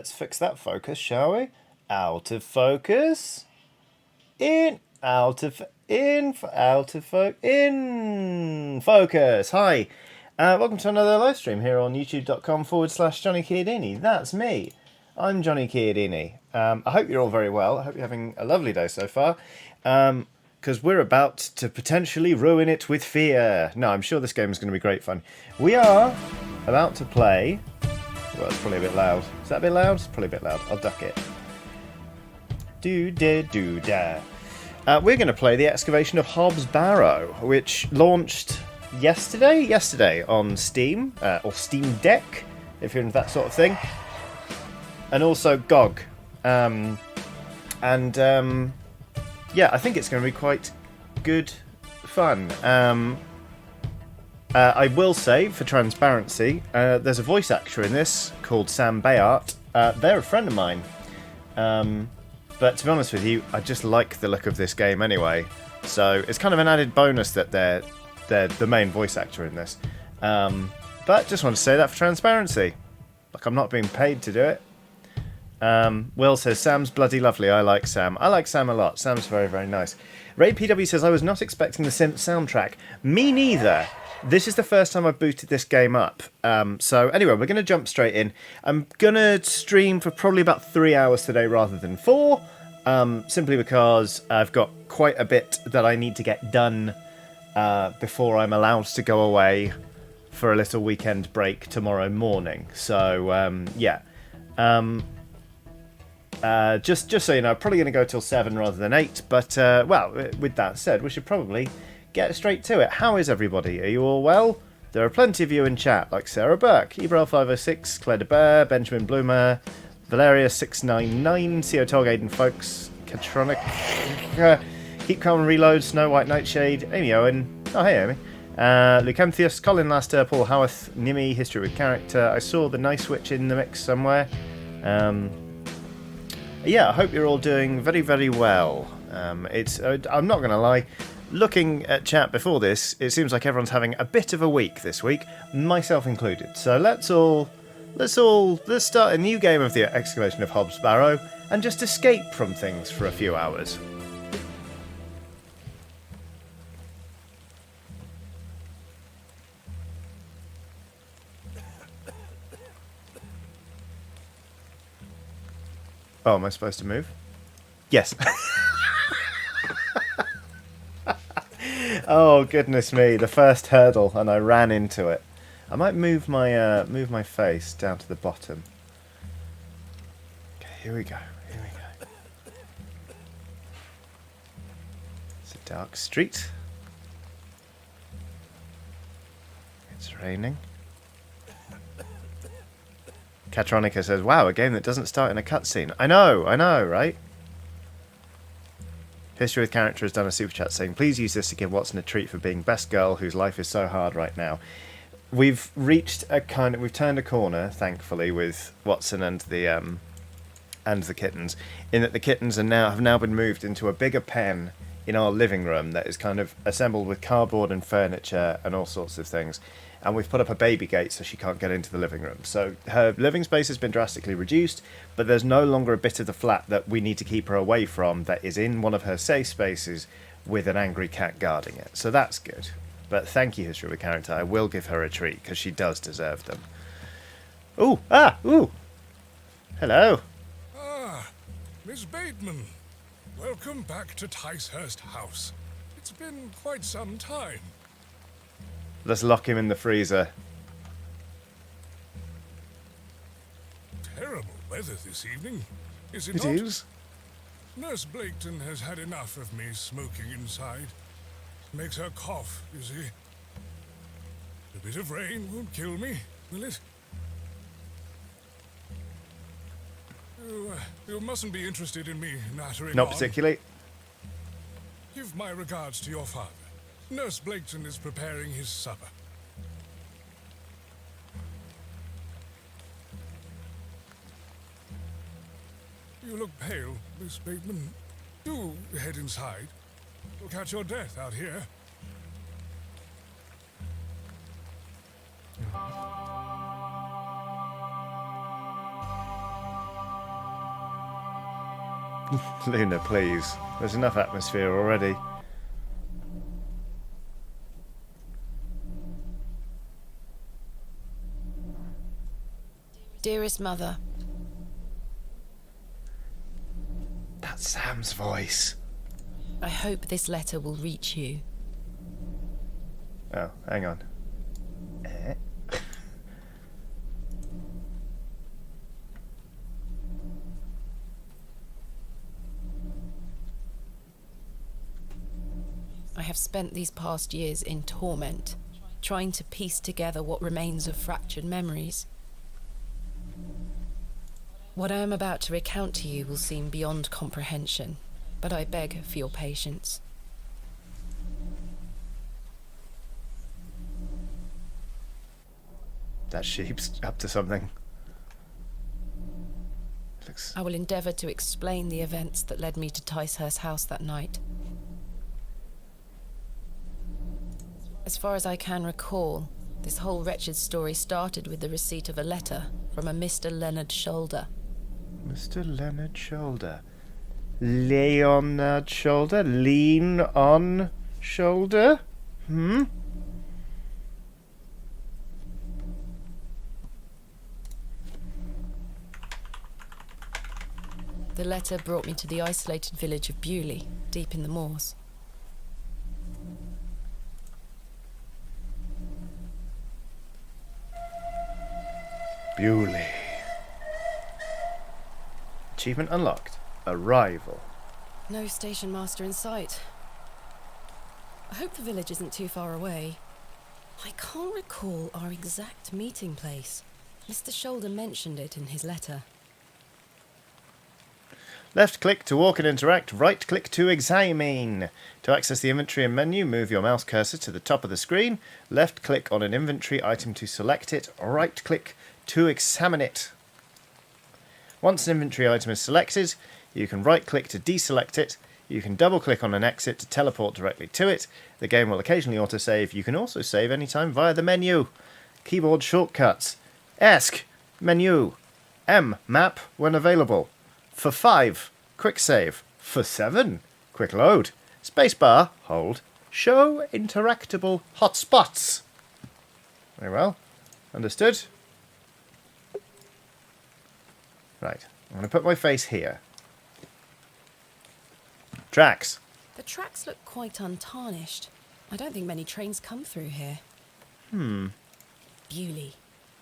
let's fix that focus, shall we? Out of focus. In. Out of. In. Out of focus. In. Focus. Hi. Welcome to another live stream here on youtube.com/Johnny Chiodini. That's me. I'm Johnny Chiodini. I hope you're all very well. I hope you're having a lovely day so far. Because we're about to potentially ruin it with fear. No, I'm sure this game is going to be great fun. We are about to play... Well, it's probably a bit loud. Is that a bit loud? It's probably a bit loud. I'll duck it. Do-da-do-da. We're going to play the Excavation of Hobbs Barrow, which launched yesterday on Steam, or Steam Deck, if you're into that sort of thing. And also GOG. Yeah, I think it's going to be quite good fun. I will say, for transparency, there's a voice actor in this called Sam Bayart. They're a friend of mine. But to be honest with you, I just like the look of this game anyway. So it's kind of an added bonus that they're the main voice actor in this. But just want to say that for transparency. Like, I'm not being paid to do it. Will says, Sam's bloody lovely. I like Sam. I like Sam a lot. Sam's very, very nice. Ray PW says, I was not expecting the synth soundtrack. Me neither. This is the first time I've booted this game up. So anyway, we're going to jump straight in. I'm going to stream for probably about 3 hours today rather than 4. Simply because I've got quite a bit that I need to get done before I'm allowed to go away for a little weekend break tomorrow morning. So, yeah. Just so you know, probably going to go till 7 rather than 8. But, well, with that said, we should probably get straight to it. How is everybody? Are you all well? There are plenty of you in chat, like Sarah Burke, Ebrel506, Claire de Bear, Benjamin Bloomer, Valeria699, CO Tog, Aiden Folks, Katronic, Keep Calm and Reload, Snow White Nightshade, Amy Owen, oh hey Amy, Lucanthius, Colin Laster, Paul Howarth, Nimi, History with Character. I saw the Nice Witch in the mix somewhere. Yeah, I hope you're all doing very, very well. I'm not going to lie, looking at chat before this, it seems like everyone's having a bit of a week this week, myself included. So let's start a new game of the Excavation of Hobbs Barrow and just escape from things for a few hours. Oh, am I supposed to move? Yes. Oh, goodness me. The first hurdle, and I ran into it. I might move my face down to the bottom. Okay, here we go. It's a dark street. It's raining. Katronica says, wow, a game that doesn't start in a cutscene. I know, right? History with Character has done a super chat saying, please use this to give Watson a treat for being best girl whose life is so hard right now. We've reached we've turned a corner, thankfully, with Watson and the kittens, in that the kittens have now been moved into a bigger pen in our living room that is kind of assembled with cardboard and furniture and all sorts of things. And we've put up a baby gate so she can't get into the living room. So her living space has been drastically reduced, but there's no longer a bit of the flat that we need to keep her away from that is in one of her safe spaces with an angry cat guarding it. So that's good. But thank you, History with Character. I will give her a treat because she does deserve them. Ooh! Hello. Ah, Miss Bateman. Welcome back to Ticehurst House. It's been quite some time. Let's lock him in the freezer. Terrible weather this evening, is it It not? is. Nurse Blaketon has had enough of me smoking inside. Makes her cough, you see. A bit of rain won't kill me, will it? You mustn't be interested in me nattering Not on. particularly. Give my regards to your father. Nurse Blaketon is preparing his supper. You look pale, Miss Bateman. Do head inside. You'll catch your death out here. Luna, please. There's enough atmosphere already. Dearest Mother, That's Sam's voice. I hope this letter will reach you. Oh, hang on. I have spent these past years in torment, trying to piece together what remains of fractured memories. What I am about to recount to you will seem beyond comprehension, but I beg for your patience. That sheep's up to something. Looks... I will endeavour to explain the events that led me to Ticehurst House that night. As far as I can recall, this whole wretched story started with the receipt of a letter from a Mr. Leonard Shoulder. Mr. Leonard Shoulder. Leonard Shoulder? Lean on shoulder? Hmm? The letter brought me to the isolated village of Bewley, deep in the moors. Bewley. Achievement unlocked. Arrival. No station master in sight. I hope the village isn't too far away. I can't recall our exact meeting place. Mr. Shoulder mentioned it in his letter. Left click to walk and interact, right click to examine. To access the inventory and menu, move your mouse cursor to the top of the screen. Left click on an inventory item to select it, right click to examine it. Once an inventory item is selected, you can right click to deselect it. You can double click on an exit to teleport directly to it. The game will occasionally autosave. You can also save anytime via the menu. Keyboard shortcuts. ESC, menu. M, map when available. For 5, quick save. For 7, quick load. Spacebar, hold. Show interactable hotspots. Very well. Understood? Right. I'm going to put my face here. Tracks. The tracks look quite untarnished. I don't think many trains come through here. Bewley.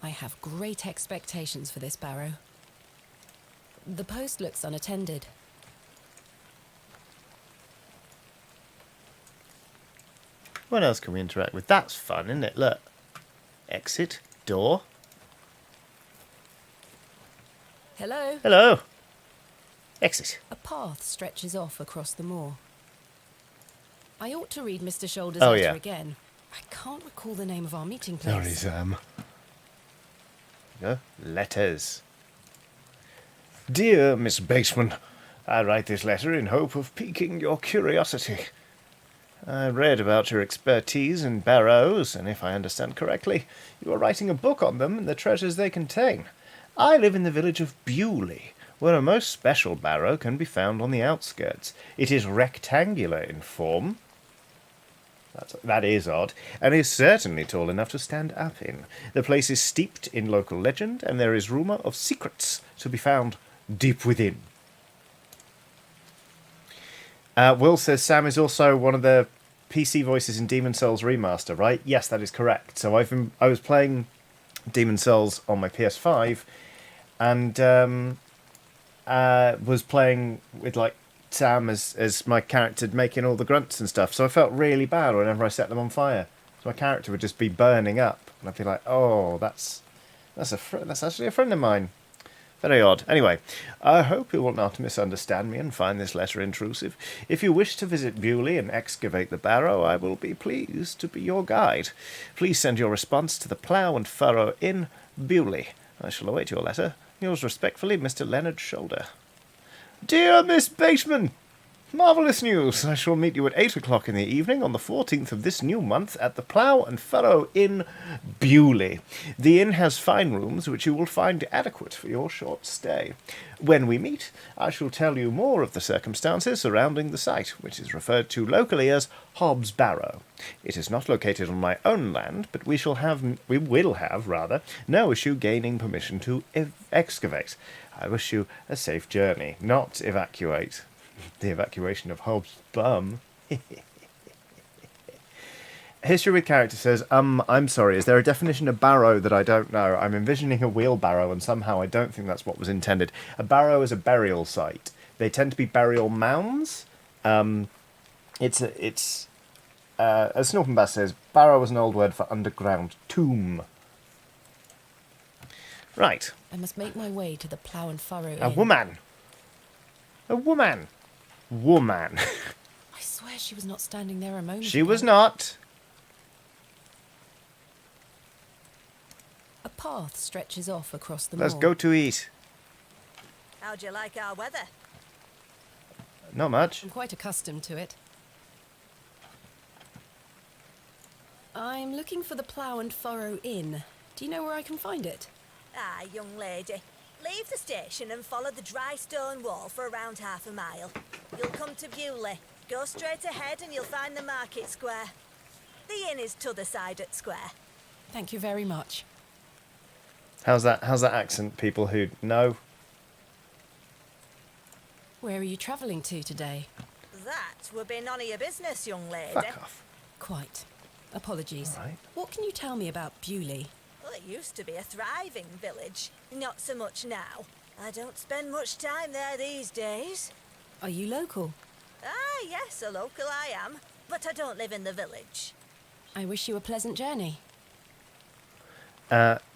I have great expectations for this Barrow. The post looks unattended. What else can we interact with? That's fun, isn't it? Look. Exit. Door. Hello? Hello. Exit. A path stretches off across the moor. I ought to read Mr. Shoulder's Oh, letter yeah. again. I can't recall the name of our meeting place. Sam. Letters. Dear Miss Bateman, I write this letter in hope of piquing your curiosity. I read about your expertise in barrows, and if I understand correctly, you are writing a book on them and the treasures they contain. I live in the village of Bewley, where a most special barrow can be found on the outskirts. It is rectangular in form. That is odd, and is certainly tall enough to stand up in. The place is steeped in local legend, and there is rumour of secrets to be found deep within. Will says Sam is also one of the PC voices in Demon Souls Remaster, right? Yes, that is correct. So I was playing Demon Souls on my PS5, and was playing with like Sam as my character making all the grunts and stuff. So I felt really bad whenever I set them on fire. So my character would just be burning up, and I'd be like, "Oh, that's actually a friend of mine." Very odd. Anyway, I hope you will not misunderstand me and find this letter intrusive. If you wish to visit Bewley and excavate the Barrow, I will be pleased to be your guide. Please send your response to the Plough and Furrow Inn, Bewley. I shall await your letter. Yours respectfully, Mr. Leonard Shoulder. Dear Miss Bateman, Marvellous news! I shall meet you at 8 o'clock in the evening on the 14th of this new month at the Plough and Furrow Inn, Bewley. The inn has fine rooms which you will find adequate for your short stay. When we meet, I shall tell you more of the circumstances surrounding the site, which is referred to locally as Hobbs Barrow. It is not located on my own land, but we will have no issue gaining permission to excavate. I wish you a safe journey, not evacuate. The evacuation of Hobbs' bum. History with character says, I'm sorry, is there a definition of barrow that I don't know? I'm envisioning a wheelbarrow, and somehow I don't think that's what was intended. A barrow is a burial site. They tend to be burial mounds. As Snorpen Bass says, barrow was an old word for underground tomb. Right. I must make my way to the Plough and Furrow A Inn. woman. A woman. Woman. I swear she was not standing there a moment She ago. was not. A path stretches off across the Let's moor. go to eat. How'd you like our weather? Not much. I'm quite accustomed to it. I'm looking for the Plough and Furrow Inn. Do you know where I can find it? Aye, young lady. Leave the station and follow the dry stone wall for around half a mile. You'll come to Bewley. Go straight ahead and you'll find the market square. The inn is t'other side at square. Thank you very much. How's that accent, people who know? Where are you travelling to today? That would be none of your business, young lady. Fuck off. Quite. Apologies. All right. What can you tell me about Bewley? Well, it used to be a thriving village. Not so much now. I don't spend much time there these days. Are you local? Ah, yes, a local I am. But I don't live in the village. I wish you a pleasant journey.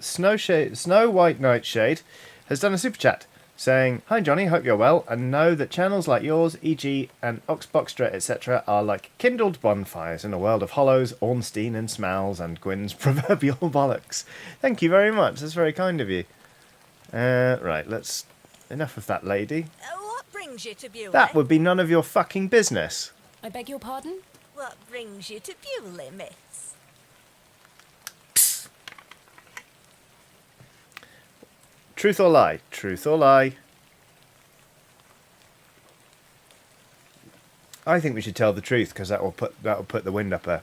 Snow White Nightshade has done a super chat saying, "Hi Johnny, hope you're well, and know that channels like yours, e.g. and Oxboxtra, etc., are like kindled bonfires in a world of hollows, Ornstein and Smalls, and Gwyn's proverbial bollocks." Thank you very much. That's very kind of you. Right, let's... Enough of that, lady. What brings you to Bewley? That would be none of your fucking business. I beg your pardon? What brings you to Bewley, miss? Truth or lie? Truth or lie? I think we should tell the truth, because that will put the wind up there.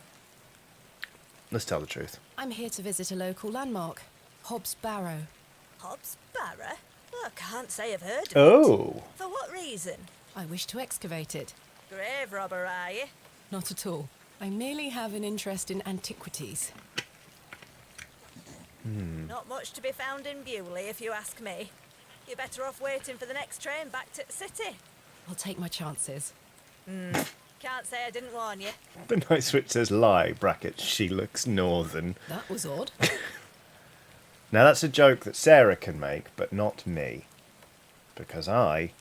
Let's tell the truth. I'm here to visit a local landmark, Hobbs Barrow. Hobbs Barrow? Well, I can't say I've heard of it. Oh. For what reason? I wish to excavate it. Grave robber, are you? Not at all. I merely have an interest in antiquities. Not much to be found in Bewley, if you ask me. You're better off waiting for the next train back to the city. I'll take my chances. Can't say I didn't warn you. The nice switch says lie, brackets, she looks northern. That was odd. Now that's a joke that Sarah can make, but not me. Because I,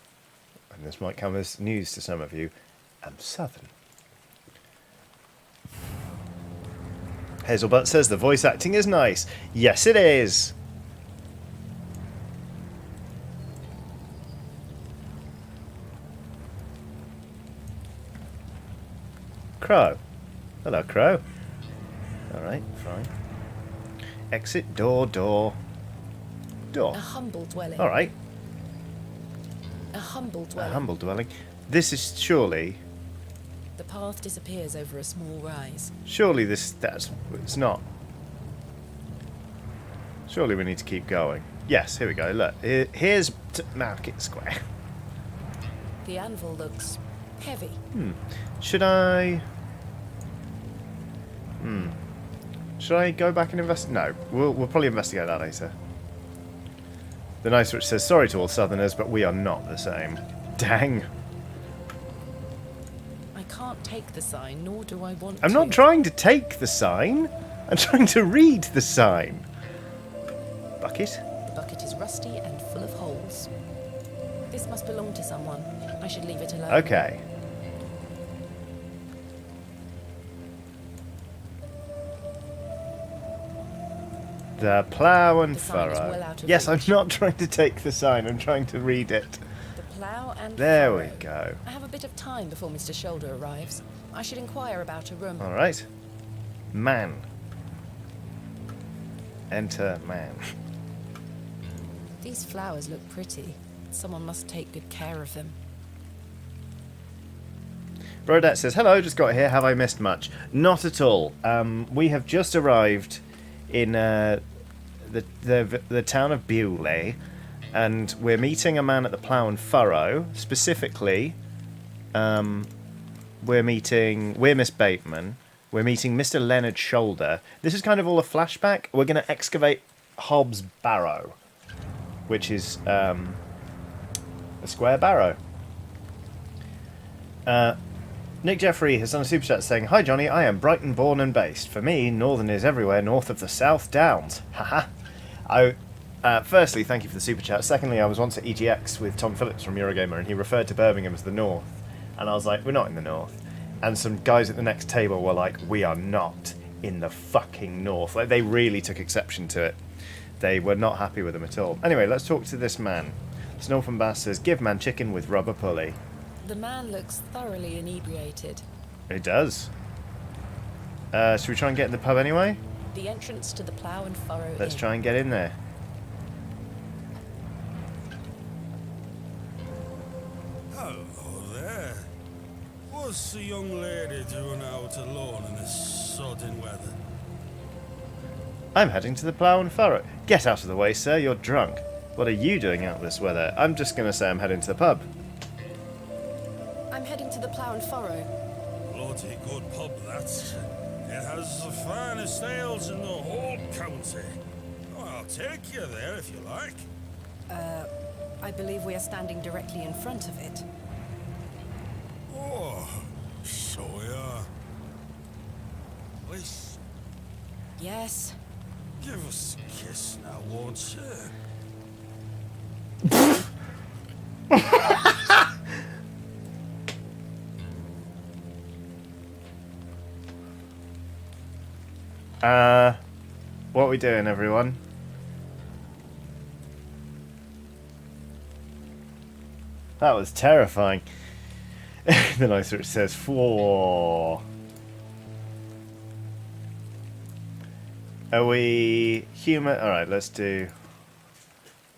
and this might come as news to some of you, am southern. Hazelbutt says the voice acting is nice. Yes, it is. Crow. Hello, Crow. Alright, fine. Exit door. A humble dwelling. Alright, A humble a dwelling. humble dwelling. This is surely The path disappears over a small rise. it's not. Surely we need to keep going. Yes, here we go. Look, here's Market Square. The anvil looks heavy. Should I go back and invest? No, we'll probably investigate that later. The nice which says, "Sorry to all Southerners, but we are not the same." Dang. I can't take the sign, nor do I want to. I'm not trying to take the sign. I'm trying to read the sign. Bucket? The bucket is rusty and full of holes. This must belong to someone. I should leave it alone. Okay. The Plough and The sign is Furrow. well out of Yes, I'm reach. not trying to take the sign. I'm trying to read it. The Plough and There furrow. we go. I have a bit of time before Mr. Shoulder arrives. I should inquire about a room. Alright. Man. Enter man. These flowers look pretty. Someone must take good care of them. Brodette says, hello, just got here. Have I missed much? Not at all. We have just arrived in the town of Bewley, and we're meeting a man at the Plough and Furrow. Specifically, we're Miss Bateman. We're meeting Mr. Leonard Shoulder. This is kind of all a flashback. We're going to excavate Hobbs' Barrow, which is a square barrow. Nick Jeffrey has done a super chat saying, hi Johnny, I am Brighton born and based. For me, Northern is everywhere north of the South Downs. Haha. Firstly, thank you for the super chat. Secondly, I was once at EGX with Tom Phillips from Eurogamer, and he referred to Birmingham as the North. And I was like, we're not in the North. And some guys at the next table were like, we are not in the fucking North. Like, they really took exception to it. They were not happy with them at all. Anyway, let's talk to this man. Snorfan Bass says, give man chicken with rubber pulley. The man looks thoroughly inebriated. It does. Should we try and get in the pub anyway? The entrance to the Plough and Furrow Let's Inn. try and get in there. Hello there. What's the young lady doing out alone in this sodden weather? I'm heading to the Plough and Furrow. Get out of the way, sir. You're drunk. What are you doing out this weather? I'm just going to say I'm heading to the pub. I'm heading to the Plough and Furrow. Bloody good pub, that. It has the finest ales in the whole county. Oh, I'll take you there if you like. I believe we are standing directly in front of it. Oh, so we are. Please, Yes. give us a kiss now, won't you? What are we doing, everyone? That was terrifying. The nicer it says, four. Are we human? Alright, let's do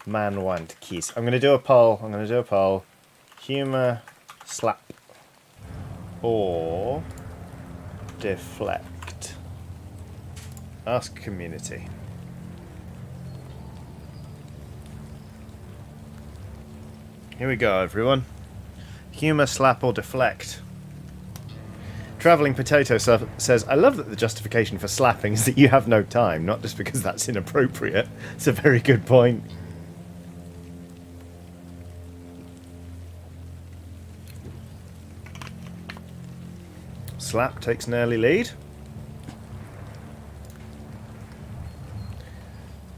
man want kiss. I'm gonna do a poll. Humor, slap, or deflect. Ask community. Here we go, everyone. Humour, slap, or deflect. Travelling Potato says, I love that the justification for slapping is that you have no time, not just because that's inappropriate. It's a very good point. Slap takes an early lead.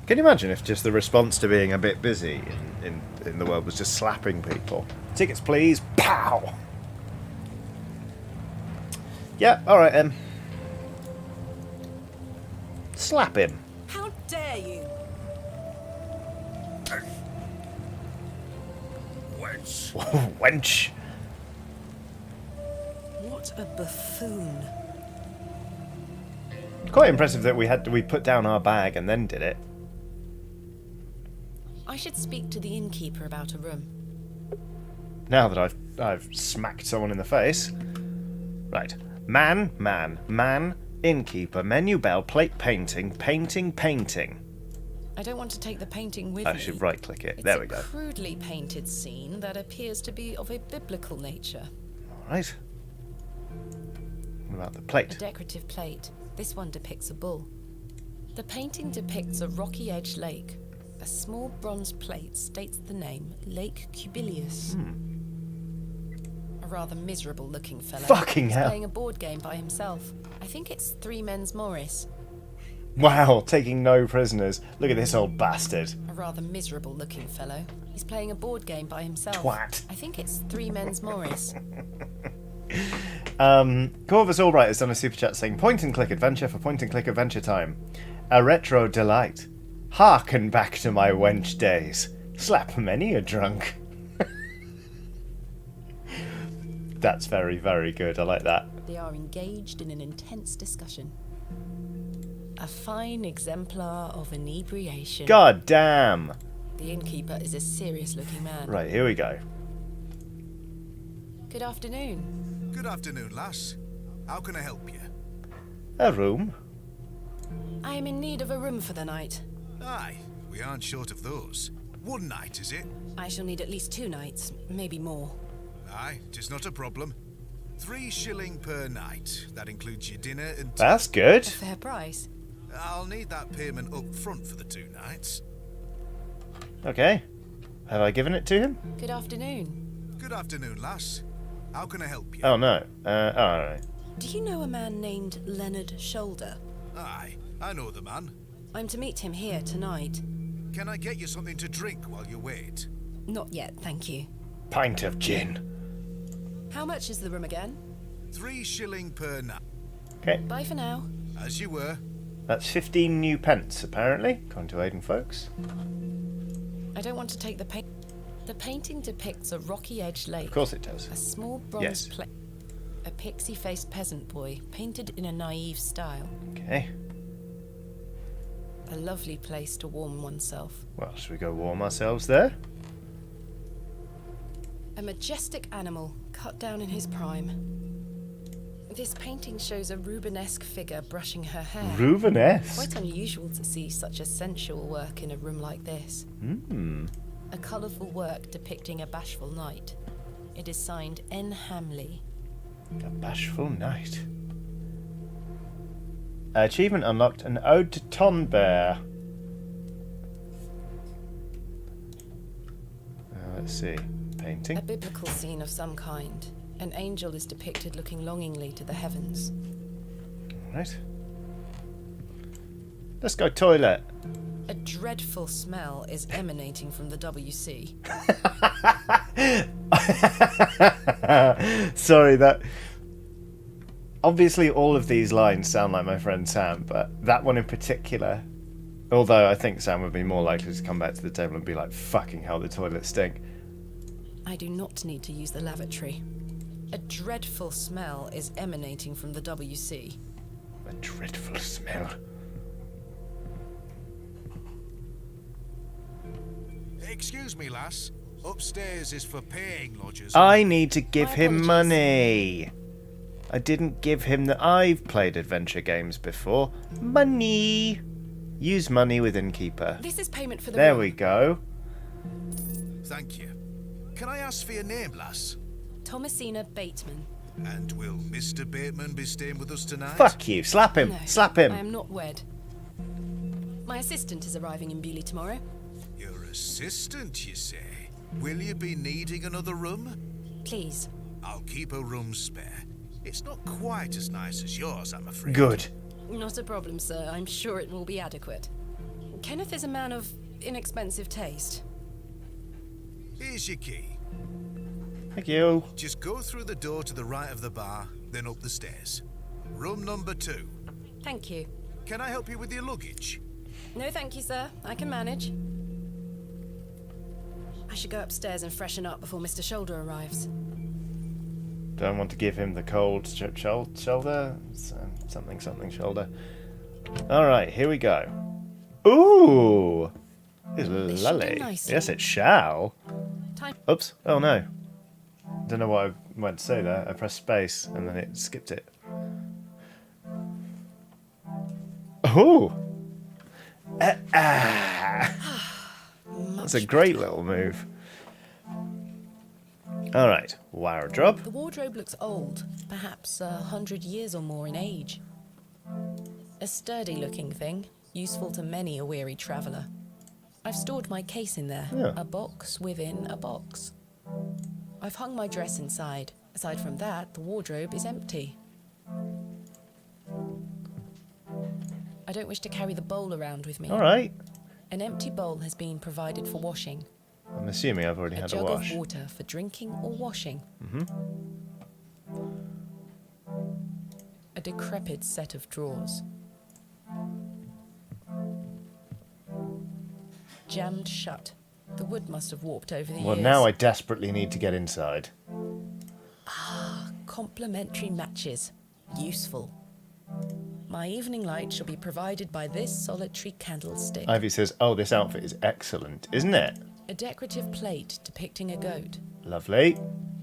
Can you imagine if just the response to being a bit busy in the world was just slapping people? Tickets, please. Pow! Yeah, alright then. Slap him. How dare you? Wench. Wench. What a buffoon. Quite impressive that we put down our bag and then did it. I should speak to the innkeeper about a room. Now that I've smacked someone in the face. Right. Man, innkeeper, menu bell, plate painting, painting. I don't want to take the painting with I me. should right click it. It's There we go. a crudely painted scene that appears to be of a biblical nature. Alright. What about the A plate? decorative plate. This one depicts a bull. The painting depicts a rocky-edged lake. A small bronze plate states the name Lake Cubilius. A rather miserable-looking fellow. Fucking He's hell. playing a board game by himself. I think it's Three Men's Morris. Wow, taking no prisoners. Look at this old bastard. A rather miserable-looking fellow. He's playing a board game by himself. Twat. I think it's Three Men's Morris. Corvus Albright has done a super chat saying, point and click adventure for point and click adventure time. A retro delight. Harken back to my wench days. Slap many a drunk. That's very, very good. I like that. They are engaged in an intense discussion. A fine exemplar of inebriation. God damn. The innkeeper is a serious-looking man. Right, here we go. Good afternoon. Good afternoon, lass. How can I help you? A room. I am in need of a room for the night. Aye, we aren't short of those. One night, is it? I shall need at least 2 nights, maybe more. Aye, 'tis not a problem. 3 shilling per night. That includes your dinner and... That's good. A fair price. I'll need that payment up front for the 2 nights. Okay. Have I given it to him? Good afternoon. Good afternoon, lass. How can I help you? Oh, no. Alright. Do you know a man named Leonard Shoulder? Aye, I know the man. I'm to meet him here tonight. Can I get you something to drink while you wait? Not yet, thank you. Pint of gin. How much is the room again? 3 shilling per night. Okay. Bye for now. As you were. That's 15 new pence, apparently, according to Aiden folks. I don't want to take the paint. The painting depicts a rocky-edged lake. Of course it does. A small bronze plate. A pixie-faced peasant boy, painted in a naive style. Okay. A lovely place to warm oneself. Well, should we go warm ourselves there? A majestic animal, cut down in his prime. This painting shows a Rubenesque figure brushing her hair. Rubenesque. Quite unusual to see such a sensual work in a room like this. A colourful work depicting a bashful knight. It is signed N. Hamley. A bashful knight. Achievement unlocked, an ode to Tonbear. Let's see. Painting. A biblical scene of some kind. An angel is depicted looking longingly to the heavens. Alright. Let's go toilet. A dreadful smell is emanating from the WC. Sorry, that... Obviously all of these lines sound like my friend Sam, but that one in particular... Although I think Sam would be more likely to come back to the table and be like, fucking hell, the toilets stink. I do not need to use the lavatory. A dreadful smell is emanating from the WC. A dreadful smell. Excuse me, lass. Upstairs is for paying lodgers. I need to give My him apologies. money. I didn't give him the... I've played adventure games before. Money. Use money with Innkeeper. This is payment for the There room. we go. Thank you. Can I ask for your name, lass? Thomasina Bateman. And will Mr. Bateman be staying with us tonight? Fuck you. Slap him. No, Slap him. I am not wed. My assistant is arriving in Bewley tomorrow. Your assistant, you say? Will you be needing another room? Please. I'll keep a room spare. It's not quite as nice as yours, I'm afraid. Good. Not a problem, sir. I'm sure it will be adequate. Kenneth is a man of inexpensive taste. Here's your key. Thank you. Just go through the door to the right of the bar, then up the stairs. Room number 2. Thank you. Can I help you with your luggage? No, thank you, sir. I can manage. I should go upstairs and freshen up before Mr. Shoulder arrives. Don't want to give him the cold shoulder. Something shoulder. Alright, here we go. Ooh! It's This should lovely. do nicely. Yes, it shall. Time. Oops. Oh no. Don't know what I went to say there. I pressed space and then it skipped it. Oh! That's a great little move. Alright, wardrobe. The wardrobe looks old, perhaps 100 years or more in age. A sturdy-looking thing, useful to many a weary traveller. I've stored my case in there, Yeah. a box within a box. I've hung my dress inside. Aside from that, the wardrobe is empty. I don't wish to carry the bowl around with me. Alright. An empty bowl has been provided for washing. I'm assuming I've already A had a jug wash. of water for drinking or washing. A decrepit set of drawers. Jammed shut. The wood must have warped over the Well, years. now I desperately need to get inside. complimentary matches. Useful. My evening light shall be provided by this solitary candlestick. Ivy says, oh, this outfit is excellent, isn't it? A decorative plate depicting a goat. Lovely.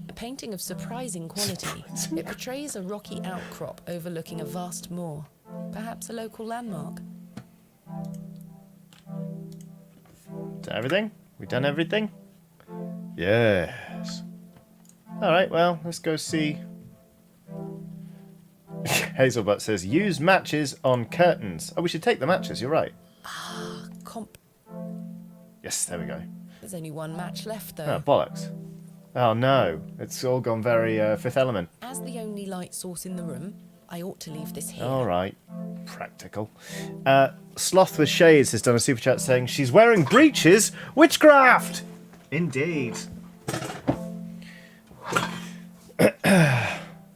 A painting of surprising quality. It portrays a rocky outcrop overlooking a vast moor. Perhaps a local landmark. Done everything? We done everything? Yes. Alright, well, let's go see. Hazelbutt says, use matches on curtains. Oh, we should take the matches, you're right. Yes, there we go. There's only one match left, Oh, though. bollocks. Oh, no. It's all gone very Fifth Element. As the only light source in the room, I ought to leave this here. Alright. Practical. Sloth with Shades has done a super chat saying, she's wearing breeches. Witchcraft! Indeed.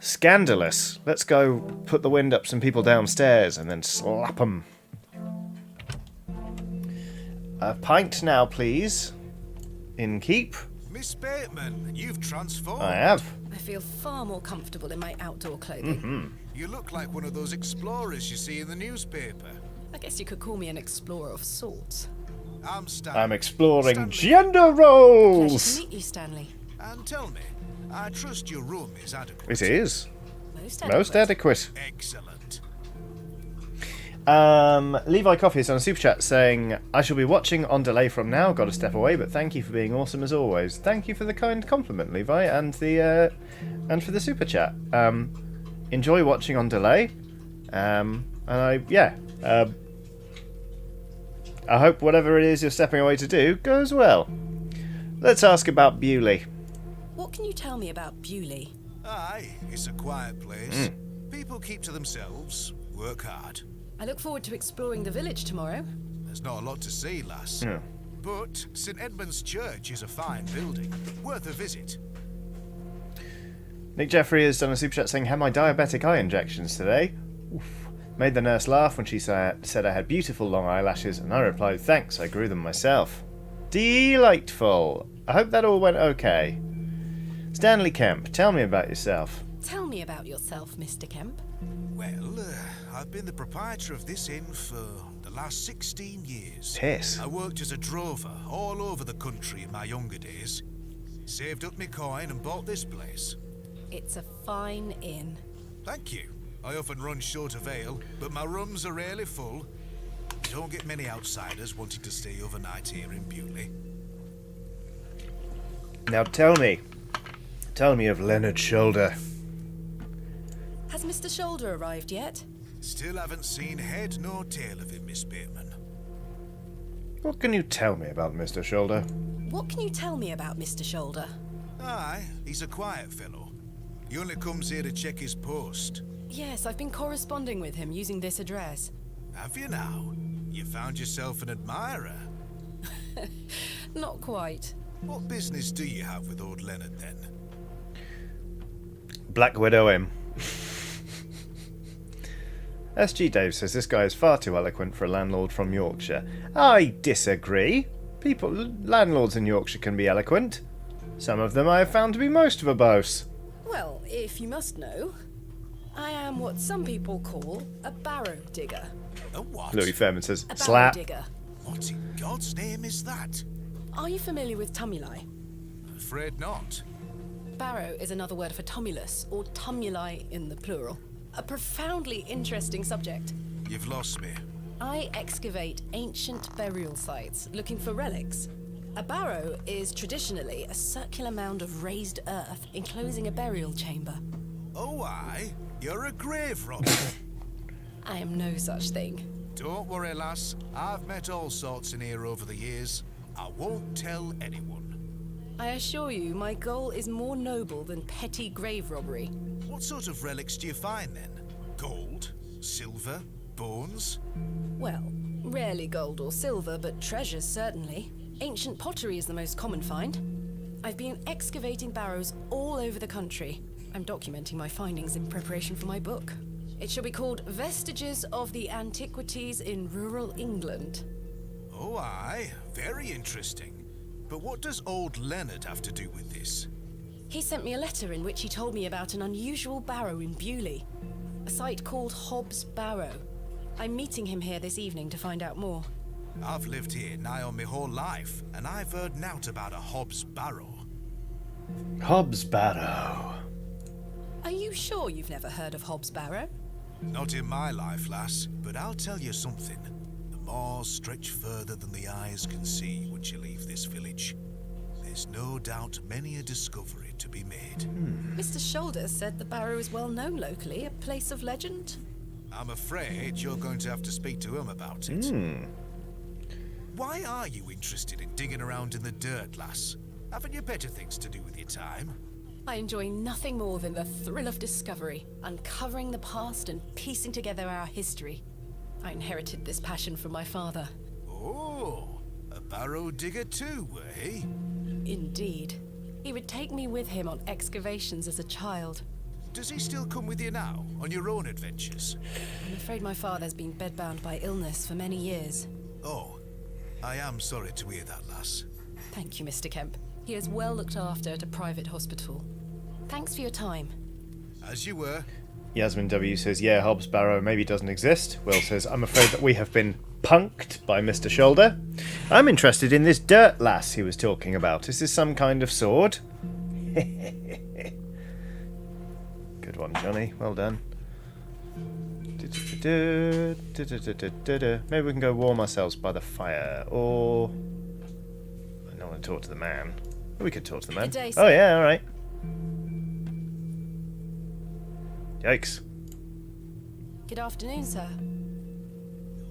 Scandalous. Let's go put the wind up some people downstairs and then slap them. A pint now, please. In keep. Miss Bateman, you've transformed. I have. I feel far more comfortable in my outdoor clothing. You look like one of those explorers you see in the newspaper. I guess you could call me an explorer of sorts. I'm Stanley. I'm exploring Stanley. gender Pleasure roles. to meet you, Stanley. And tell me, I trust your room is adequate. It is. Most adequate. Excellent. Levi Coffee is on a super chat saying, I shall be watching on delay from now. Got to step away, but thank you for being awesome as always. Thank you for the kind compliment, Levi, and for the super chat. Enjoy watching on delay. I hope whatever it is you're stepping away to do goes well. Let's ask about Bewley. What can you tell me about Bewley? Aye, it's a quiet place. People keep to themselves, work hard. I look forward to exploring the village tomorrow. There's not a lot to see, lass. Yeah. But St Edmund's Church is a fine building, worth a visit. Nick Jeffrey has done a super chat saying, had my diabetic eye injections today. Oof. Made the nurse laugh when she said I had beautiful long eyelashes, and I replied, thanks, I grew them myself. Delightful. I hope that all went okay. Stanley Kemp, tell me about yourself. Tell me about yourself, Mr. Kemp. Well, I've been the proprietor of this inn for the last 16 years. Piss. I worked as a drover all over the country in my younger days. Saved up my coin and bought this place. It's a fine inn. Thank you. I often run short of ale, but my rooms are rarely full. Don't get many outsiders wanting to stay overnight here in Bewley. Now tell me of Leonard Shoulder. Has Mr. Shoulder arrived yet? Still haven't seen head nor tail of him, Miss Bateman. What can you tell me about Mr. Shoulder? What can you tell me about Mr. Shoulder? Aye, he's a quiet fellow. He only comes here to check his post. Yes, I've been corresponding with him using this address. Have you now? You found yourself an admirer. Not quite. What business do you have with old Leonard, then? Black Widow him. SG Dave says this guy is far too eloquent for a landlord from Yorkshire. I disagree. Landlords in Yorkshire can be eloquent. Some of them I have found to be most verbose. Well, if you must know, I am what some people call a barrow digger. A what? Louis Fairman says, A barrow slap. digger. What in God's name is that? Are you familiar with tumuli? Afraid not. Barrow is another word for tumulus, or tumuli in the plural. A profoundly interesting subject. You've lost me. I excavate ancient burial sites looking for relics. A barrow is traditionally a circular mound of raised earth enclosing a burial chamber. Oh, aye. You're a grave robber. I am no such thing. Don't worry, lass. I've met all sorts in here over the years. I won't tell anyone. I assure you, my goal is more noble than petty grave robbery. What sort of relics do you find, then? Gold? Silver? Bones? Well, rarely gold or silver, but treasures certainly. Ancient pottery is the most common find. I've been excavating barrows all over the country. I'm documenting my findings in preparation for my book. It shall be called Vestiges of the Antiquities in Rural England. Oh, aye. Very interesting. But what does old Leonard have to do with this? He sent me a letter in which he told me about an unusual barrow in Bewley. A site called Hobbs Barrow. I'm meeting him here this evening to find out more. I've lived here nigh on my whole life, and I've heard nowt about a Hobbs Barrow. Hobbs Barrow. Are you sure you've never heard of Hobbs Barrow? Not in my life, lass, but I'll tell you something. The moors stretch further than the eyes can see once you leave this village. There's no doubt many a discovery to be made. Mr. Shoulder said the barrow is well known locally, a place of legend. I'm afraid you're going to have to speak to him about it. Why are you interested in digging around in the dirt, lass? Haven't you better things to do with your time? I enjoy nothing more than the thrill of discovery, uncovering the past and piecing together our history. I inherited this passion from my father. Oh, a barrow digger too, eh? Indeed. He would take me with him on excavations as a child. Does he still come with you now, on your own adventures? I'm afraid my father's been bedbound by illness for many years. Oh, I am sorry to hear that, lass. Thank you, Mr. Kemp. He is well looked after at a private hospital. Thanks for your time. As you were. Yasmin W says, yeah, Hobbs Barrow maybe doesn't exist. Will says, I'm afraid that we have been punked by Mr. Shoulder. I'm interested in this dirt lass he was talking about. Is this some kind of sword? Good one, Johnny. Well done. Maybe we can go warm ourselves by the fire, or... I don't want to talk to the man. We could talk to the man. Good day, Oh sir. yeah, alright. Yikes. Good afternoon, sir.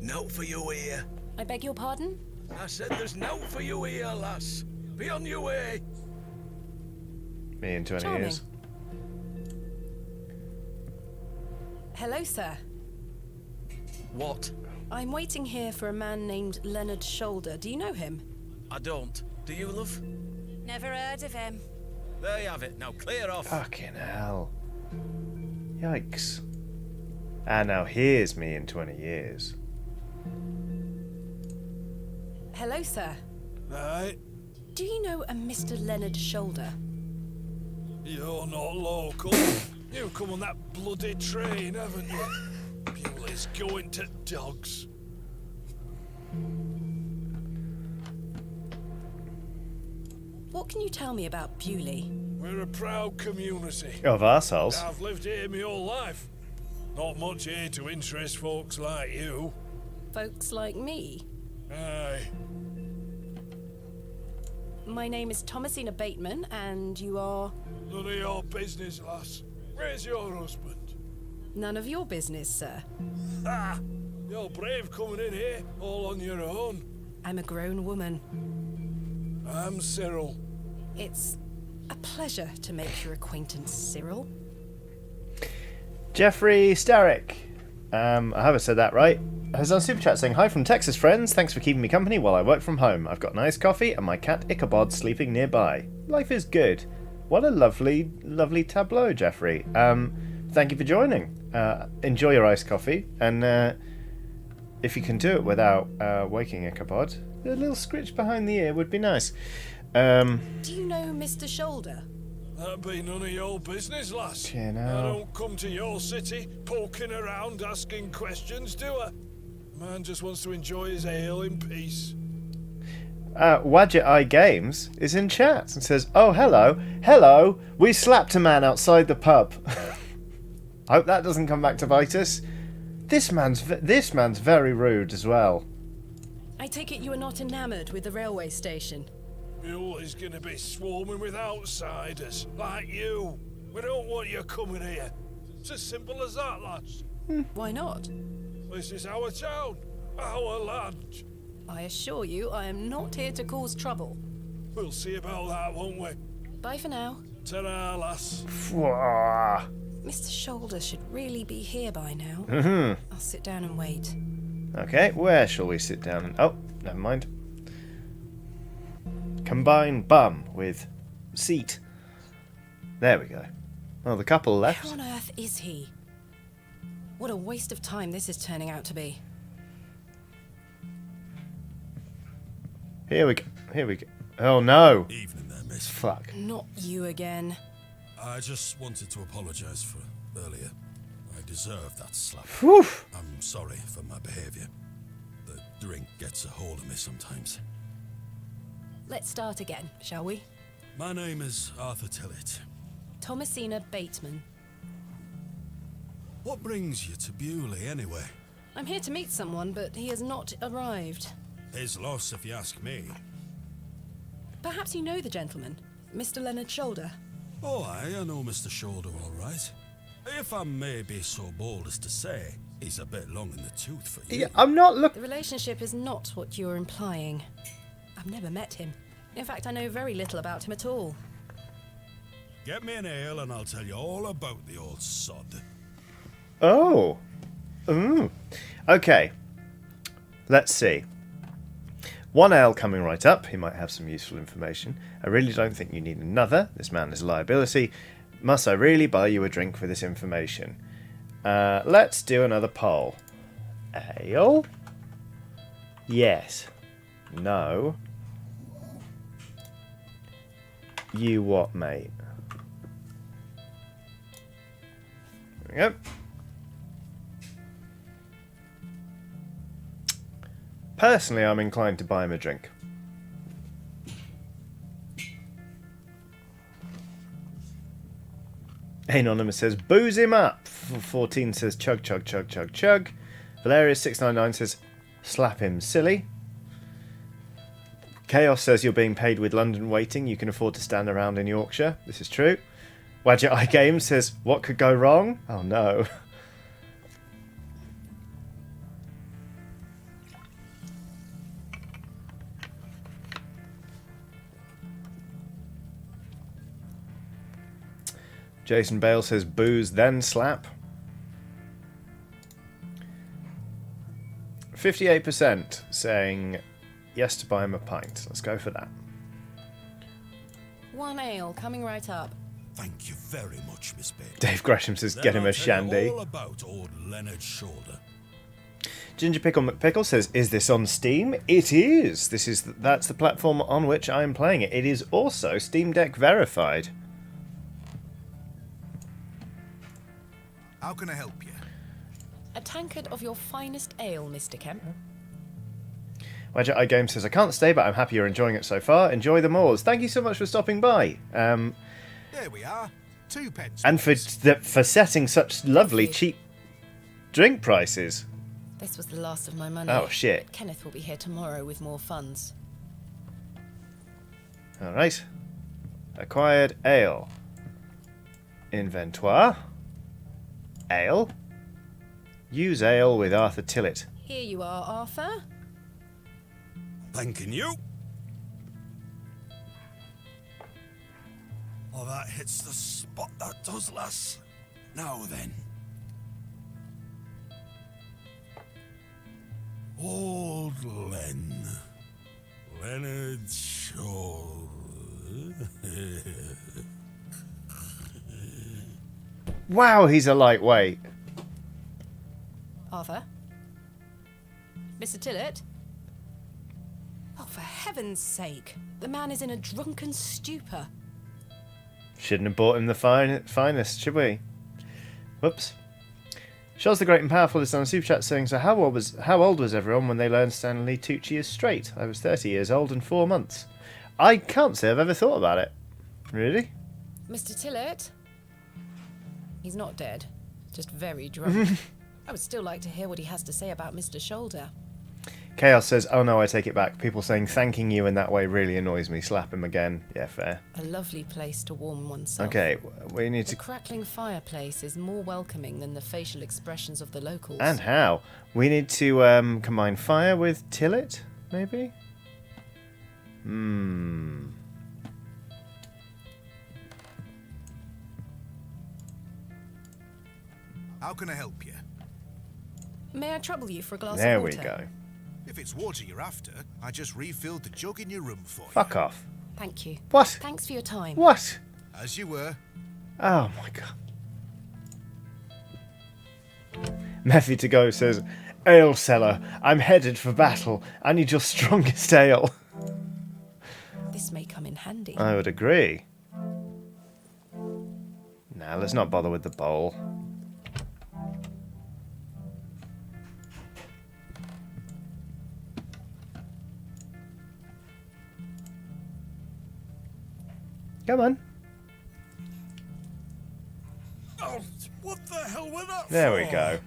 No for you here. I beg your pardon? I said there's no for you here, lass. Be on your way. Me in 20 Charming. years. Hello, sir. What? I'm waiting here for a man named Leonard Shoulder. Do you know him? I don't. Do you, love? Never heard of him. There you have it. Now clear off. Fucking hell. Yikes. And now here's me in 20 years. Hello, sir. Right, Do you know a Mr. Leonard Shoulder? you're not local. You've come on that bloody train, haven't you? Bewley's going to dogs. What can you tell me about Bewley? We're a proud community. Of arseholes. I've lived here my whole life. Not much here to interest folks like you. Folks like me. Aye. My name is Thomasina Bateman, and you are... None of your business, lass. Where's your husband? None of your business, sir. Ah! You're brave coming in here, all on your own. I'm a grown woman. I'm Cyril. It's a pleasure to make your acquaintance, Cyril. Jeffrey Starrick. I haven't said that right. Has on Super Chat saying, hi from Texas, friends. Thanks for keeping me company while I work from home. I've got nice coffee and my cat Ichabod sleeping nearby. Life is good. What a lovely, lovely tableau, Jeffrey. Thank you for joining. Enjoy your iced coffee. And if you can do it without waking Ichabod, a little scritch behind the ear would be nice. Do you know Mr. Shoulder? That'd be none of your business, lass. You know. I don't come to your city poking around asking questions, do I? Man just wants to enjoy his ale in peace. Wadget Eye Games is in chat and says, oh, hello, we slapped a man outside the pub. I hope that doesn't come back to bite us. This man's very rude as well. I take it you are not enamoured with the railway station. Bewley's gonna be swarming with outsiders, like you. We don't want you coming here. It's as simple as that, lass. Why not? This is our town, our land. I assure you, I am not here to cause trouble. We'll see about that, won't we? Bye for now. Ta-ra, lass. Fwah. Mr. Shoulder should really be here by now. I'll sit down and wait. Okay, where shall we sit down? Oh, never mind. Combine bum with seat. There we go. Well, the couple Where left. on earth is he? What a waste of time this is turning out to be. Here we go. Oh no. Evening there, miss. Fuck. Not you again. I just wanted to apologize for earlier. I deserved that slap. Whew. I'm sorry for my behavior. The drink gets a hold of me sometimes. Let's start again, shall we? My name is Arthur Tillett. Thomasina Bateman. What brings you to Bewley, anyway? I'm here to meet someone, but he has not arrived. His loss, if you ask me. Perhaps you know the gentleman, Mr. Leonard Shoulder. Oh, I know Mr. Shoulder all right. If I may be so bold as to say, he's a bit long in the tooth for you. Yeah, I'm not The looking. relationship is not what you're implying. I've never met him. In fact, I know very little about him at all. Get me an ale and I'll tell you all about the old sod. Oh. Okay. Let's see. One ale coming right up. He might have some useful information. I really don't think you need another. This man is a liability. Must I really buy you a drink for this information? Let's do another poll. Ale? Yes. No. You what, mate? There we go. Personally, I'm inclined to buy him a drink. Anonymous says, booze him up. 14 says, chug, chug, chug, chug, chug. Valerius699 says, slap him silly. Chaos says, you're being paid with London waiting. You can afford to stand around in Yorkshire. This is true. Wadget Eye Games says, what could go wrong? Oh no. Jason Bale says booze then slap. 58% saying yes to buy him a pint. Let's go for that. One ale coming right up. Thank you very much, Miss Bates. Dave Gresham says Then get him I'll a tell you shandy. all about old Leonard Shoulder. Ginger Pickle McPickle says, is this on Steam? It is. That's the platform on which I am playing it. It is also Steam Deck verified. How can I help you? A tankard of your finest ale, Mr. Kemp. Wadget Eye Game says, I can't stay, but I'm happy you're enjoying it so far. Enjoy the moors. Thank you so much for stopping by. There we are. 2 pence. And for setting such lovely, Thank you. cheap drink prices. This was the last of my money. Oh, shit. But Kenneth will be here tomorrow with more funds. Alright. Acquired ale. Inventory. Ale. Use ale with Arthur Tillett. Here you are, Arthur. Thanking you. Oh, that hits the spot, that does, lass. Now then. Old Len. Leonard Shoulder. Wow, he's a lightweight. Arthur? Mr. Tillett? Oh, for heaven's sake. The man is in a drunken stupor. Shouldn't have bought him the finest, should we? Whoops. Charles the Great and Powerful is on a super chat saying, so how old was everyone when they learned Stanley Tucci is straight? I was 30 years old and 4 months. I can't say I've ever thought about it. Really? Mr. Tillett? He's not dead. Just very drunk. I would still like to hear what he has to say about Mr. Shoulder. Chaos says, oh no, I take it back. People saying thanking you in that way really annoys me. Slap him again. Yeah, fair. A lovely place to warm oneself. Okay, we need The to... crackling fireplace is more welcoming than the facial expressions of the locals. And how? We need to combine fire with Tillett, maybe? How can I help you? May I trouble you for a glass There of we water? go. If it's water you're after, I just refilled the jug in your room for you. Fuck off. Thank you. What? Thanks for your time. What? As you were. Oh my god. Mephi to go says, ale cellar, I'm headed for battle. I need your strongest ale. This may come in handy. I would agree. Now let's not bother with the bowl. Come on. Oh, what the hell was that There we for? go.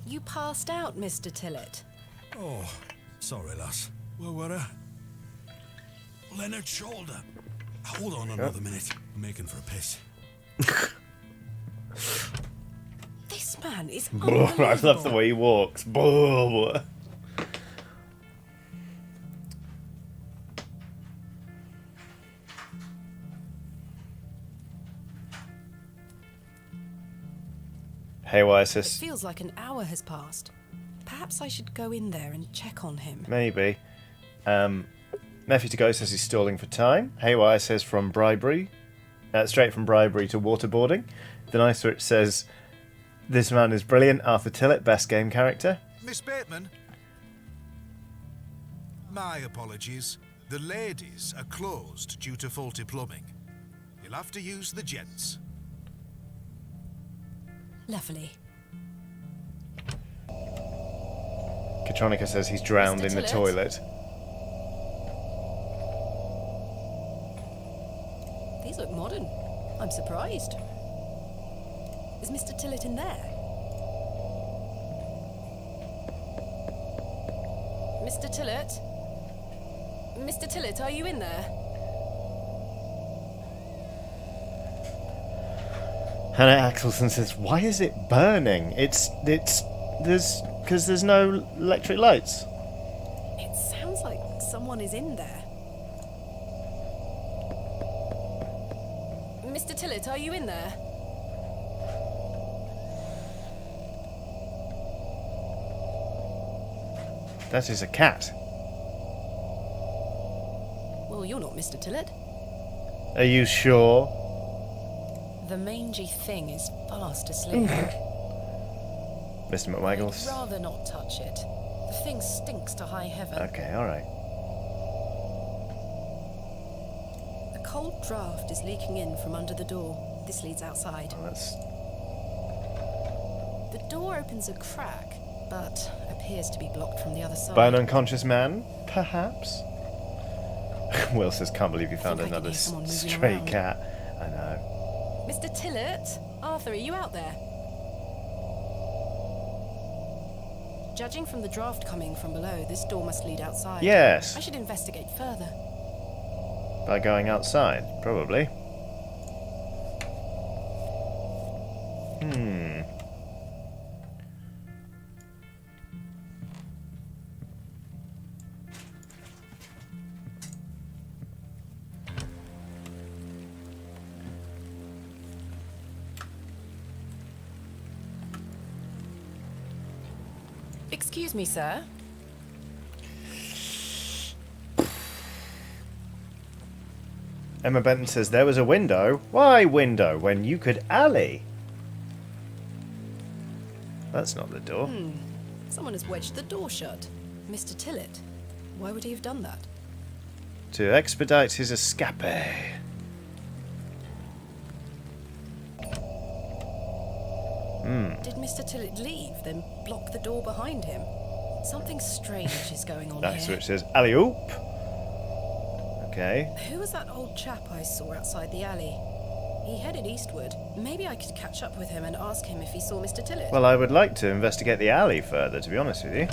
You passed out, Mr. Tillett. Oh, sorry, lass. Where were I? Leonard's shoulder. Hold on another minute. I'm making for a piss. This man is I love the unbelievable. way he walks. Blah. Haywire It says feels like an hour has passed. Perhaps I should go in there and check on him. maybe. Nephew to go says he's stalling for time. Haywire says from bribery, straight from bribery to waterboarding. The Nice Switch says this man is brilliant. Arthur Tillett, best game character. Miss Bateman? My apologies. The ladies are closed due to faulty plumbing. You'll have to use the gents. Lovely. Katronica says he's drowned Mr. in the Tillett? toilet. These look modern. I'm surprised. Is Mr. Tillett in there? Mr. Tillett? Mr. Tillett, are you in there? Hannah Axelson says, "Why is it burning? Because there's no electric lights." It sounds like someone is in there. Mr. Tillett, are you in there? That is a cat. Well, you're not Mr. Tillett. Are you sure? The mangy thing is fast asleep. Mr. I'd McWaggles. rather not touch it. The thing stinks to high heaven. Okay, alright. A cold draft is leaking in from under the door. This leads outside. Well, that's... The door opens a crack, but appears to be blocked from the other side. By an unconscious man, perhaps? Will says, "Can't believe you found I can another hear someone moving stray around. cat." I know. Mr. Tillett? Arthur, are you out there? Judging from the draft coming from below, this door must lead outside. Yes. I should investigate further. By going outside, probably. Excuse me, sir. Emma Benton says, "There was a window. Why window when you could alley?" That's not the door. Someone has wedged the door shut. Mr. Tillett, why would he have done that? To expedite his escape. Did Mr. Tillett leave, then block the door behind him? Something strange is going on That's here. which says alley-oop. Okay. Who was that old chap I saw outside the alley? He headed eastward. Maybe I could catch up with him and ask him if he saw Mr. Tillett. Well, I would like to investigate the alley further, to be honest with you.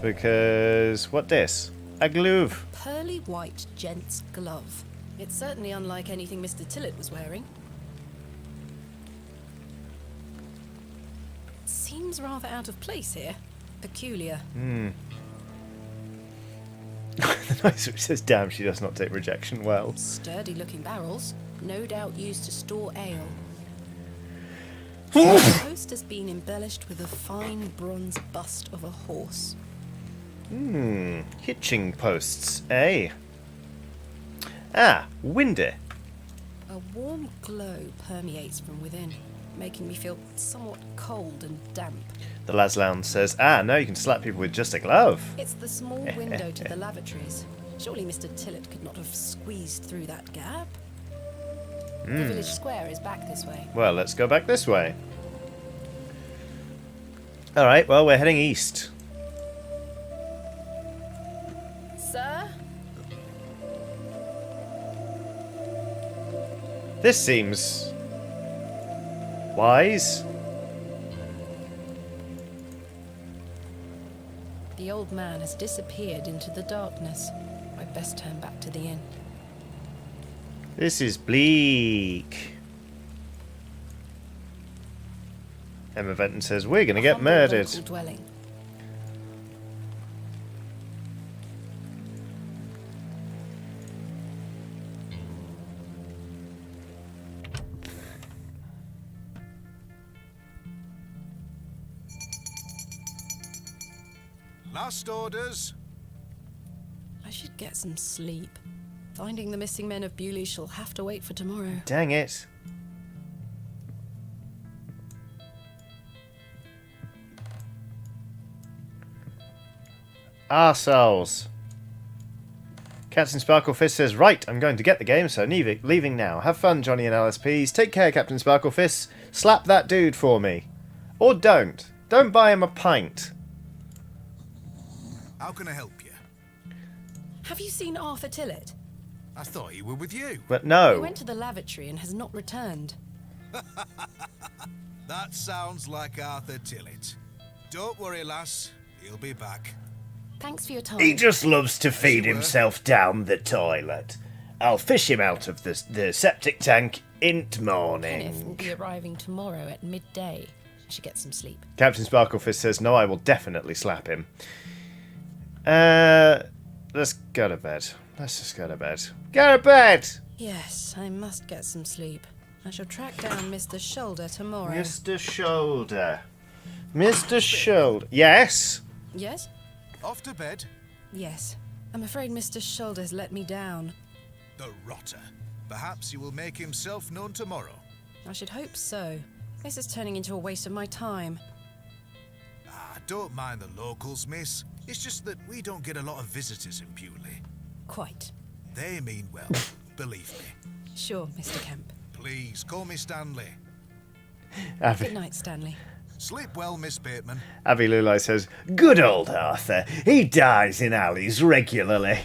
Because, what this? A glove. Pearly white gent's glove. It's certainly unlike anything Mr. Tillett was wearing. Seems rather out of place here. Peculiar. The Nice Witch says, "Damn, she does not take rejection well." Sturdy looking barrels, no doubt used to store ale. The post has been embellished with a fine bronze bust of a horse. Hitching posts, eh? Ah, windy. A warm glow permeates from within, making me feel somewhat cold and damp. The Laslounge says, "Ah, no, you can slap people with just a glove." It's the small window to the lavatories. Surely Mr. Tillett could not have squeezed through that gap? The village square is back this way. Well, let's go back this way. Alright, well, we're heading east. Sir? This seems wise. The old man has disappeared into the darkness. I'd best turn back to the inn. This is bleak. Emma Benton says, we're going to get Humble murdered. local dwelling. Last orders. I should get some sleep. Finding the missing men of Bewley shall have to wait for tomorrow. Dang it. Arseholes. Captain Sparklefist says, right, I'm going to get the game, so leaving now. Have fun, Johnny and LSPs. Take care, Captain Sparklefist. Slap that dude for me. Or don't. Don't buy him a pint. How can I help you? Have you seen Arthur Tillett? I thought he were with you. But He no. went to the lavatory and has not returned. That sounds like Arthur Tillett. Don't worry, lass. He'll be back. Thanks for your time. He just loves to feed you were. himself down the toilet. I'll fish him out of the septic tank in the Kenneth will morning. be arriving tomorrow at midday. I should get some sleep. Captain Sparklefist says, no, I will definitely slap him. Let's go to bed. Let's just go to bed. Go to bed! Yes, I must get some sleep. I shall track down Mr. Shoulder tomorrow. Mr. Shoulder. Mr. Shoulder. Yes? Yes? Off to bed. Yes. I'm afraid Mr. Shoulder's let me down. The rotter. Perhaps he will make himself known tomorrow. I should hope so. This is turning into a waste of my time. Ah, don't mind the locals, miss. It's just that we don't get a lot of visitors in Bewley. Quite. They mean well, believe me. Sure, Mr. Kemp. Please, call me Stanley. Good night, Stanley. Sleep well, Miss Bateman. Avi Lulai says, good old Arthur. He dies in alleys regularly.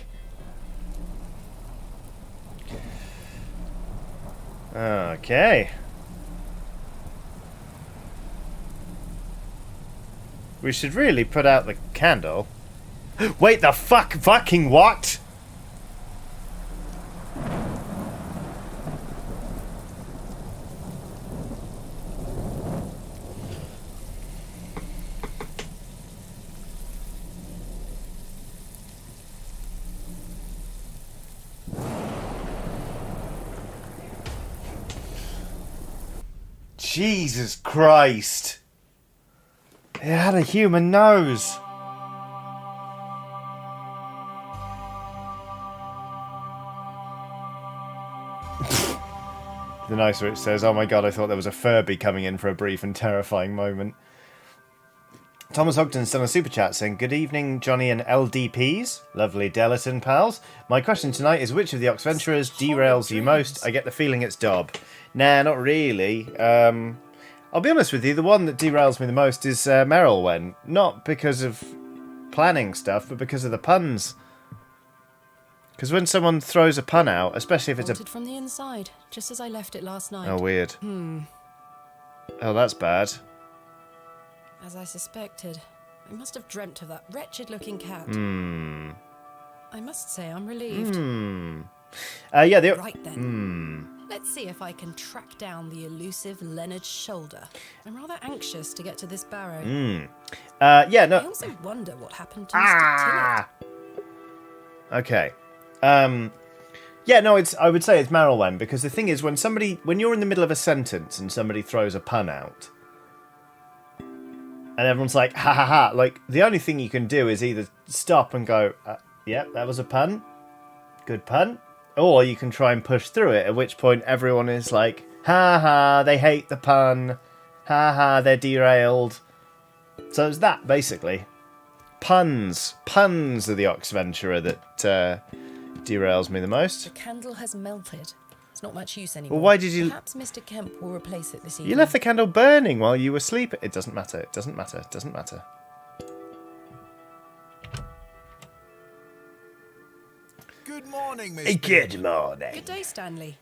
Okay. We should really put out the candle. Wait, the fucking what? Jesus Christ. It had a human nose. The nicer it says, oh my god, I thought there was a Furby coming in for a brief and terrifying moment. Thomas Ogden's done a super chat saying, good evening, Johnny and LDPs. Lovely Delaton pals. My question tonight is, which of the Oxventurers derails you most? I get the feeling it's Dob. Nah, not really. I'll be honest with you, the one that derails me the most is Merylwen. Not because of planning stuff, but because of the puns. Because when someone throws a pun out, especially if it's Bolted from the inside, just as I left it last night. Oh, weird. Oh, that's bad. As I suspected. I must have dreamt of that wretched-looking cat. I must say, I'm relieved. Yeah, the... Right then. Let's see if I can track down the elusive Leonard Shoulder. I'm rather anxious to get to this Barrow. yeah, I no... also wonder what happened to Mr. Tillett. Okay. Yeah, no, I would say it's Merylwen, because the thing is, when you're in the middle of a sentence and somebody throws a pun out, and everyone's like, ha ha ha, like, the only thing you can do is either stop and go, yeah, that was a pun, good pun, or you can try and push through it, at which point everyone is like, ha ha, they hate the pun, ha ha, they're derailed. So it's that, basically. Puns are the Oxventurer that derails me the most. The candle has melted. It's not much use anymore. Well, why did you... Perhaps Mr. Kemp will replace it this evening. You left the candle burning while you were asleep. It doesn't matter. It doesn't matter. It doesn't matter. Good morning, Miss. Good Bateman. morning. Good day, Stanley.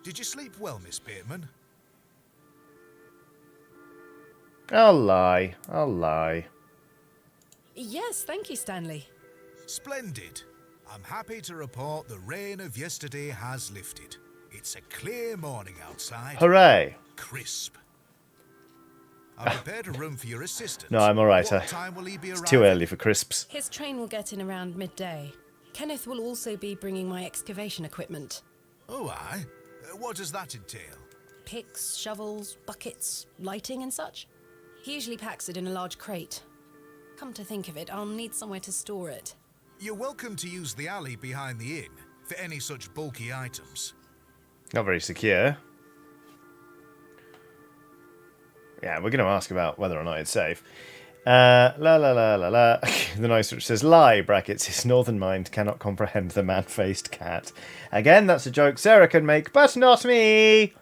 Did you sleep well, Miss Bateman? I'll lie. I'll lie. Yes, thank you, Stanley. Splendid. I'm happy to report the rain of yesterday has lifted. It's a clear morning outside. Hooray. Crisp. I've prepared a room for your assistant. No, I'm all right. What time will he be It's arriving? too early for crisps. His train will get in around midday. Kenneth will also be bringing my excavation equipment. Oh, aye. What does that entail? Picks, shovels, buckets, lighting and such. He usually packs it in a large crate. Come to think of it, I'll need somewhere to store it. You're welcome to use the alley behind the inn for any such bulky items. Not very secure. Yeah, we're going to ask about whether or not it's safe. La la la la la. The noise which says lie, brackets, his northern mind cannot comprehend the man-faced cat. Again, that's a joke Sarah can make, but not me!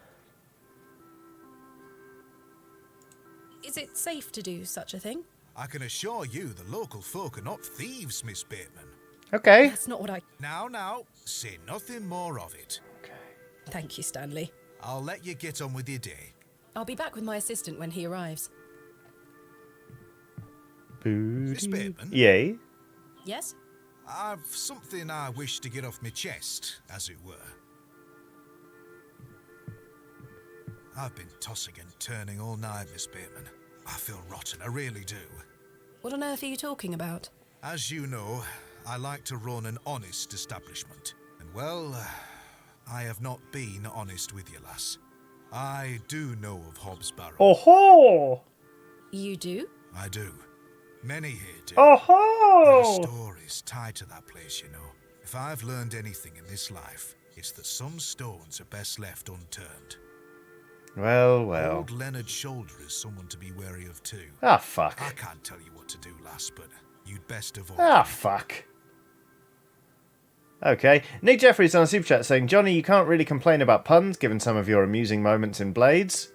Is it safe to do such a thing? I can assure you the local folk are not thieves, Miss Bateman. Okay. That's not what I... Now, say nothing more of it. Thank you, Stanley. I'll let you get on with your day. I'll be back with my assistant when he arrives. Miss Bateman? Yay. Yes? I've something I wish to get off my chest, as it were. I've been tossing and turning all night, Miss Bateman. I feel rotten, I really do. What on earth are you talking about? As you know, I like to run an honest establishment. And well, I have not been honest with you, lass. I do know of Hobbs Barrow. Oh ho! You do? I do. Many here do. Oh There are ho! stories tied to that place, you know. If I've learned anything in this life, it's that some stones are best left unturned. Well, well. Old Leonard Shoulder is someone to be wary of too. Ah, fuck. I can't tell you what to do, lass, but you'd best avoid. Ah, fuck. Okay. Nick Jeffries on a super chat saying, Johnny, you can't really complain about puns given some of your amusing moments in Blades.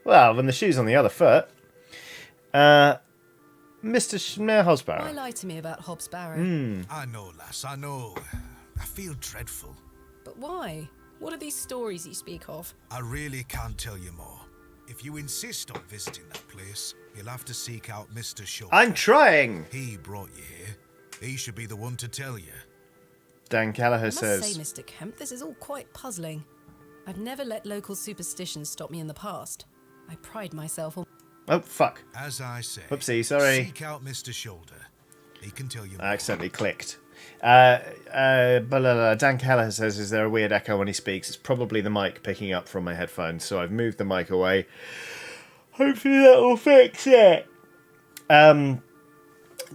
Well, when the shoe's on the other foot. Mr. Hosborough. Why lie to me about Hobbs Barrow? I know, lass, I know. I feel dreadful. But why? What are these stories you speak of? I really can't tell you more. If you insist on visiting that place, you'll have to seek out Mr. Shoulder. I'm trying! He brought you here. He should be the one to tell you. Dan Kelleher I must says... say, Mr. Kemp, this is all quite puzzling. I've never let local superstitions stop me in the past. I pride myself on... Oh, fuck. As I say, Whoopsie, sorry. seek out Mr. Shoulder. He can tell you more. I accidentally clicked. Dan Kelleher says, is there a weird echo when he speaks? It's probably the mic picking up from my headphones, so I've moved the mic away. Hopefully that will fix it.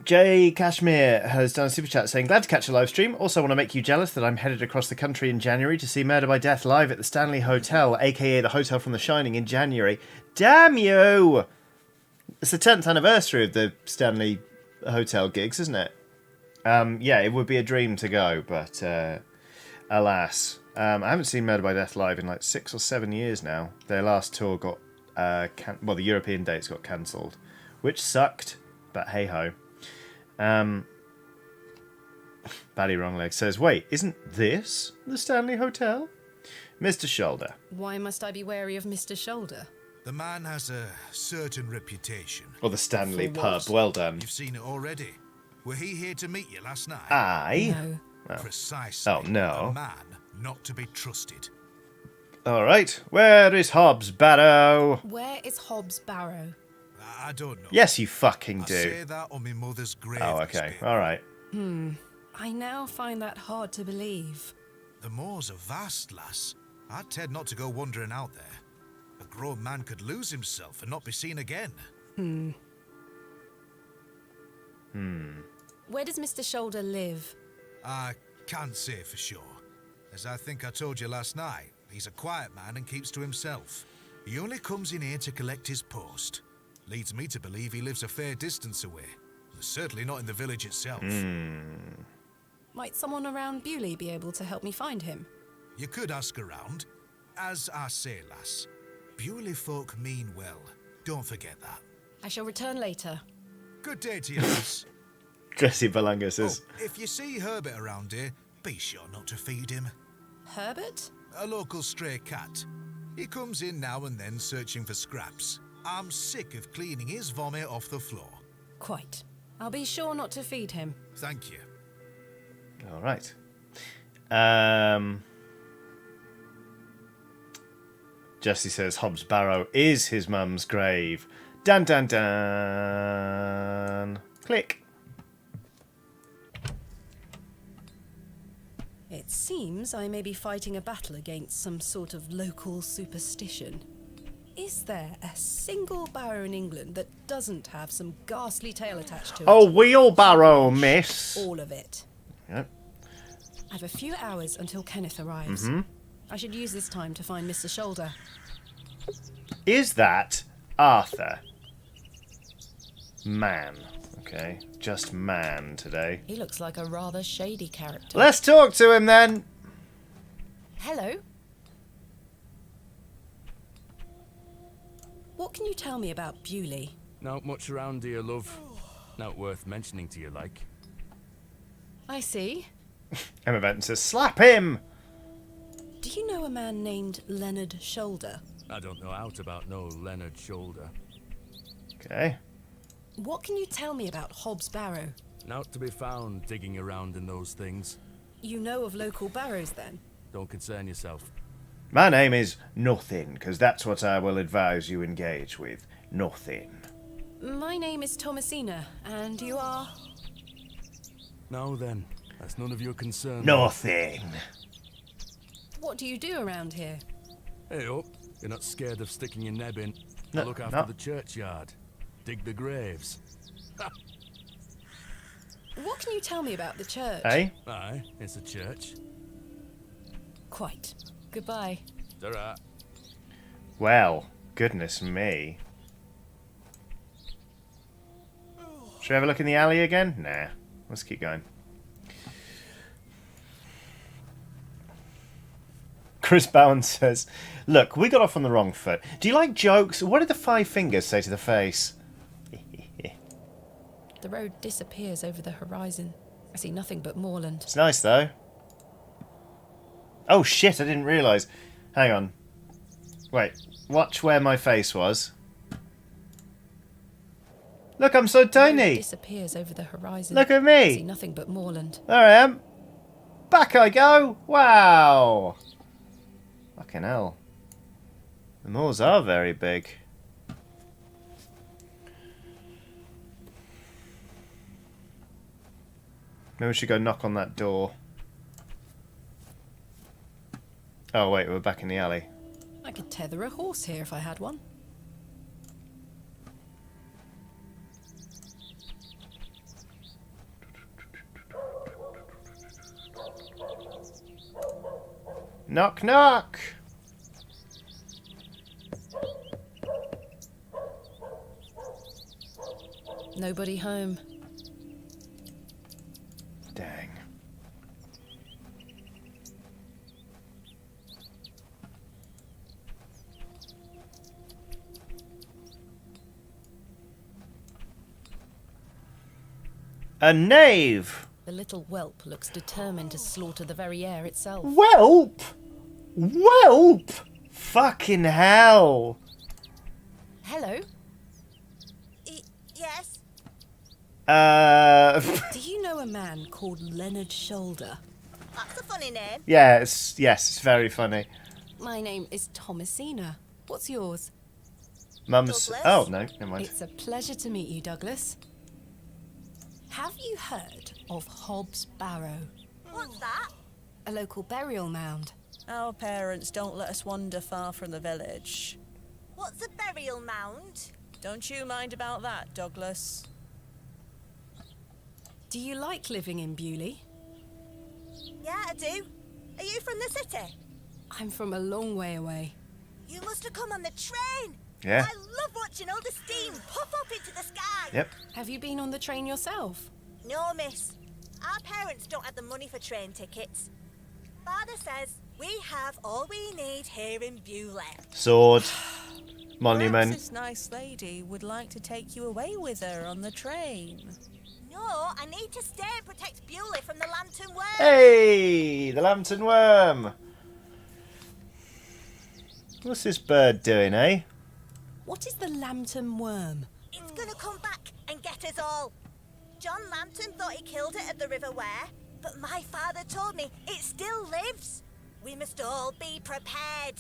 Jay Kashmir has done a super chat saying, glad to catch a live stream. Also want to make you jealous that I'm headed across the country in January to see Murder by Death live at the Stanley Hotel, aka the hotel from The Shining, in January. Damn you! It's the 10th anniversary of the Stanley Hotel gigs, isn't it? Yeah, it would be a dream to go, but alas. I haven't seen Murder by Death live in like 6 or 7 years now. Their last tour got, the European dates got cancelled, which sucked, but hey-ho. Baddy Wrongleg says, wait, isn't this the Stanley Hotel? Mr. Shoulder. Why must I be wary of Mr. Shoulder? The man has a certain reputation. Or the Stanley For pub. what? Well done. You've seen it already. Were he here to meet you last night? Aye. No. Precisely. Oh, no. A man not to be trusted. All right. Where is Hobbs Barrow? Where is Hobbs Barrow? I don't know. Yes, you fucking I do. say that on my mother's grave. Oh, Miss okay. Bateman. All right. I now find that hard to believe. The moors are vast, lass. I'd tend not to go wandering out there. A grown man could lose himself and not be seen again. Where does Mr. Shoulder live? I can't say for sure. As I think I told you last night, he's a quiet man and keeps to himself. He only comes in here to collect his post. Leads me to believe he lives a fair distance away. Certainly not in the village itself. Might someone around Bewley be able to help me find him? You could ask around. As I say, lass, Bewley folk mean well. Don't forget that. I shall return later. Good day to you, lass. Jesse Belanga says, If you see Herbert around here, be sure not to feed him. Herbert? A local stray cat. He comes in now and then searching for scraps. I'm sick of cleaning his vomit off the floor. Quite. I'll be sure not to feed him. Thank you. all right. Jesse says Hobbs Barrow is his mum's grave. Dun dun dun. Click. It seems I may be fighting a battle against some sort of local superstition. Is there a single barrow in England that doesn't have some ghastly tale attached to it? Oh, wheelbarrow, miss. All of it. Yep. I've a few hours until Kenneth arrives. I should use this time to find Mr. Shoulder. Is that Arthur? Man. Okay, just man today. He looks like a rather shady character. Let's talk to him then. Hello? What can you tell me about Bewley? Not much around here, love. Not worth mentioning to you, like. I see. Emma Benton says, slap him. Do you know a man named Leonard Shoulder? I don't know out about no Leonard Shoulder. Okay. What can you tell me about Hobbs Barrow? Not to be found digging around in those things. You know of local barrows, then? Don't concern yourself. My name is Nothing, because that's what I will advise you engage with. Nothing. My name is Thomasina, and you are... Now then, that's none of your concern. Nothing. What do you do around here? Hey up, you're not scared of sticking your neb in. No, Look after no. the churchyard. Dig the graves. What can you tell me about the church? Hey? Aye, it's a church. Quite. Goodbye. Ta-ra. Well, goodness me. Should we have a look in the alley again? Nah. Let's keep going. Chris Bowen says, look, we got off on the wrong foot. Do you like jokes? What did the five fingers say to the face? The road disappears over the horizon. I see nothing but moorland. It's nice, though. Oh, shit, I didn't realise. Hang on. Wait, watch where my face was. Look, I'm so The road tiny. disappears over the horizon. Look at I see me. nothing but moorland. There I am. Back I go. Wow. Fucking hell. The moors are very big. Maybe we should go knock on that door. Oh, wait, we're back in the alley. I could tether a horse here if I had one. Knock, knock. Nobody home. Dang. A knave. The little whelp looks determined to slaughter the very air itself. Whelp? Whelp? Fucking hell. Hello? Yes? Do you know a man called Leonard Shoulder? That's a funny name. yes, it's very funny. My name is Thomasina. What's yours? Mum's. Douglas? Oh, no, never mind. It's a pleasure to meet you, Douglas. Have you heard of Hobbs Barrow? What's that? A local burial mound. Our parents don't let us wander far from the village. What's a burial mound? Don't you mind about that, Douglas? Do you like living in Bewley? Yeah, I do. Are you from the city? I'm from a long way away. You must have come on the train. Yeah. I love watching all the steam puff up into the sky. Yep. Have you been on the train yourself? No, miss. Our parents don't have the money for train tickets. Father says we have all we need here in Bewley. Sword. Perhaps Monument. this nice lady would like to take you away with her on the train. No, I need to stay and protect Bewley from the lantern worm. Hey! The lantern worm! What's this bird doing, eh? What is the lantern worm? It's gonna come back and get us all. John Lantern thought he killed it at the River Ware, but my father told me it still lives. We must all be prepared.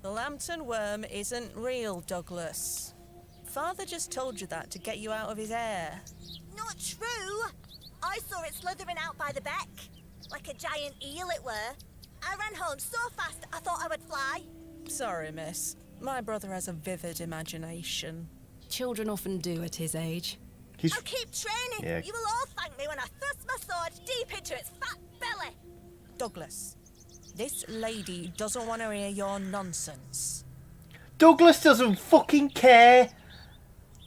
The lantern worm isn't real, Douglas. Father just told you that to get you out of his hair. Not true. I saw it slithering out by the beck. Like a giant eel it were. I ran home so fast I thought I would fly. Sorry, miss. My brother has a vivid imagination. Children often do at his age. He's... I'll keep training. Yeah. You will all thank me when I thrust my sword deep into its fat belly. Douglas, this lady doesn't want to hear your nonsense. Douglas doesn't fucking care.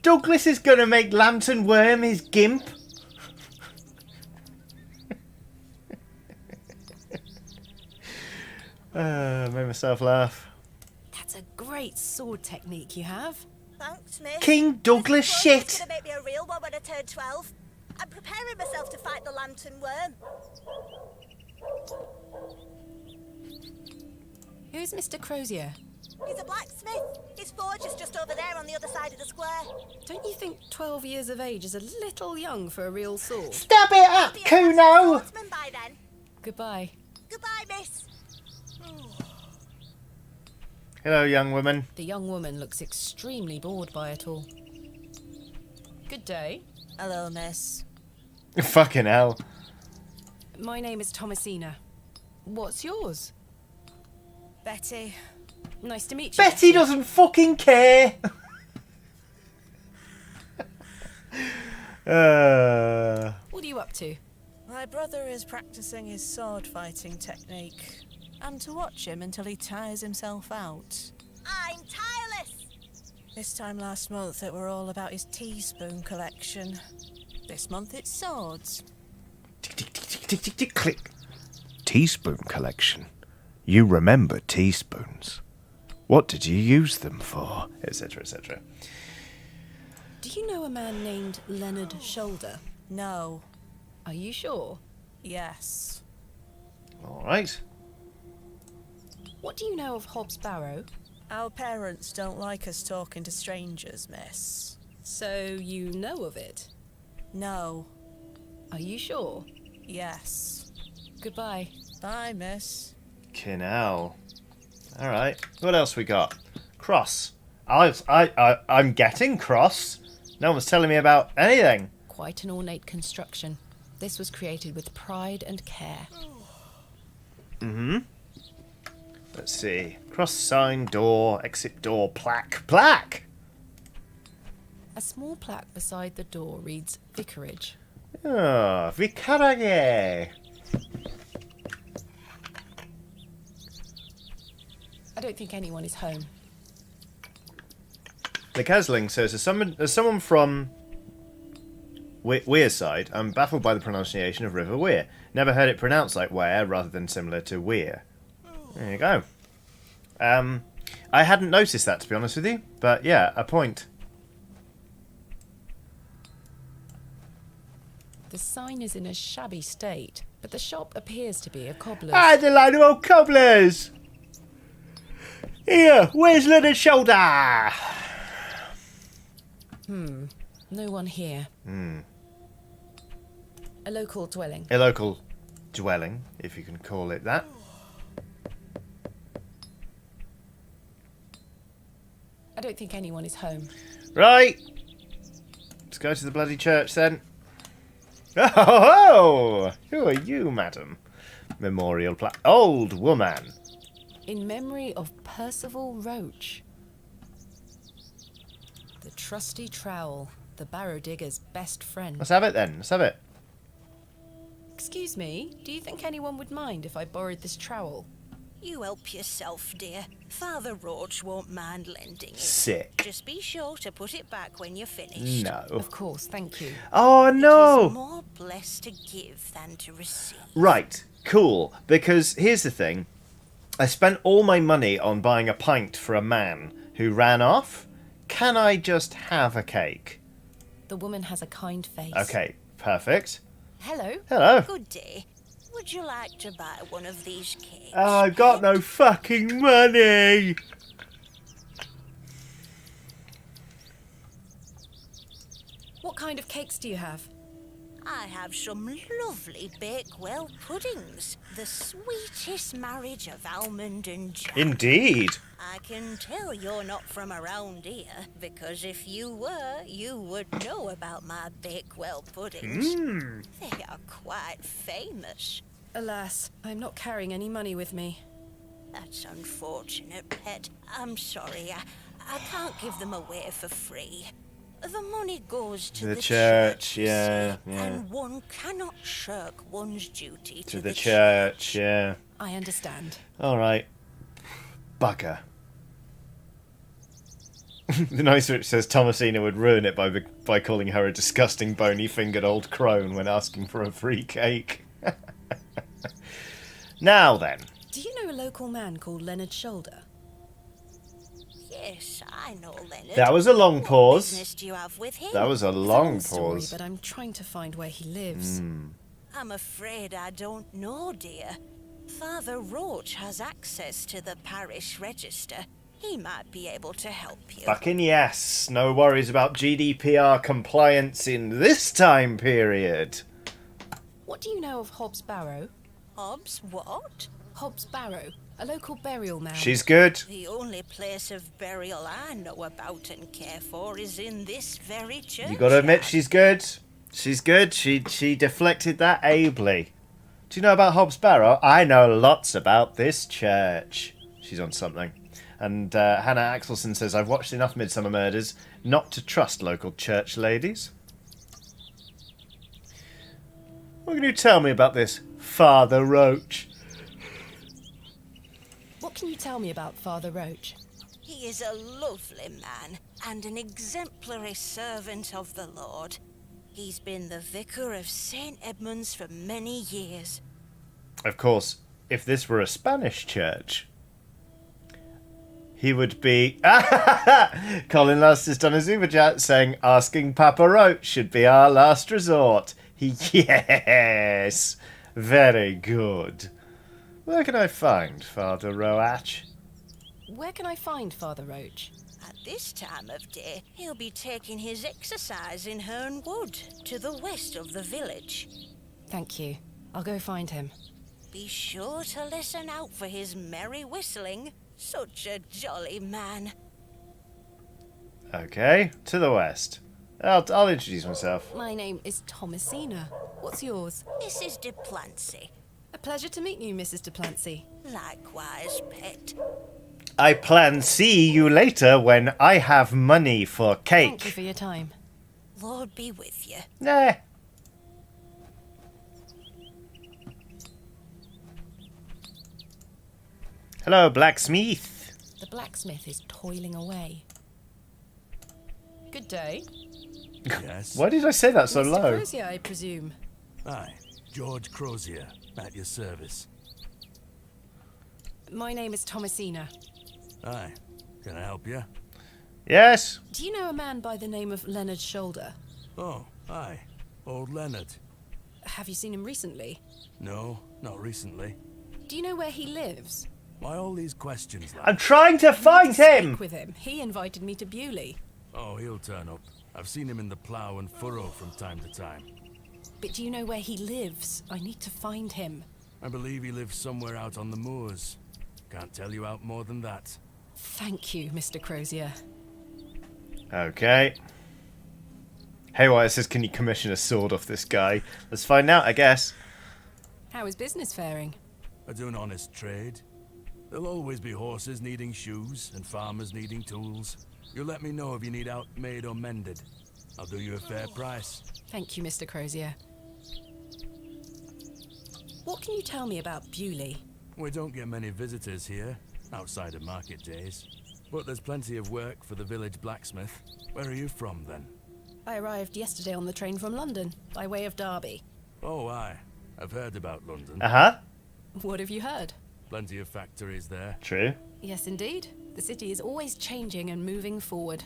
Douglas is gonna make Lantern Worm his gimp. Made myself laugh. That's a great sword technique you have. Thanks, miss. King Douglas This shit. is gonna make me a real one when I turn 12. I'm preparing myself to fight the lantern worm. Who's Mr. Crozier? He's a blacksmith. His forge is just over there on the other side of the square. Don't you think 12 years of age is a little young for a real sword? Stab it up, Be a master Kuno! swordsman by then. Goodbye. Goodbye, miss. Hello, young woman. The young woman looks extremely bored by it all. Good day. Hello, miss. Fucking hell. My name is Thomasina. What's yours? Betty. Nice to meet you. Betty doesn't fucking care. What are you up to? My brother is practicing his sword fighting technique. I'm to watch him until he tires himself out. I'm tireless. This time last month it were all about his teaspoon collection. This month it's swords. Tick, tick, tick, tick, tick, tick, tick, click. Teaspoon collection. You remember teaspoons. What did you use them for? Etc., etc. Do you know a man named Leonard Shoulder? No. Are you sure? Yes. All right. What do you know of Hobbs Barrow? Our parents don't like us talking to strangers, miss. So you know of it? No. Are you sure? Yes. Goodbye. Bye, miss. Canal. All right. What else we got? Cross. I'm getting cross. No one's telling me about anything. Quite an ornate construction. This was created with pride and care. Mm-hmm. Let's see. Cross sign, door, exit door, plaque. Plaque! A small plaque beside the door reads Vicarage. Oh, Vicarage. I don't think anyone is home. The Casling says, as someone from Weir side, I'm baffled by the pronunciation of River Weir. Never heard it pronounced like Ware rather than similar to Weir. There you go. I hadn't noticed that, to be honest with you, but yeah, a point. The sign is in a shabby state, but the shop appears to be a cobbler's. Ah, the line of old cobblers! Here, where's Leonard Shoulder? No one here. A local dwelling. A local dwelling, if you can call it that. I don't think anyone is home. Right. Let's go to the bloody church then. Oh, who are you, madam? Memorial plaque. Old woman. In memory of Percival Roach. The trusty trowel, the barrow digger's best friend. Let's have it then. Let's have it. Excuse me, do you think anyone would mind if I borrowed this trowel? You help yourself, dear. Father Roach won't mind lending it. Sick. Just be sure to put it back when you're finished. No. Of course, thank you. Oh It is no. more less to give than to receive. Right, cool. Because here's the thing. I spent all my money on buying a pint for a man who ran off. Can I just have a cake? The woman has a kind face. Okay, perfect. Hello. Hello. Good day. Would you like to buy one of these cakes? I've got no fucking money. What kind of cakes do you have? I have some lovely Bakewell puddings. The sweetest marriage of almond and jam. Indeed. I can tell you're not from around here, because if you were, you would know about my Bakewell puddings. They are quite famous. Alas, I'm not carrying any money with me. That's unfortunate, pet. I'm sorry. I can't give them away for free. The money goes to The the church, you yeah, see, yeah. and one cannot shirk one's duty To the church, yeah. I understand. All right. Bugger. The nice witch says Thomasina would ruin it by calling her a disgusting bony-fingered old crone when asking for a free cake. Now then. Do you know a local man called Leonard Shoulder? Yes, I know Leonard. That was a long What pause. business do you have with him? That was a It's a long story, pause. but I'm trying to find where he lives. I'm afraid I don't know, dear. Father Roach has access to the parish register. He might be able to help you. Fucking yes. No worries about GDPR compliance in this time period. What do you know of Hobbs Barrow? Hobbs, what? Hobbs Barrow, a local burial mound. She's good. The only place of burial I know about and care for is in this very church. You gotta admit she's good. She's good. She deflected that ably. Do you know about Hobbs Barrow? I know lots about this church. She's on something. And Hannah Axelson says, I've watched enough Midsummer Murders not to trust local church ladies. What can you tell me about this Father Roach? What can you tell me about Father Roach? He is a lovely man and an exemplary servant of the Lord. He's been the vicar of St. Edmunds for many years. Of course, if this were a Spanish church, he would be... Colin Lust has done a super chat saying, asking Papa Roach should be our last resort. Yes! Very good. Where can I find Father Roach? Where can I find Father Roach? At this time of day, he'll be taking his exercise in Herne Wood, to the west of the village. Thank you. I'll go find him. Be sure to listen out for his merry whistling. Such a jolly man. Okay, to the west. I'll introduce myself. My name is Thomasina. What's yours? Mrs. de Plancy. A pleasure to meet you, Mrs. de Plancy. Likewise, pet. I plan see you later when I have money for cake. Thank you for your time. Lord be with you. Nah. Hello, blacksmith. The blacksmith is toiling away. Good day. Yes. Why did I say that so Mr. low? Crozier, I presume. Aye, George Crozier, at your service. My name is Thomasina. Aye, can I help you? Yes. Do you know a man by the name of Leonard Shoulder? Oh, aye, old Leonard. Have you seen him recently? No, not recently. Do you know where he lives? Why all these questions, lad? I'm trying to find him. Speak with him. He invited me to Bewley. Oh, he'll turn up. I've seen him in the plough and furrow from time to time. But do you know where he lives? I need to find him. I believe he lives somewhere out on the moors. Can't tell you out more than that. Thank you, Mr. Crozier. Okay. Haywire says, can you commission a sword off this guy? Let's find out, I guess. How is business faring? I do an honest trade. There'll always be horses needing shoes and farmers needing tools. You let me know if you need out made or mended. I'll do you a fair price. Thank you, Mr. Crozier. What can you tell me about Bewley? We don't get many visitors here, outside of market days. But there's plenty of work for the village blacksmith. Where are you from, then? I arrived yesterday on the train from London, by way of Derby. Oh, aye. I've heard about London. Uh-huh. What have you heard? Plenty of factories there. True. Yes, indeed. The city is always changing and moving forward.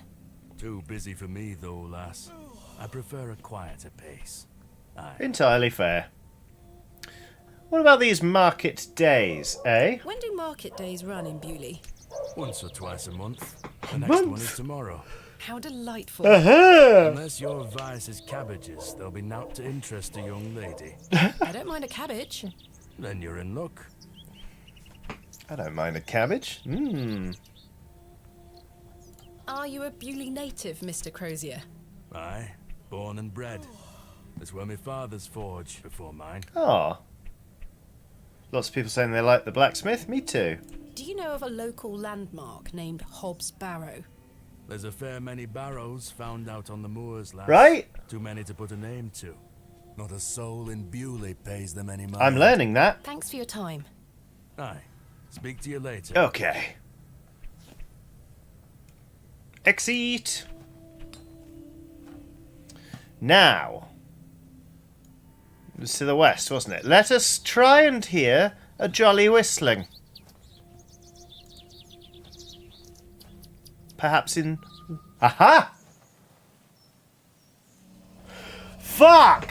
Too busy for me, though, lass. I prefer a quieter pace. Aye. Entirely fair. What about these market days, eh? When do market days run in Bewley? Once or twice a month. The next one is tomorrow. How delightful. Uh-huh. Unless your vice is cabbages, there'll be naught to interest a young lady. I don't mind a cabbage. Then you're in luck. I don't mind a cabbage. Mmm. Are you a Bewley native, Mr. Crozier? Aye, born and bred. That's where my father's forge before mine. Oh. Lots of people saying they like the blacksmith. Me too. Do you know of a local landmark named Hobbs Barrow? There's a fair many barrows found out on the moors, lass. Right? Too many to put a name to. Not a soul in Bewley pays them any mind. I'm learning that. Thanks for your time. Aye. Speak to you later. Okay. Exit. Now. It was to the west, wasn't it? Let us try and hear a jolly whistling. Perhaps in... Aha! Fuck!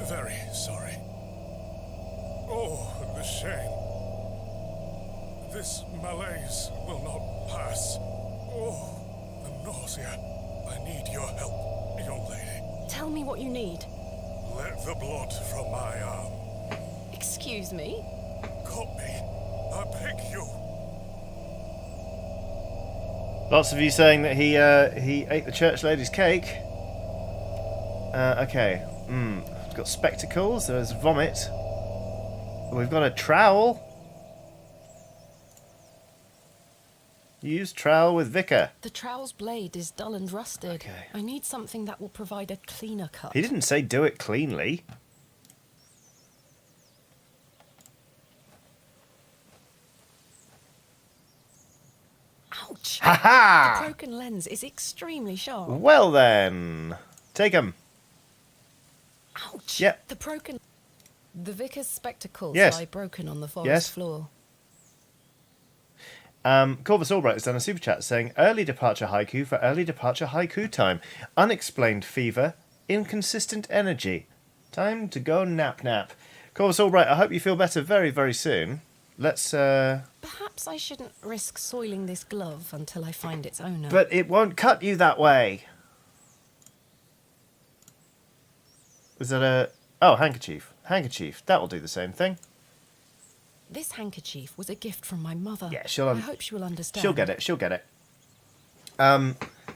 Very sorry. Oh, the shame. This malaise will not pass. Oh, the nausea. I need your help, young lady. Tell me what you need. Let the blood from my arm. Excuse me? Cut me. I beg you. Lots of you saying that he ate the church lady's cake. Okay. We've got spectacles. There's vomit. We've got a trowel. Use trowel with Vicar. The trowel's blade is dull and rusted. Okay. I need something that will provide a cleaner cut. He didn't say do it cleanly. Ouch! Ha ha! The broken lens is extremely sharp. Well then, take 'em. Ouch! Yep. The broken... The vicar's spectacles Yes. lie broken on the forest Yes. floor. Corvus Albright has done a super chat saying early departure haiku for early departure haiku time. Unexplained fever, inconsistent energy. Time to go nap nap. Corvus Albright, I hope you feel better very, very soon. Let's Perhaps I shouldn't risk soiling this glove until I find its owner. but it won't cut you that way. Was that a... Oh, handkerchief. Handkerchief. That will do the same thing. This handkerchief was a gift from my mother. Yeah, she'll... I hope she will understand. She'll get it. She'll get it.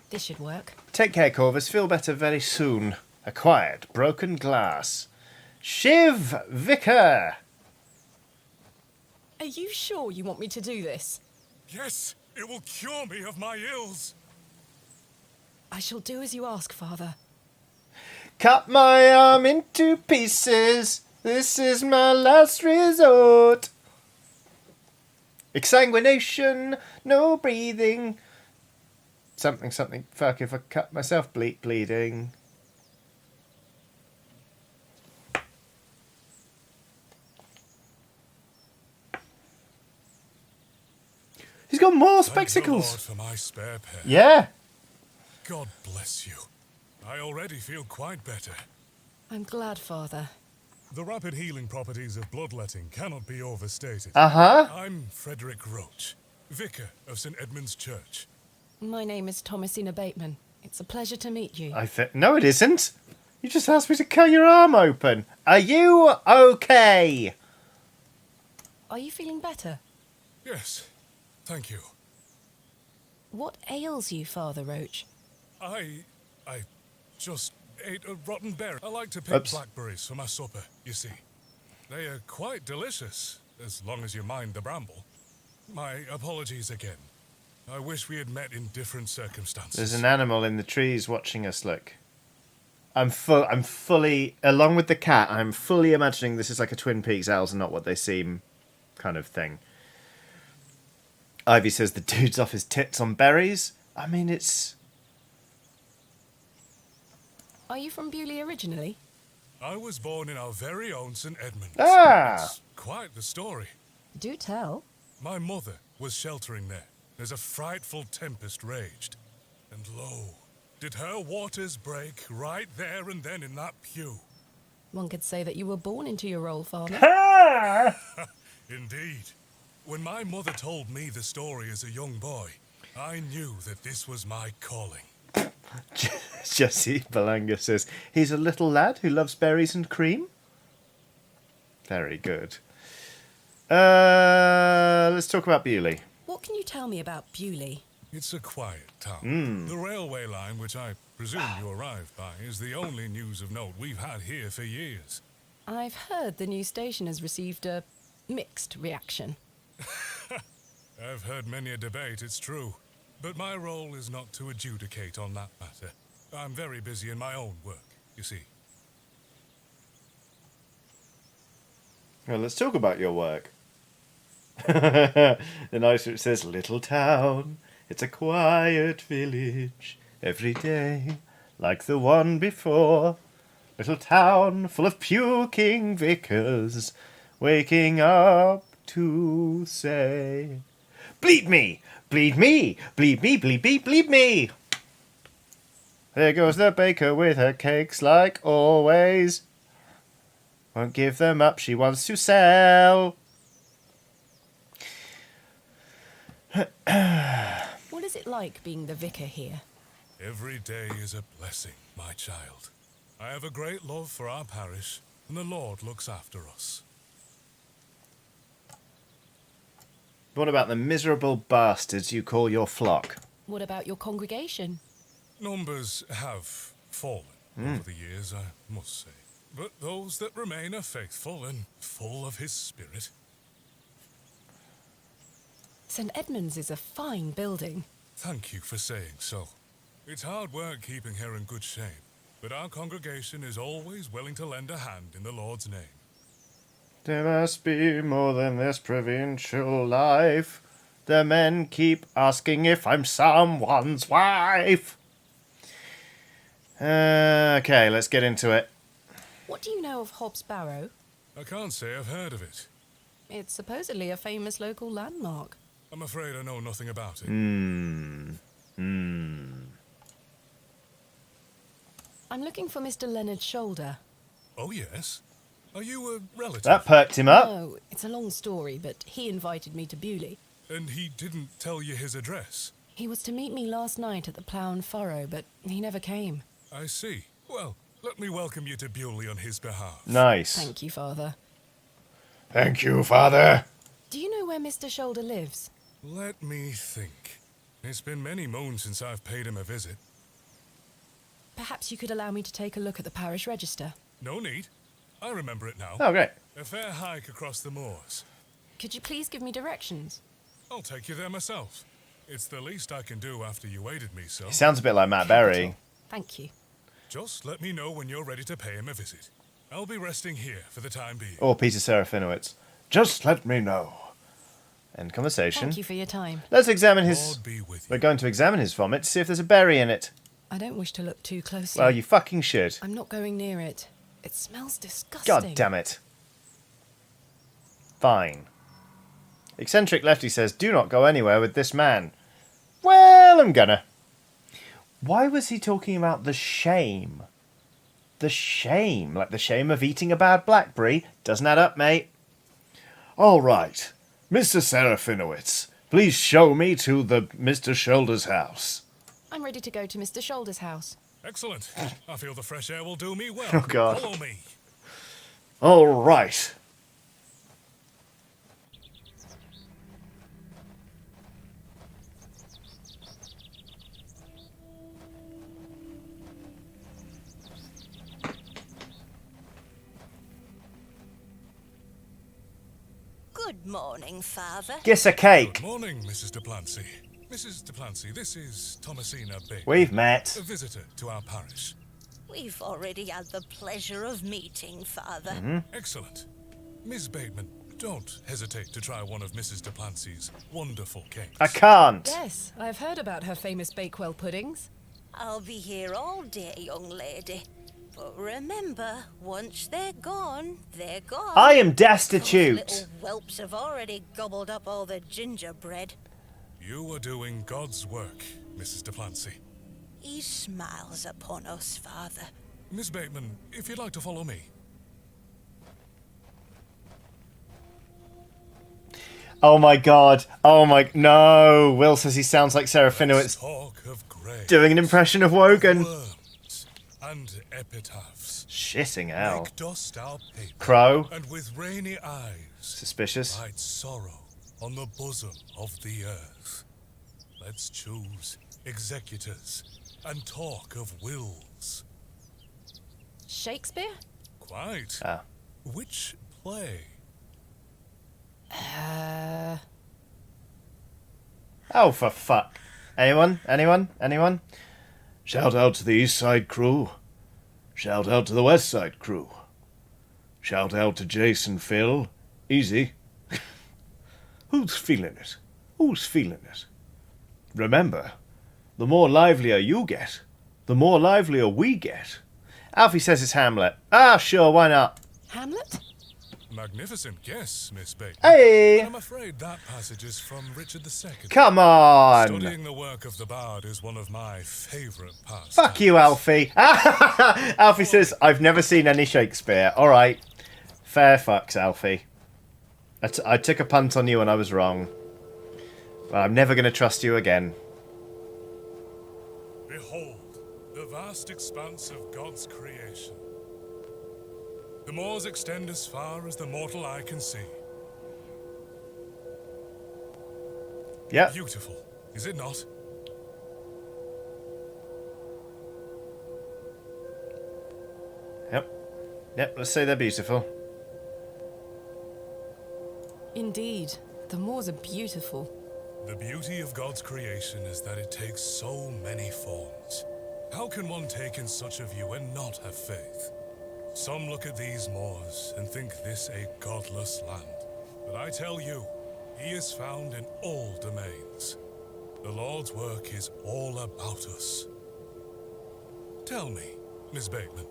This should work. Take care, Corvus. Feel better very soon. Acquired. Broken glass. Shiv Vicar. Are you sure you want me to do this? Yes, it will cure me of my ills. I shall do as you ask, Father. Cut my arm into pieces. This is my last resort. Exsanguination, no breathing. Something, something. Fuck if I cut myself bleeding. He's got more Thank the Lord spectacles. for my spare pair. Yeah. God bless you. I already feel quite better. I'm glad, Father. The rapid healing properties of bloodletting cannot be overstated. Uh-huh. I'm Frederick Roach, vicar of St. Edmund's Church. My name is Thomasina Bateman. It's a pleasure to meet you. No, it isn't. You just asked me to cut your arm open. Are you okay? Are you feeling better? Yes, thank you. What ails you, Father Roach? I just ate a rotten berry. I like to pick Oops. blackberries for my supper, you see. They are quite delicious, as long as you mind the bramble. My apologies again. I wish we had met in different circumstances. There's an animal in the trees watching us, look. I'm fully, along with the cat, I'm fully imagining this is like a Twin Peaks owls and not what they seem kind of thing. Ivy says the dude's off his tits on berries. I mean, it's... Are you from Bewley originally? I was born in our very own St. Edmunds. Ah! It's quite the story. Do tell. My mother was sheltering there as a frightful tempest raged. And lo, did her waters break right there and then in that pew. One could say that you were born into your role, Father. Indeed. When my mother told me the story as a young boy, I knew that this was my calling. Jesse Belanga says, he's a little lad who loves berries and cream. Very good. Let's talk about Bewley. What can you tell me about Bewley? It's a quiet town. The railway line, which I presume you arrived by, is the only news of note we've had here for years. I've heard the new station has received a mixed reaction. I've heard many a debate, it's true. But my role is not to adjudicate on that matter. I'm very busy in my own work, you see. Well, let's talk about your work. The nicer it says, little town, it's a quiet village, every day, like the one before. Little town full of puking vicars, waking up to say, bleed me, bleed me, bleed me, bleed me, bleed me. There goes the baker with her cakes like always. Won't give them up, she wants to sell. What is it like being the vicar here? Every day is a blessing, my child. I have a great love for our parish, and the Lord looks after us. What about the miserable bastards you call your flock? What about your congregation? Numbers have fallen over the years, I must say. But those that remain are faithful and full of his spirit. St. Edmunds is a fine building. Thank you for saying so. It's hard work keeping her in good shape, but our congregation is always willing to lend a hand in the Lord's name. There must be more than this provincial life. The men keep asking if I'm someone's wife. Okay, let's get into it. What do you know of Hobbs Barrow? I can't say I've heard of it. It's supposedly a famous local landmark. I'm afraid I know nothing about it. I'm looking for Mr. Leonard Shoulder. Oh, yes? Are you a relative? That perked him up. No, it's a long story, but he invited me to Bewley. And he didn't tell you his address? He was to meet me last night at the Plough and Furrow, but he never came. I see. Well, let me welcome you to Bewley on his behalf. Nice. Thank you, Father. Thank you, Father. Do you know where Mr. Shoulder lives? Let me think. It's been many moons since I've paid him a visit. Perhaps you could allow me to take a look at the parish register. No need. I remember it now. Oh, great. A fair hike across the moors. Could you please give me directions? I'll take you there myself. It's the least I can do after you aided me so. He sounds a bit like Matt Berry. Thank you. Just let me know when you're ready to pay him a visit. I'll be resting here for the time being. Or Peter Serafinowicz. Just let me know. End conversation. Thank you for your time. Let's examine his... Lord be with you. We're going to examine his vomit to see if there's a berry in it. I don't wish to look too closely. Well, you fucking should. I'm not going near it. It smells disgusting. God damn it. Fine. Eccentric Lefty says, do not go anywhere with this man. Well, I'm gonna. Why was he talking about the shame? The shame? Like the shame of eating a bad blackberry? Doesn't add up, mate. All right. Mr. Serafinowicz, please show me to the Mr. Shoulder's house. I'm ready to go to Mr. Shoulder's house. Excellent. I feel the fresh air will do me well. Oh, God. Follow me. All right. morning, Father. Kiss a cake. Good morning, Mrs. Duplancy. Mrs. Duplancy, this is Thomasina Bateman. We've met. A visitor to our parish. We've already had the pleasure of meeting, Father. Excellent. Miss Bateman, don't hesitate to try one of Mrs. Duplancy's wonderful cakes. I can't. Yes, I've heard about her famous Bakewell puddings. I'll be here all day, young lady. But remember, once they're gone, they're gone. I am Those destitute. little whelps have already gobbled up all the gingerbread. You are doing God's work, Mrs. Duplancy. He smiles upon us, Father. Miss Bateman, if you'd like to follow me. Oh my god. Oh my... No. Will says he sounds like Sarah Finowitz Talk of graves, doing an impression of Wogan. worms, and epitaphs. Shitting hell. Make dust our paper, Crow. and with rainy eyes Suspicious. write sorrow on the bosom of the earth. Let's choose executors and talk of wills. Shakespeare? Quite. Ah. Which play? Oh, for fuck. Anyone? Anyone? Anyone? Shout out to the East Side crew. Shout out to the West Side crew. Shout out to Jason Phil. Easy. Who's feeling it? Who's feeling it? Remember, the more livelier you get, the more livelier we get. Alfie says it's Hamlet. Ah, sure, why not? Hamlet? Magnificent guess, Miss Bateman. Hey! I'm afraid that passage is from Richard II. Come on! Studying the work of the bard is one of my favourite pastimes. Fuck you, Alfie. Alfie says, I've never seen any Shakespeare. Alright. Fair fucks, Alfie. I took a punt on you and I was wrong. But I'm never going to trust you again. Behold, the vast expanse of God's creation. The moors extend as far as the mortal eye can see. Yep. Beautiful, is it not? Yep, let's say they're beautiful. Indeed. The moors are beautiful. The beauty of God's creation is that it takes so many forms. How can one take in such a view and not have faith? Some look at these moors and think this a godless land. But I tell you, he is found in all domains. The Lord's work is all about us. Tell me, Miss Bateman,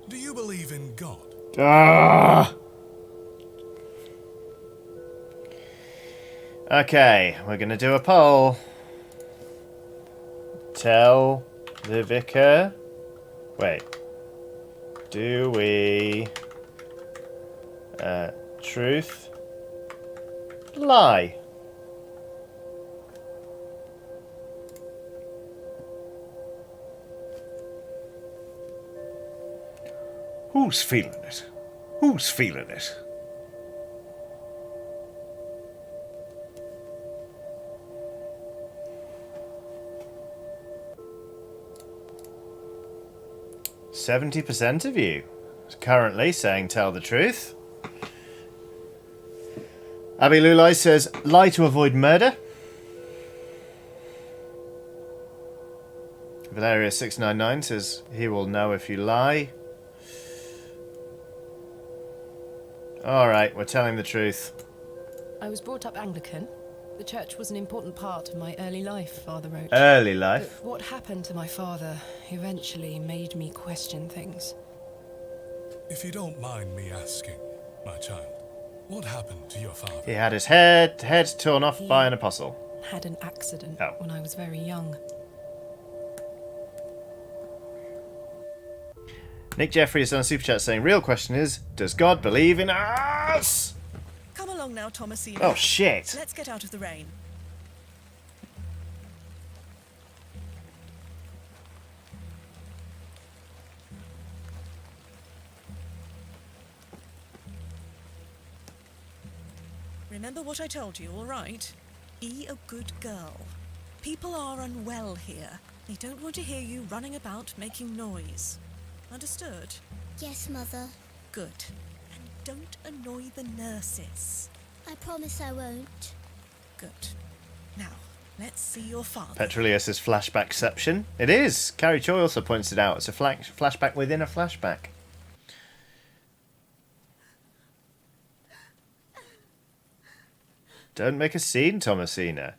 do you believe in God? Ah! Okay, we're going to do a poll. Tell the vicar... Wait. Do we... truth? Lie? Who's feeling it? Who's feeling it? %70 of you currently saying tell the truth. Abby Lulai says lie to avoid murder. Valeria699 says he will know if you lie. Alright, we're telling the truth. I was brought up Anglican. The church was an important part of my early life, Father wrote. Early life? But what happened to my father eventually made me question things. If you don't mind me asking, my child, what happened to your father? He had his head torn off by an apostle. Had an accident Oh. when I was very young. Nick Jeffrey has done a super chat saying, real question is, does God believe in us? Come along now, Thomasina. Oh, shit. Let's get out of the rain. Remember what I told you, all right? Be a good girl. People are unwell here. They don't want to hear you running about making noise. Understood? Yes, Mother. Good. And don't annoy the nurses. I promise I won't. Good. Now, let's see your father. Petrolius's flashbackception. It is. Carrie Choi also points it out. It's a flashback within a flashback. Don't make a scene, Thomasina.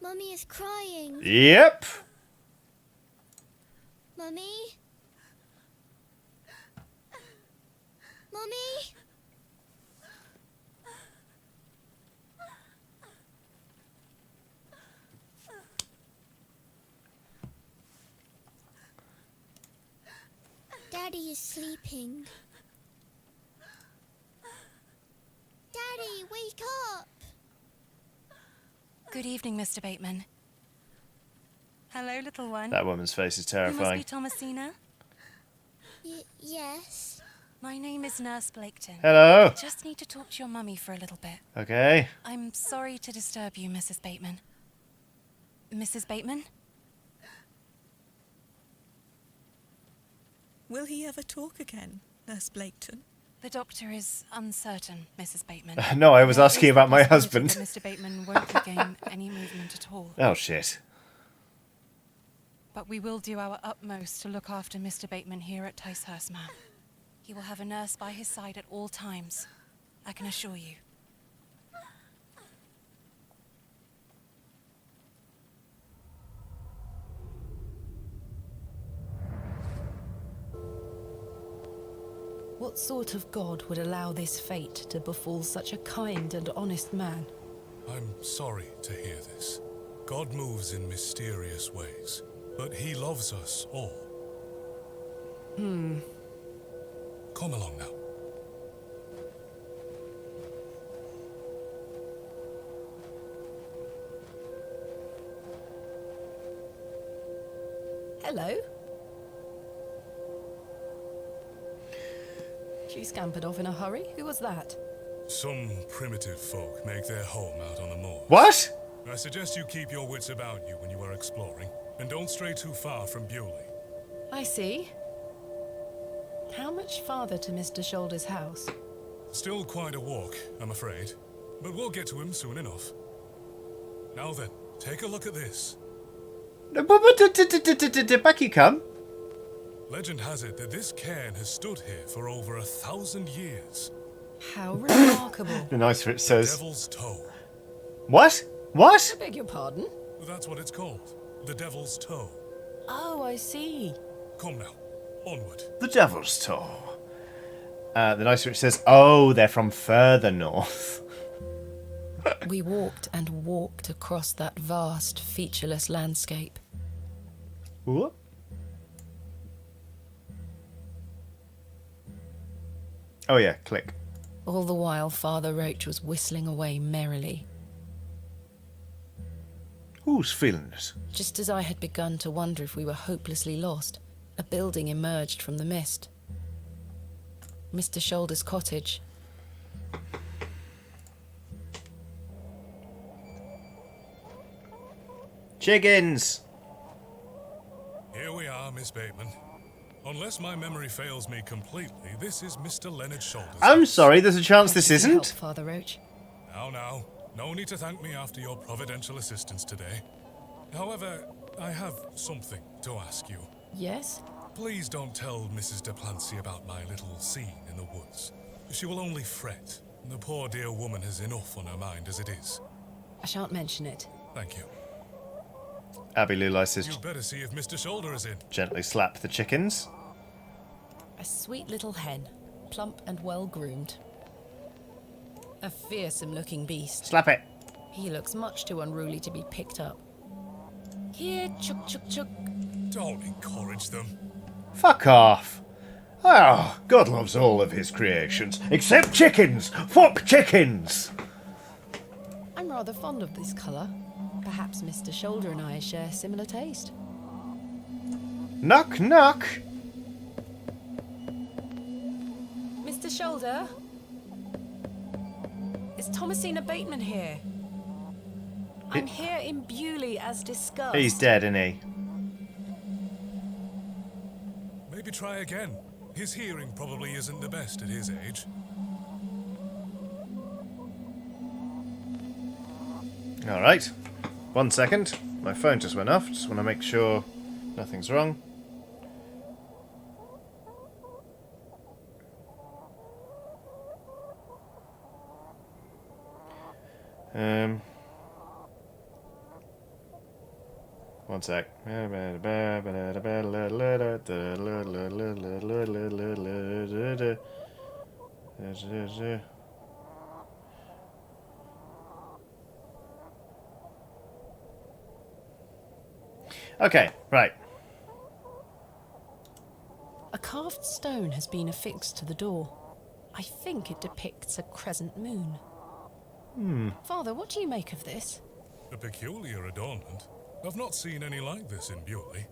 Mummy is crying. Yep. Mummy? Mummy? Daddy is sleeping. Daddy, wake up! Good evening, Mr. Bateman. Hello, little one. That woman's face is You must terrifying. be Thomasina. Yes. My name is Nurse Blaketon. Hello. I just need to talk to your mummy for a little bit. Okay. I'm sorry to disturb you, Mrs. Bateman. Mrs. Bateman? Will he ever talk again, Nurse Blaketon? The doctor is uncertain, Mrs. Bateman. No, I was There asking is the about my possibility husband. that Mr. Bateman won't regain any movement at all. Oh, shit. But we will do our utmost to look after Mr. Bateman here at Ticehurst Manor. He will have a nurse by his side at all times, I can assure you. What sort of god would allow this fate to befall such a kind and honest man? I'm sorry to hear this. God moves in mysterious ways, but he loves us all. Come along now. Hello? She scampered off in a hurry. Who was that? Some primitive folk make their home out on the moor. What? I suggest you keep your wits about you when you are exploring, and don't stray too far from Bewley. I see. How much farther to Mr. Shoulder's house? Still quite a walk, I'm afraid, but we'll get to him soon enough. Now then, take a look at this. Back you come. Legend has it that this cairn has stood here for over 1,000 years. How remarkable. The nice it The says. Devil's Toe. What? What? I beg your pardon? That's what it's called. The Devil's Toe. Oh, I see. Come now, onward. The Devil's Toe. The nice it says, oh, they're from further north. We walked and walked across that vast, featureless landscape. Whoop. Oh yeah, click. All the while, Father Roach was whistling away merrily. Who's feeling it? Just as I had begun to wonder if we were hopelessly lost, a building emerged from the mist. Mr. Shoulder's cottage. Chickens! Here we are, Miss Bateman. Unless my memory fails me completely, this is Mr. Leonard Shoulders. I'm sorry, there's a chance this Thank you for your help, isn't. Father Roach. Now, no need to thank me after your providential assistance today. However, I have something to ask you. Yes? Please don't tell Mrs. Duplancy about my little scene in the woods. She will only fret. The poor dear woman has enough on her mind as it is. I shan't mention it. Thank you. Abby Lulai says, You'd better see if Mr. Shoulder is in. gently slap the chickens. A sweet little hen, plump and well groomed. A fearsome-looking beast. Slap it. He looks much too unruly to be picked up. Here, chuk chuk chuk. Don't encourage them. Fuck off. Oh, God loves all of his creations, except chickens. Fuck chickens. I'm rather fond of this colour. Perhaps Mr. Shoulder and I share similar taste. Knock, knock. Mr. Shoulder? Is Thomasina Bateman here? I'm here in Bewley as discussed. He's dead, isn't he? Maybe try again. His hearing probably isn't the best at his age. Alright. 1 second. My phone just went off. Just want to make sure nothing's wrong. One sec. Okay, right. A carved stone has been affixed to the door. I think it depicts a crescent moon. Father, what do you make of this? A peculiar adornment. I've not seen any like this in Bewley,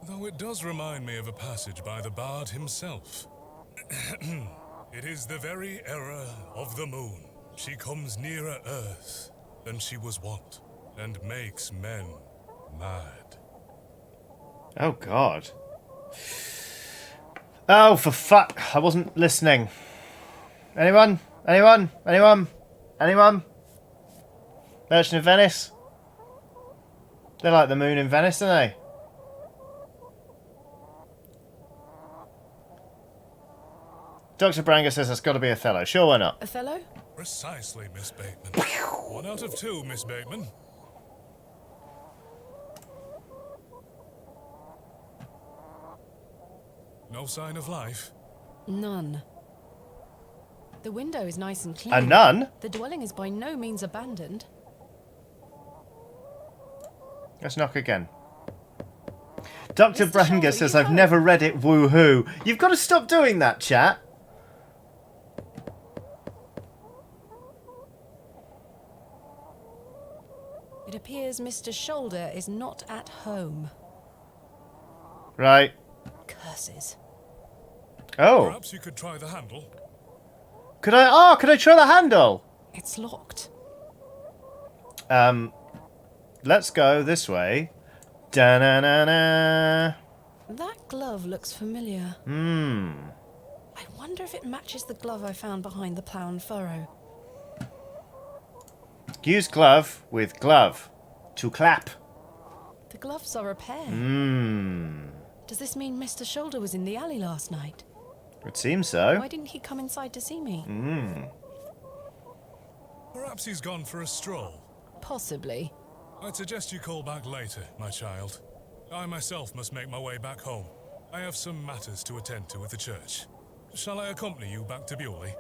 though it does remind me of a passage by the bard himself. It is the very error of the moon. She comes nearer earth than she was wont, and makes men mad. Oh, God. Oh, for fuck. I wasn't listening. Anyone? Anyone? Anyone? Anyone? Merchant of Venice? They like the moon in Venice, don't they? Dr. Branger says that's got to be Othello. Sure, why not? Othello? Precisely, Miss Bateman. 1 out of 2, Miss Bateman. No sign of life? None. The window is nice and clean. A nun? The dwelling is by no means abandoned. Let's knock again. Dr. Mr. Branger Shoulder, says, you I've home? never read it, woohoo. You've got to stop doing that, chat. It appears Mr. Shoulder is not at home. Right. Curses. Oh. Perhaps you could try the handle? Could I try the handle? It's locked. Let's go this way. Da-na-na-na. That glove looks familiar. I wonder if it matches the glove I found behind the plough and furrow. Use glove with glove to clap. The gloves are a pair. Hmm. Does this mean Mr. Shoulder was in the alley last night? It seems so. Why didn't he come inside to see me? Perhaps he's gone for a stroll. Possibly. I'd suggest you call back later, my child. I myself must make my way back home. I have some matters to attend to at the church. Shall I accompany you back to Bewley?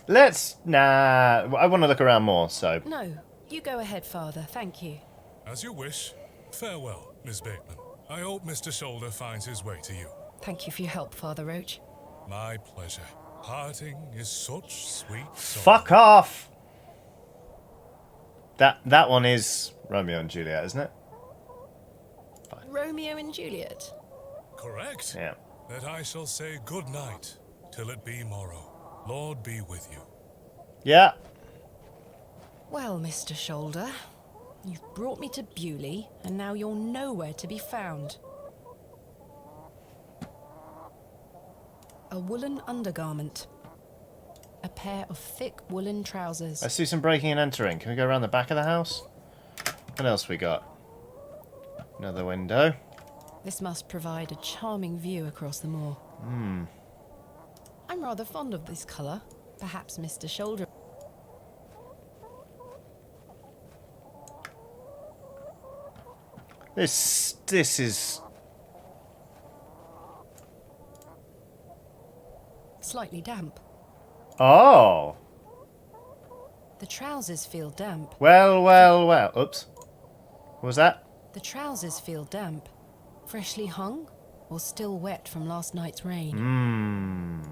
Nah, I want to look around more, so. No, you go ahead, Father. Thank you. As you wish. Farewell, Miss Bateman. I hope Mr. Shoulder finds his way to you. Thank you for your help, Father Roach. My pleasure. Parting is such sweet sorrow. Fuck off! That one is Romeo and Juliet, isn't it? Romeo and Juliet. Correct? Yeah. That I shall say good night till it be morrow. Lord be with you. Yeah. Well, Mr. Shoulder, you've brought me to Bewley, and now you're nowhere to be found. A woolen undergarment. A pair of thick woolen trousers. I see some breaking and entering. Can we go around the back of the house? What else we got? Another window. This must provide a charming view across the moor. I'm rather fond of this colour. Perhaps Mr. Shoulder... This is... Slightly damp. Oh! The trousers feel damp. Well. Oops. What was that? The trousers feel damp. Freshly hung, or still wet from last night's rain?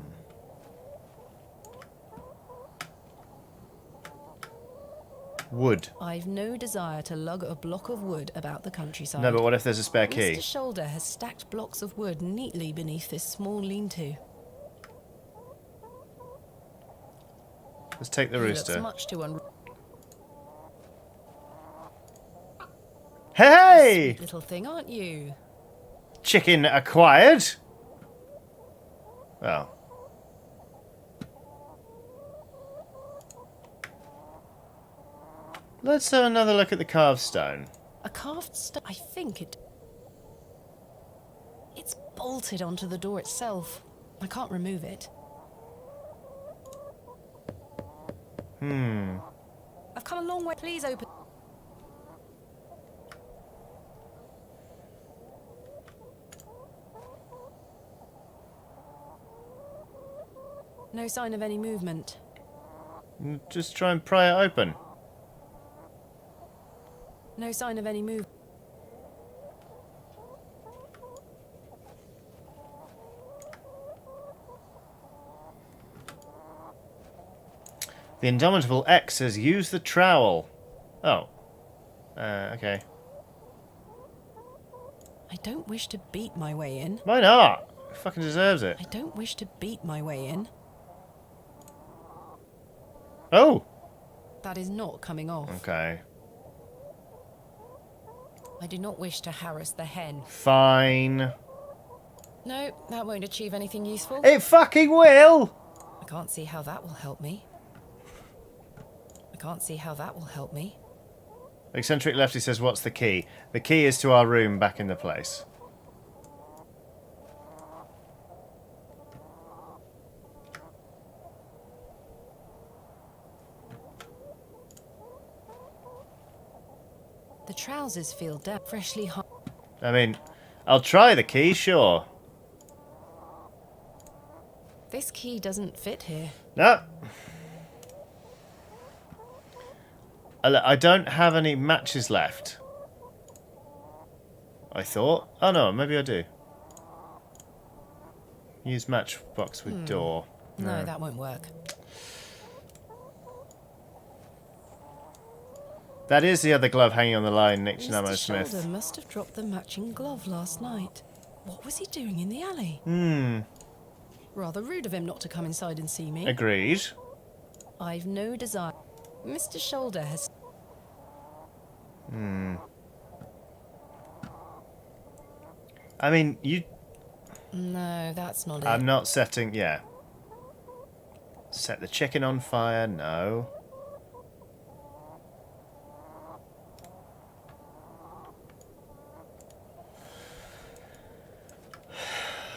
Wood. I've no desire to lug a block of wood about the countryside. No, but what if there's a spare key? Mr. Shoulder has stacked blocks of wood neatly beneath this small lean-to. Let's take the He looks rooster. much too Hey! sweet little thing, aren't you? Chicken acquired. Oh. Let's have another look at the carved stone. A carved stone. I think it. It's bolted onto the door itself. I can't remove it. I've come a long way. Please open. No sign of any movement. Just try and pry it open. No sign of any movement. The indomitable X says use the trowel. Oh. Okay. I don't wish to beat my way in. Why not? It fucking deserves it. I don't wish to beat my way in. Oh! That is not coming off. Okay. I do not wish to harass the hen. Fine. No, that won't achieve anything useful. It fucking will! I can't see how that will help me. I can't see how that will help me. Eccentric Lefty says, what's the key? The key is to our room back in the place. The trousers feel damp, freshly hung. I mean, I'll try the key, sure. This key doesn't fit here. No. I don't have any matches left. I thought. Oh no, maybe I do. Use matchbox with door. No, that won't work. That is the other glove hanging on the line, Nick Shinamo Mr. Smith. Shoulder must have dropped the matching glove last night. What was he doing in the alley? Rather rude of him not to come inside and see me. Agreed. I've no desire. Mr. Shoulder has... I mean, you... No, that's not it. I'm not setting... Yeah. Set the chicken on fire, no.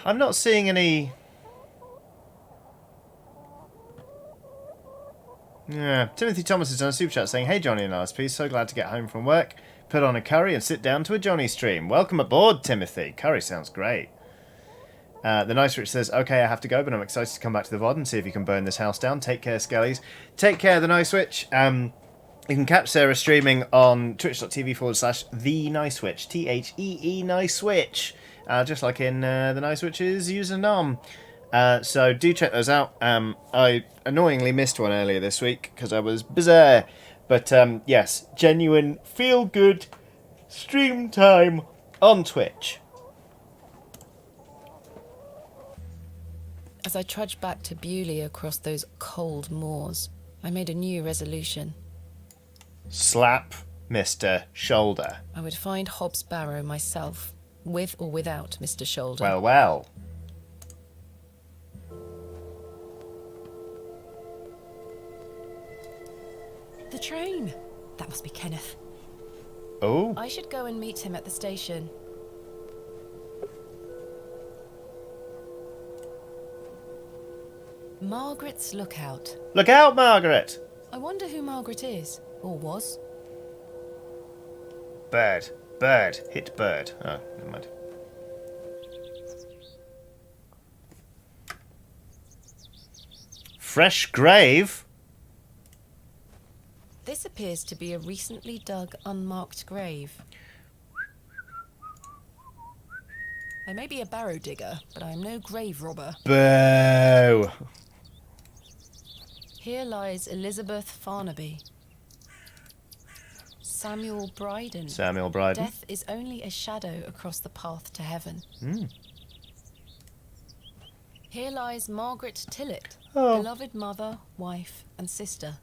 I'm not seeing any... Yeah, Timothy Thomas has done a super chat saying, hey Johnny and LSP, so glad to get home from work, put on a curry and sit down to a Johnny stream. Welcome aboard, Timothy. Curry sounds great. The Nice Rich says, okay, I have to go, but I'm excited to come back to the VOD and see if you can burn this house down. Take care, Skellies. Take care, The Nice Witch. You can catch Sarah streaming on twitch.tv/The Nice Witch. THEE Nice Witch. Just like in The Nice Witch's username. So do check those out. I annoyingly missed one earlier this week because I was busy. But yes, genuine feel-good stream time on Twitch. As I trudged back to Bewley across those cold moors, I made a new resolution. Slap Mr. Shoulder. I would find Hobbs Barrow myself, with or without Mr. Shoulder. Well, well. The train! That must be Kenneth. Oh. I should go and meet him at the station. Margaret's Lookout. Look out, Margaret! I wonder who Margaret is, or was. Bird. Bird. Hit bird. Oh, never mind. Fresh grave? This appears to be a recently dug, unmarked grave. I may be a barrow digger, but I am no grave robber. Boo! Here lies Elizabeth Farnaby. Samuel Bryden. Samuel Bryden. Death is only a shadow across the path to heaven. Here lies Margaret Tillett, beloved mother, wife, and sister.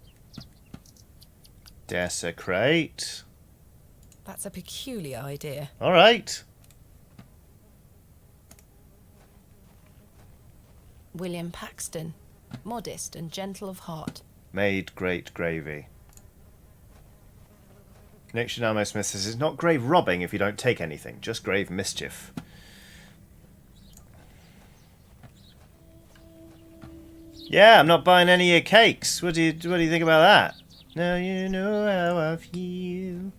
Desecrate. That's a peculiar idea. All right. William Paxton, modest and gentle of heart. Made great gravy. Nick Shinamo Smith says it's not grave robbing if you don't take anything, just grave mischief. Yeah, I'm not buying any of your cakes. What do you think about that? Now you know how I feel.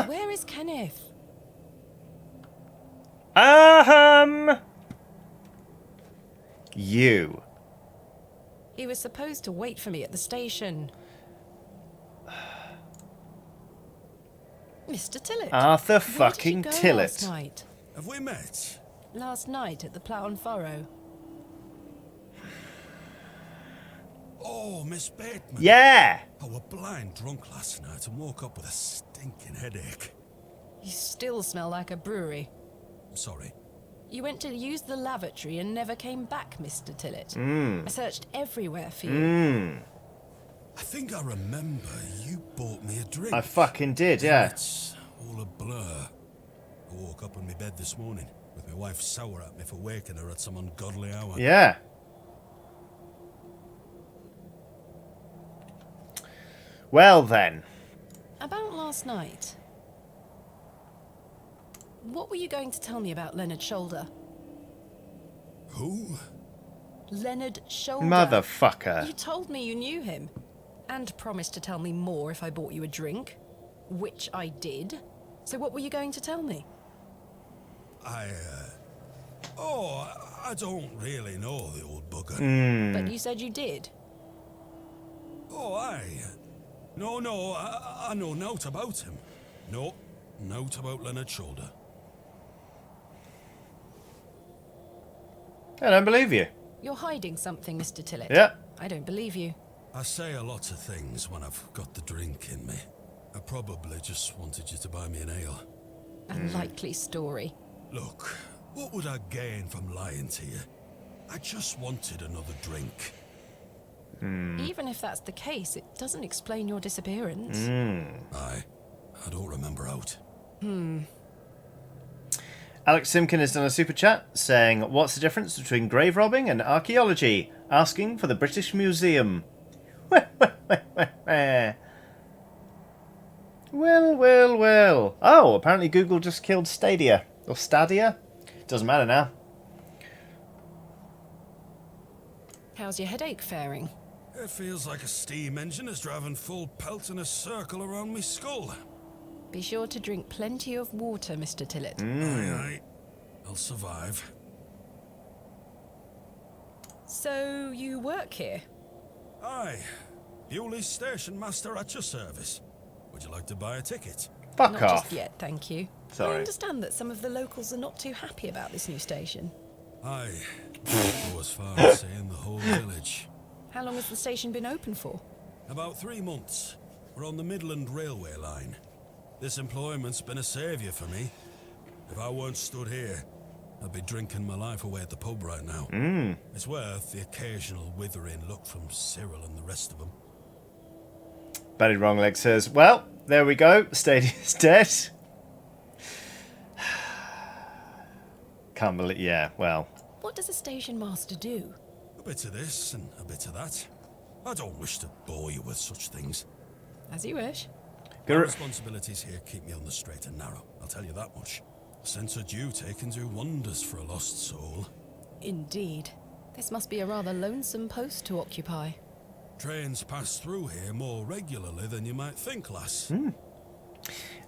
Where is Kenneth? You. He was supposed to wait for me at the station. Mr. Tillett. Arthur Where did you fucking go Tillett. last night? Have we met? Last night at the Plough and Furrow. Oh, Miss Bateman. Yeah! I was blind drunk last night and woke up with a stinking headache. You still smell like a brewery. I'm sorry. You went to use the lavatory and never came back, Mr. Tillett. I searched everywhere for you. I think I remember you bought me a drink. I fucking did, yeah. It's all a blur. I woke up in my bed this morning with my wife sour at me for waking her at some ungodly hour. Yeah. Well then. About last night. What were you going to tell me about Leonard Shoulder? Who? Leonard Shoulder. Motherfucker. You told me you knew him. And promised to tell me more if I bought you a drink. Which I did. So what were you going to tell me? I don't really know the old bugger. But you said you did. Oh, aye. No, I know naught about him. No, naught about Leonard Shoulder. I don't believe you. You're hiding something, Mr. Tillett. Yeah. I don't believe you. I say a lot of things when I've got the drink in me. I probably just wanted you to buy me an ale. A likely story. Look, what would I gain from lying to you? I just wanted another drink. Even if that's the case, it doesn't explain your disappearance. I don't remember out. Alex Simkin has done a super chat saying, what's the difference between grave robbing and archaeology? Asking for the British Museum. Well. Oh, apparently Google just killed Stadia. Or Stadia? Doesn't matter now. How's your headache faring? It feels like a steam engine is driving full pelt in a circle around me skull. Be sure to drink plenty of water, Mr. Tillett. Aye. I'll survive. So, you work here? Aye. Bewley Station Master at your service. Would you like to buy a ticket? Fuck Not off. just yet, thank you. Sorry. I understand that some of the locals are not too happy about this new station. Aye. Go as far as saying the whole village. How long has the station been open for? About 3 months. We're on the Midland Railway line. This employment's been a saviour for me. If I weren't stood here, I'd be drinking my life away at the pub right now. It's worth the occasional withering look from Cyril and the rest of them. Barry Wrongleg says, well, there we go. Stadium's dead. Can't believe... Yeah, well... What does a station master do? A bit of this and a bit of that. I don't wish to bore you with such things. As you wish. My responsibilities here keep me on the straight and narrow, I'll tell you that much. A sense of duty can do wonders for a lost soul. Indeed. This must be a rather lonesome post to occupy. Trains pass through here more regularly than you might think, lass.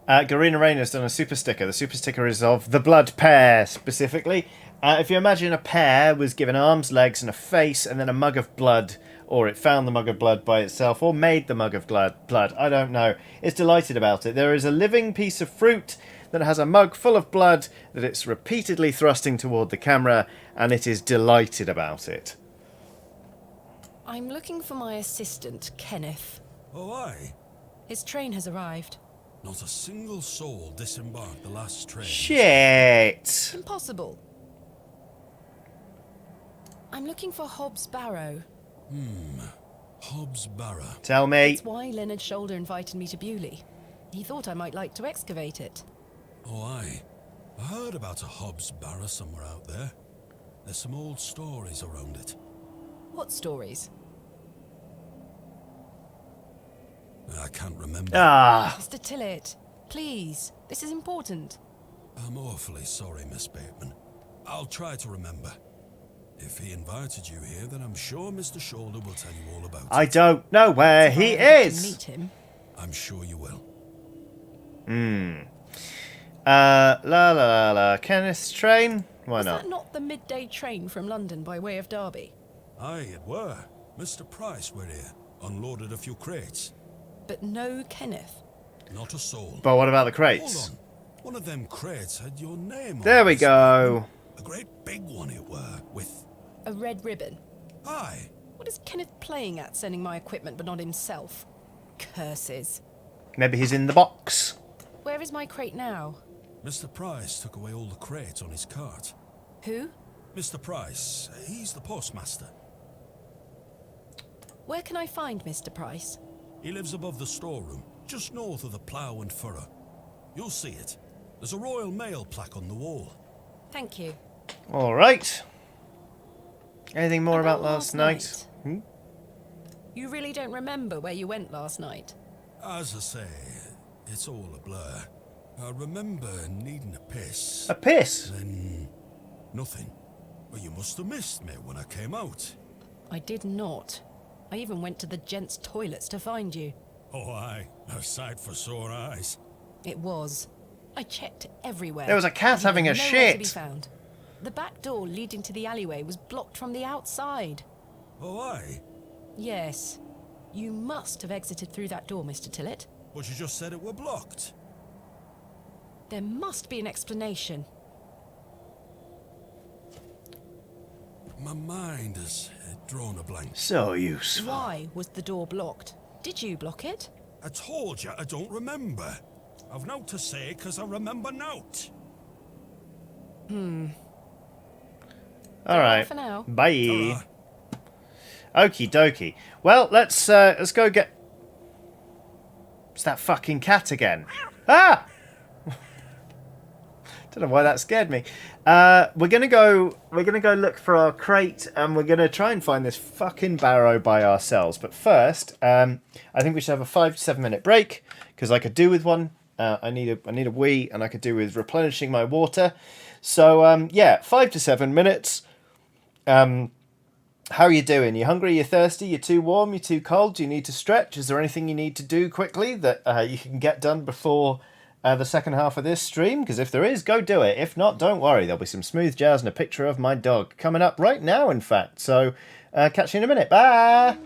Garina Rayner's done a super sticker. The super sticker is of the blood pear, specifically. If you imagine a pear was given arms, legs, and a face, and then a mug of blood, or it found the mug of blood by itself, or made the mug of blood, I don't know. It's delighted about it. There is a living piece of fruit that has a mug full of blood that it's repeatedly thrusting toward the camera, and it is delighted about it. I'm looking for my assistant, Kenneth. Oh, aye. His train has arrived. Not a single soul disembarked the last train. Shit! Impossible. I'm looking for Hobbs Barrow. Hobbs Barrow. Tell me. That's why Leonard Shoulder invited me to Bewley. He thought I might like to excavate it. Oh, aye. I heard about a Hobbs Barrow somewhere out there. There's some old stories around it. What stories? I can't remember. Ah, Mr. Tillett, please. This is important. I'm awfully sorry, Miss Bateman. I'll try to remember. If he invited you here, then I'm sure Mr. Shoulder will tell you all about it. I don't know where he If I ever get to is. meet him. I'm sure you will. La la la la. Kenneth's train? Why Was not? that not the midday train from London by way of Derby? Aye, it were. Mr. Price were here. Unloaded a few crates. But no Kenneth. Not a soul. But what about the Hold crates? on. One of them crates had your name on There we it. go. A great big one it were, with... A red ribbon. Aye. What is Kenneth playing at, sending my equipment but not himself? Curses. Maybe he's in the box. Where is my crate now? Mr. Price took away all the crates on his cart. Who? Mr. Price, he's the postmaster. Where can I find Mr. Price? He lives above the storeroom, just north of the plough and furrow. You'll see it. There's a Royal Mail plaque on the wall. Thank you. All right. Anything more about last night? night? You really don't remember where you went last night? As I say, it's all a blur. I remember needing a piss. A piss? Then... nothing. Well, you must have missed me when I came out. I did not. I even went to the gents' toilets to find you. Oh, aye. A sight for sore eyes. It was. I checked everywhere. There was a cat but you having were a nowhere to be shit. found. The back door leading to the alleyway was blocked from the outside. Oh, aye. Yes. You must have exited through that door, Mr. Tillett. But you just said it were blocked. There must be an explanation. My mind has drawn a blank. So useful. Why was the door blocked? Did you block it? I told you I don't remember. I've nought to say, 'cause I remember nought. All right. For now. Bye. Ta-ra. Okie dokie. Well, let's go get. It's that fucking cat again. Ah! Don't know why that scared me. We're gonna go look for our crate, and we're gonna try and find this fucking Barrow by ourselves. But first, I think we should have a 5 to 7 minute break, because I could do with one. I need a wee, and I could do with replenishing my water. So yeah, 5 to 7 minutes. How are you doing? You hungry? You thirsty? You too warm? You too cold? Do you need to stretch? Is there anything you need to do quickly that you can get done before the second half of this stream? Because if there is, go do it. If not, don't worry. There'll be some smooth jazz and a picture of my dog coming up right now, in fact. So catch you in a minute. Bye!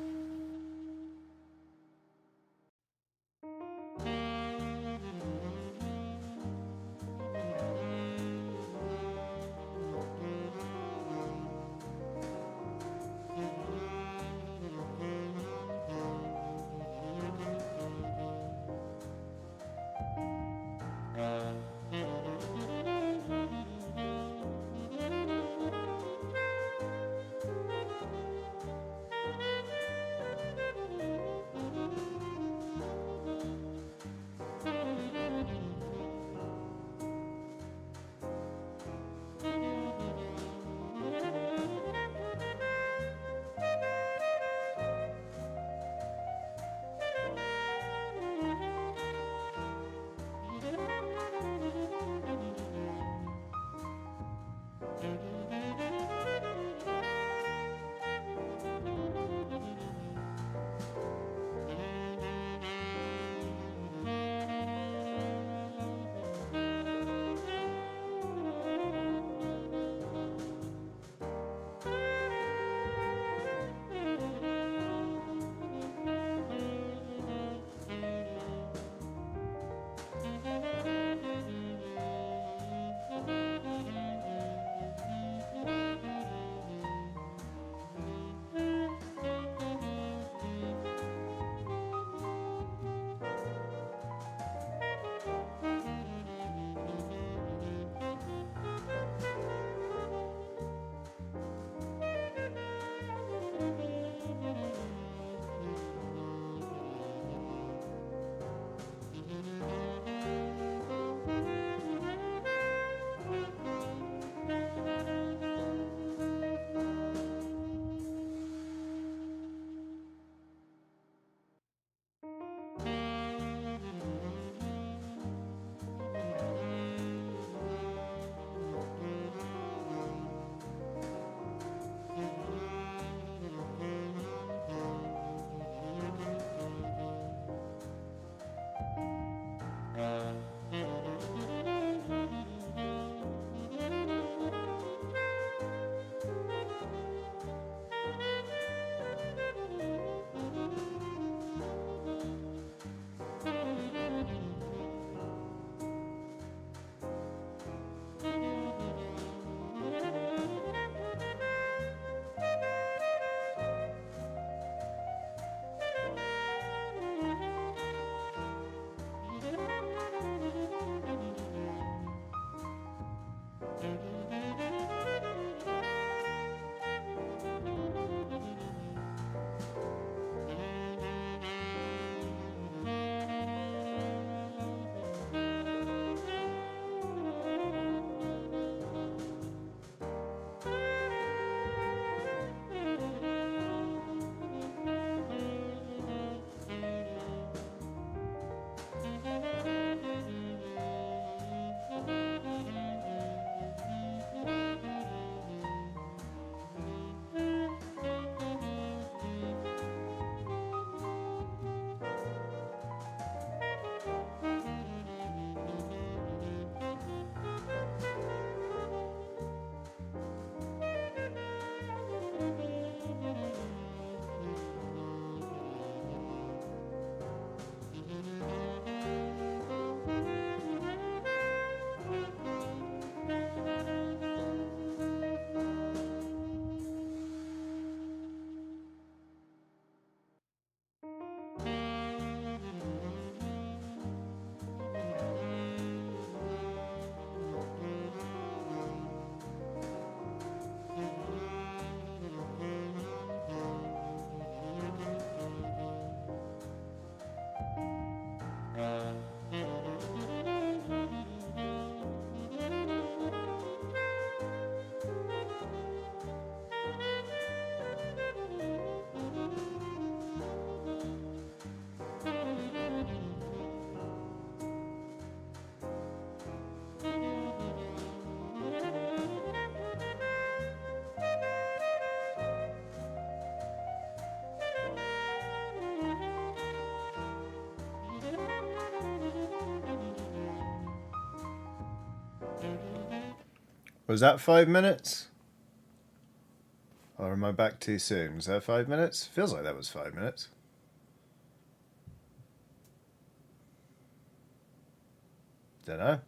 Was that 5 minutes? Or am I back too soon? Was that 5 minutes? Feels like that was 5 minutes. Don't know.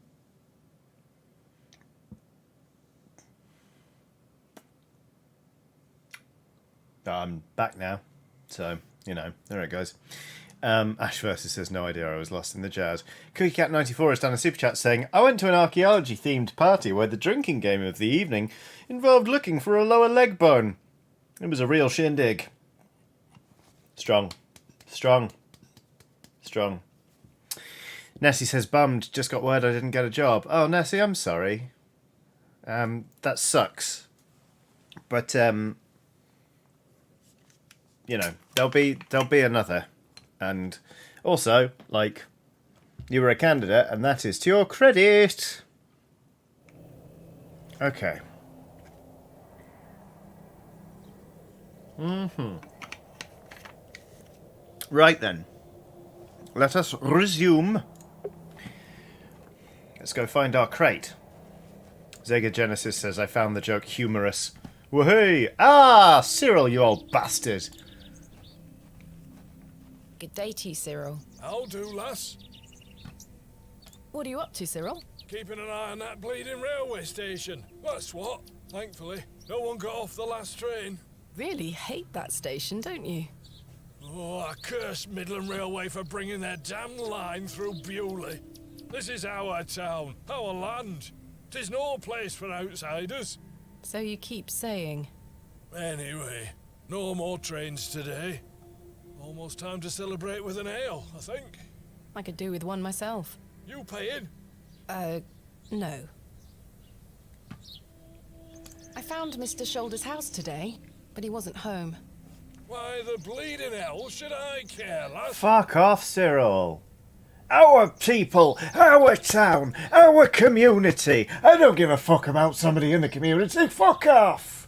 I'm back now. So, you know, there it goes. Ash versus says, no idea, I was lost in the jazz. CookieCat94 has done a super chat saying, I went to an archaeology themed party where the drinking game of the evening involved looking for a lower leg bone. It was a real shindig. Strong. Strong. Strong. Nessie says, bummed, just got word I didn't get a job. Oh, Nessie, I'm sorry. That sucks. But, you know, there'll be another. And also, like, you were a candidate, and that is to your credit. Okay. Right then. Let us resume. Let's go find our crate. Zega Genesis says, I found the joke humorous. Woohoo! Ah, Cyril, you old bastard. Good day to you, Cyril. I'll do, lass. What are you up to, Cyril? Keeping an eye on that bleeding railway station. That's what. Thankfully, no one got off the last train. Really hate that station, don't you? Oh, I curse Midland Railway for bringing their damn line through Bewley. This is our town, our land. 'Tis no place for outsiders. So you keep saying. Anyway, no more trains today. Almost time to celebrate with an ale, I think. I could do with one myself. You paying? No. I found Mr. Shoulder's house today, but he wasn't home. Why the bleeding hell should I care, lass? Fuck off, Cyril. Our people, our town, our community. I don't give a fuck about somebody in the community. Fuck off.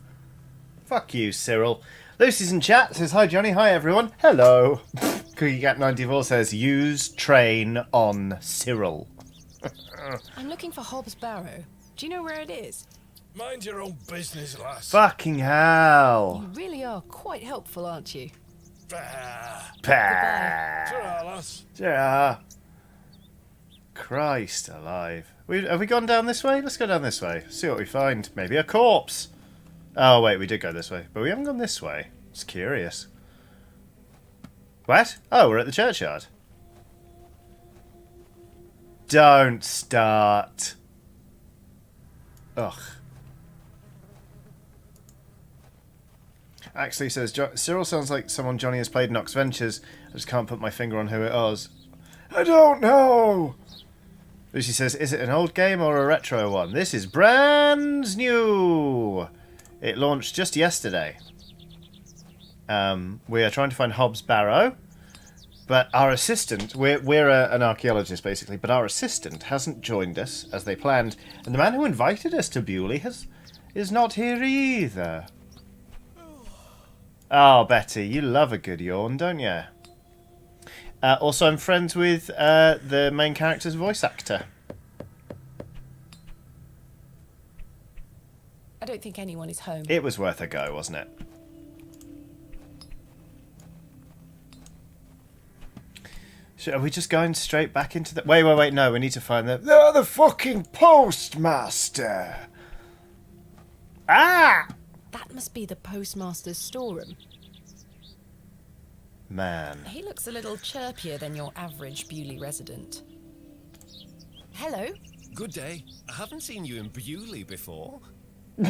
Fuck you, Cyril. Lucy's in chat says, hi Johnny, hi everyone. Hello. CookieCat94 says, use train on Cyril. I'm looking for Hobbs Barrow. Do you know where it is? Mind your own business, lass. Fucking hell. You really are quite helpful, aren't you? Bah. Pah. Ta-ra, lass. Yeah. Christ alive. Have we gone down this way? Let's go down this way. See what we find. Maybe a corpse. Oh, wait, we did go this way. But we haven't gone this way. It's curious. What? Oh, we're at the churchyard. Don't start. Ugh. Actually says, Cyril sounds like someone Johnny has played in Ox Ventures. I just can't put my finger on who it was. I don't know. Lucy says, is it an old game or a retro one? This is brand new. It launched just yesterday. We are trying to find Hobbs Barrow, but our assistant, we're an archaeologist basically, but our assistant hasn't joined us as they planned, and the man who invited us to Bewley is not here either. Oh, Betty, you love a good yawn, don't you? Also, I'm friends with the main character's voice actor. I don't think anyone is home. It was worth a go, wasn't it? Are we just going straight back into the... Wait, no, we need to find the... They're the fucking postmaster! Ah! That must be the postmaster's storeroom. Man. He looks a little chirpier than your average Bewley resident. Hello. Good day. I haven't seen you in Bewley before.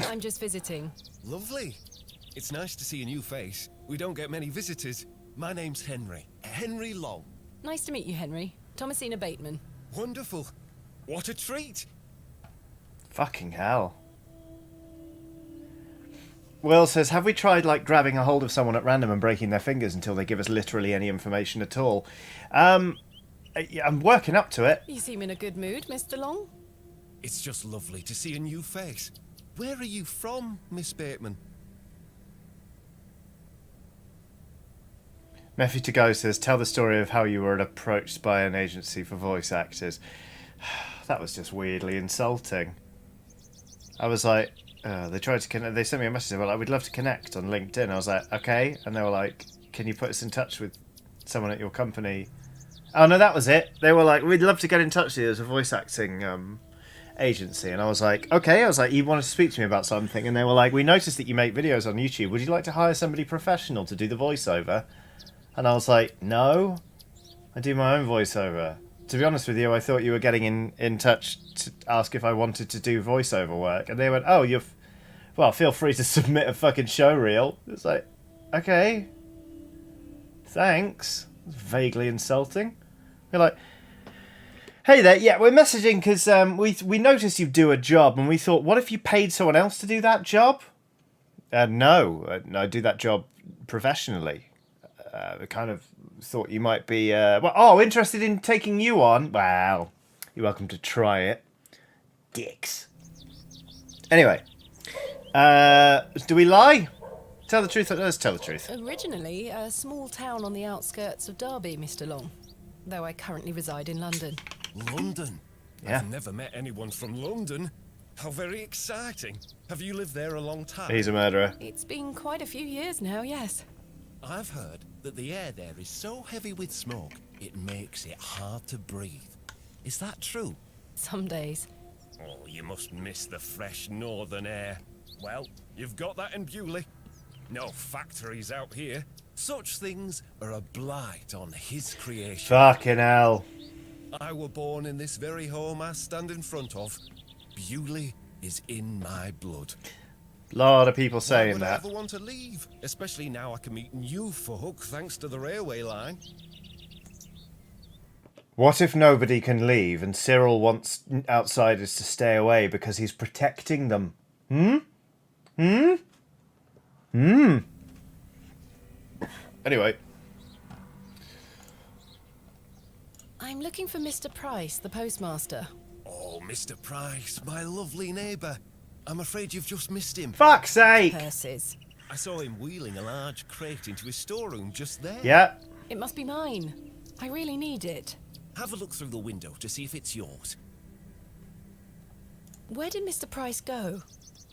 I'm just visiting. Lovely. It's nice to see a new face. We don't get many visitors. My name's Henry. Henry Long. Nice to meet you, Henry. Thomasina Bateman. Wonderful. What a treat. Fucking hell. Will says, have we tried, like, grabbing a hold of someone at random and breaking their fingers until they give us literally any information at all? I'm working up to it. You seem in a good mood, Mr. Long. It's just lovely to see a new face. Where are you from, Miss Bateman? Mephi to Go says, tell the story of how you were approached by an agency for voice actors. That was just weirdly insulting. I was like, they tried to connect. They sent me a message. They were like, "We'd love to connect on LinkedIn." I was like, "Okay," and they were like, "Can you put us in touch with someone at your company?" Oh no, that was it. They were like, "We'd love to get in touch with you as a voice acting agency," and I was like, "Okay." I was like, "You wanted to speak to me about something?" And they were like, "We noticed that you make videos on YouTube. Would you like to hire somebody professional to do the voiceover?" And I was like, "No, I do my own voiceover." To be honest with you, I thought you were getting in touch to ask if I wanted to do voiceover work. And they went, "Oh, well, feel free to submit a fucking show reel." It's like, okay, thanks. It's vaguely insulting. You're like, "Hey there, yeah, we're messaging because we noticed you do a job, and we thought, what if you paid someone else to do that job?" No, I do that job professionally. I kind of thought you might be, interested in taking you on. Well, you're welcome to try it. Dicks. Anyway, do we lie? Tell the truth. Let's tell the truth. Originally a small town on the outskirts of Derby, Mr. Long, though I currently reside in London. London? Yeah. I've never met anyone from London. How very exciting. Have you lived there a long time? He's a murderer. It's been quite a few years now, yes. I've heard that the air there is so heavy with smoke, it makes it hard to breathe. Is that true? Some days. Oh, you must miss the fresh northern air. Well, you've got that in Bewley. No factories out here. Such things are a blight on his creation. Fucking hell. I were born in this very home I stand in front of. Bewley is in my blood. A lot of people Why saying would I that. ever want to leave? Especially now I can meet new folk thanks to the railway line. What if nobody can leave and Cyril wants outsiders to stay away because he's protecting them? Anyway. I'm looking for Mr. Price, the postmaster. Oh, Mr. Price, my lovely neighbour. I'm afraid you've just missed him. Fuck's sake! Purses. I saw him wheeling a large crate into his storeroom just there. Yeah. It must be mine. I really need it. Have a look through the window to see if it's yours. Where did Mr. Price go?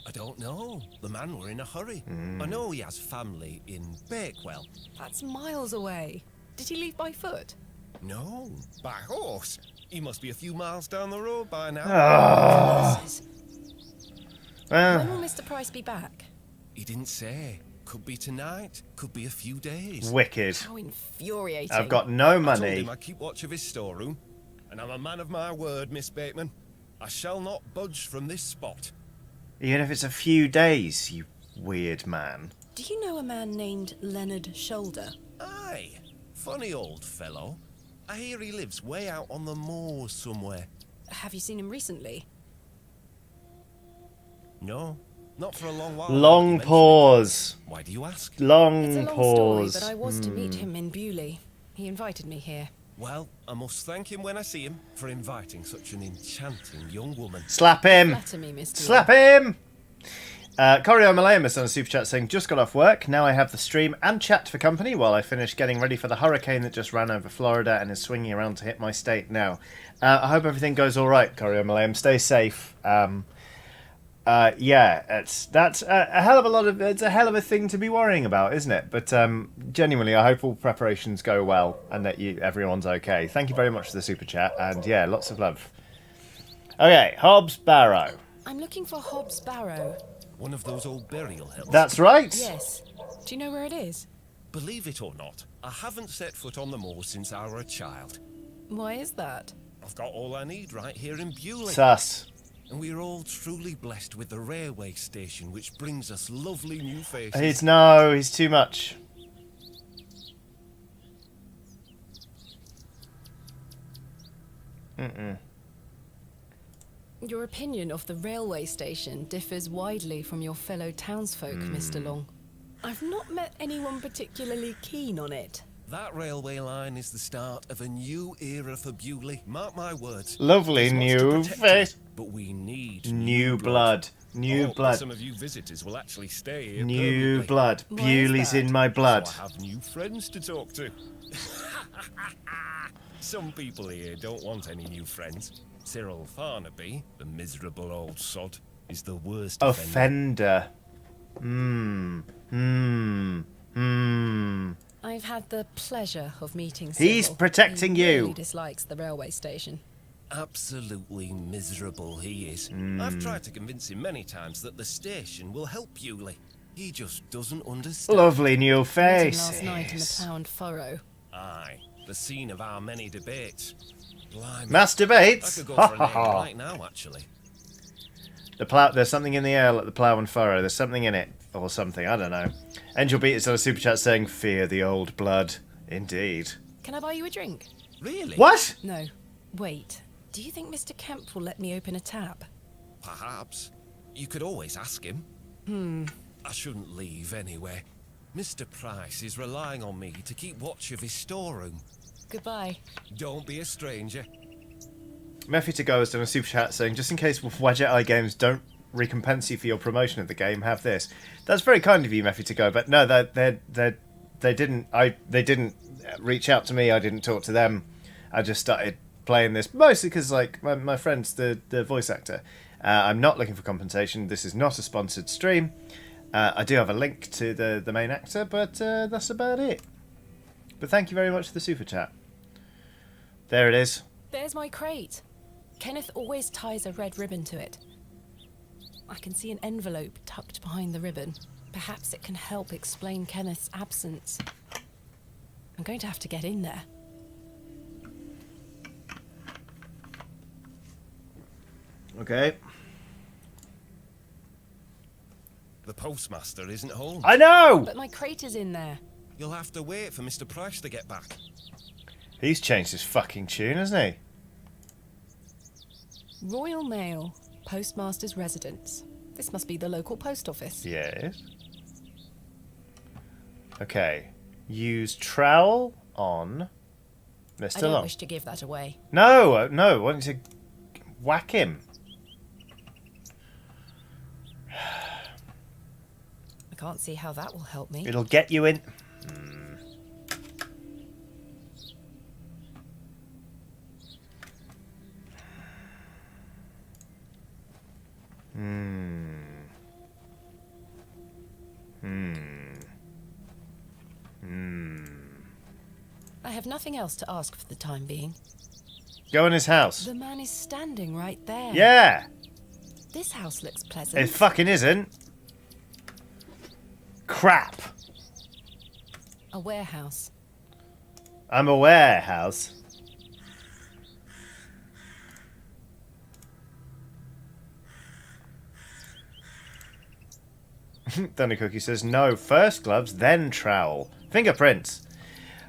I don't know. The man were in a hurry. I know he has family in Bakewell. That's miles away. Did he leave by foot? No, by horse. He must be a few miles down the road by now. Purses. Well, When will Mr. Price be back? He didn't say. Could be tonight, could be a few days. wicked. How infuriating. I've got no I told money. him I keep watch of his storeroom, and I'm a man of my word, Miss Bateman. I shall not budge from this spot. Even if it's a few days, you weird man. Do you know a man named Leonard Shoulder? Aye, funny old fellow. I hear he lives way out on the moors somewhere. Have you seen him recently? No, not for a long while. Long pause. Why do you ask? Long It's a long pause. story, but I was to meet him in Bewley. He invited me here. Well, I must thank him when I see him for inviting such an enchanting young woman. Slap him. Flatter me, Mr. Slap him. Corio Malayan has done a super chat saying, "Just got off work. Now I have the stream and chat for company while I finish getting ready for the hurricane that just ran over Florida and is swinging around to hit my state now. I hope everything goes all right, Corio Malayan. Stay safe. Yeah, that's a hell of a lot of. It's a hell of a thing to be worrying about, isn't it? But genuinely, I hope all preparations go well and that everyone's okay. Thank you very much for the super chat, and yeah, lots of love. Okay, Hobbs Barrow. I'm looking for Hobbs Barrow. One of those old burial hills. That's right. Yes. Do you know where it is? Believe it or not, I haven't set foot on the moor since I were a child. Why is that? I've got all I need right here in Bewley. Sus. And we're all truly blessed with the railway station, which brings us lovely new faces. He's too much. Your opinion of the railway station differs widely from your fellow townsfolk, Mr. Long. I've not met anyone particularly keen on it. That railway line is the start of a new era for Bewley. Mark my words. Lovely There's much new to protect face. it, but we need New blood. New I hope that blood. some of you visitors will actually stay here New permanently. blood. Why is Bewley's that? in my blood. So I have new friends to talk to. Some people here don't want any new friends. Cyril Farnaby, the miserable old sod, is the worst offender. I've had the pleasure of meeting He's Cyril. protecting he you. Really dislikes the railway station. Absolutely miserable he is. I've tried to convince him many times that the station will help Bewley. He just doesn't understand. Lovely new Met him face. last night in the Plough and Furrow. Aye, the scene of our many debates. Blimey. Mass debates. I could go for a name right now, actually. The plough. There's something in the air like the plough and furrow. There's something in it, or something. I don't know. Angel Beat is on a super chat saying, "Fear the old blood." Indeed. Can I buy you a drink? Really? What? No. Wait. Do you think Mr. Kemp will let me open a tap? Perhaps. You could always ask him. I shouldn't leave anyway. Mr. Price is relying on me to keep watch of his storeroom. Goodbye. Don't be a stranger. Mephi to go has done a super chat saying, "Just in case Wadjet Games don't recompense you for your promotion of the game, have this." That's very kind of you, Mephi to go, but no, they didn't reach out to me. I didn't talk to them. I just started playing this mostly because like my friend's the voice actor. I'm not looking for compensation. This is not a sponsored stream. I do have a link to the main actor, but that's about it. But thank you very much for the super chat. There it is. There's my crate. Kenneth always ties a red ribbon to it. I can see an envelope tucked behind the ribbon. Perhaps it can help explain Kenneth's absence. I'm going to have to get in there. Okay. The postmaster isn't home. I know! But my crate is in there. You'll have to wait for Mr. Price to get back. He's changed his fucking tune, hasn't he? Royal Mail, Postmaster's Residence. This must be the local post office. Yes. Okay. Use trowel on Mr. I don't Long. wish to give that away. No, no. I want you to whack him. I can't see how that will help me. It'll get you in. I have nothing else to ask for the time being. Go in his house. The man is standing right there. Yeah. This house looks pleasant. It fucking isn't. Crap. A warehouse. I'm a warehouse. Dunny Cookie says, no, first gloves, then trowel. Fingerprints.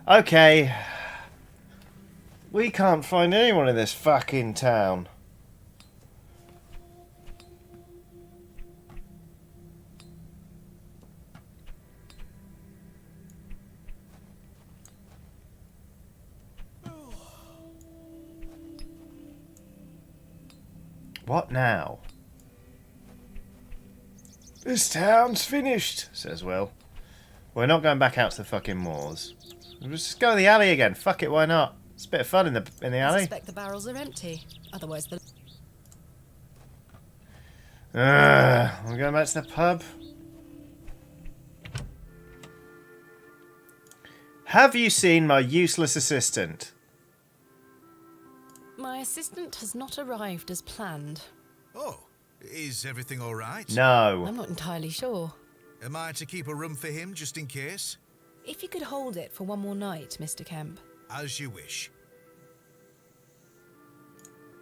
Okay. We can't find anyone in this fucking town. What now? This town's finished, says Will. We're not going back out to the fucking moors. We'll just go to the alley again. Fuck it, why not? It's a bit of fun in the I alley. suspect the barrels are empty. Otherwise the... We're going back to the pub. Have you seen my useless assistant? My assistant has not arrived as planned. Oh, is everything all right? No. I'm not entirely sure. Am I to keep a room for him just in case? If you could hold it for one more night, Mr. Kemp. As you wish.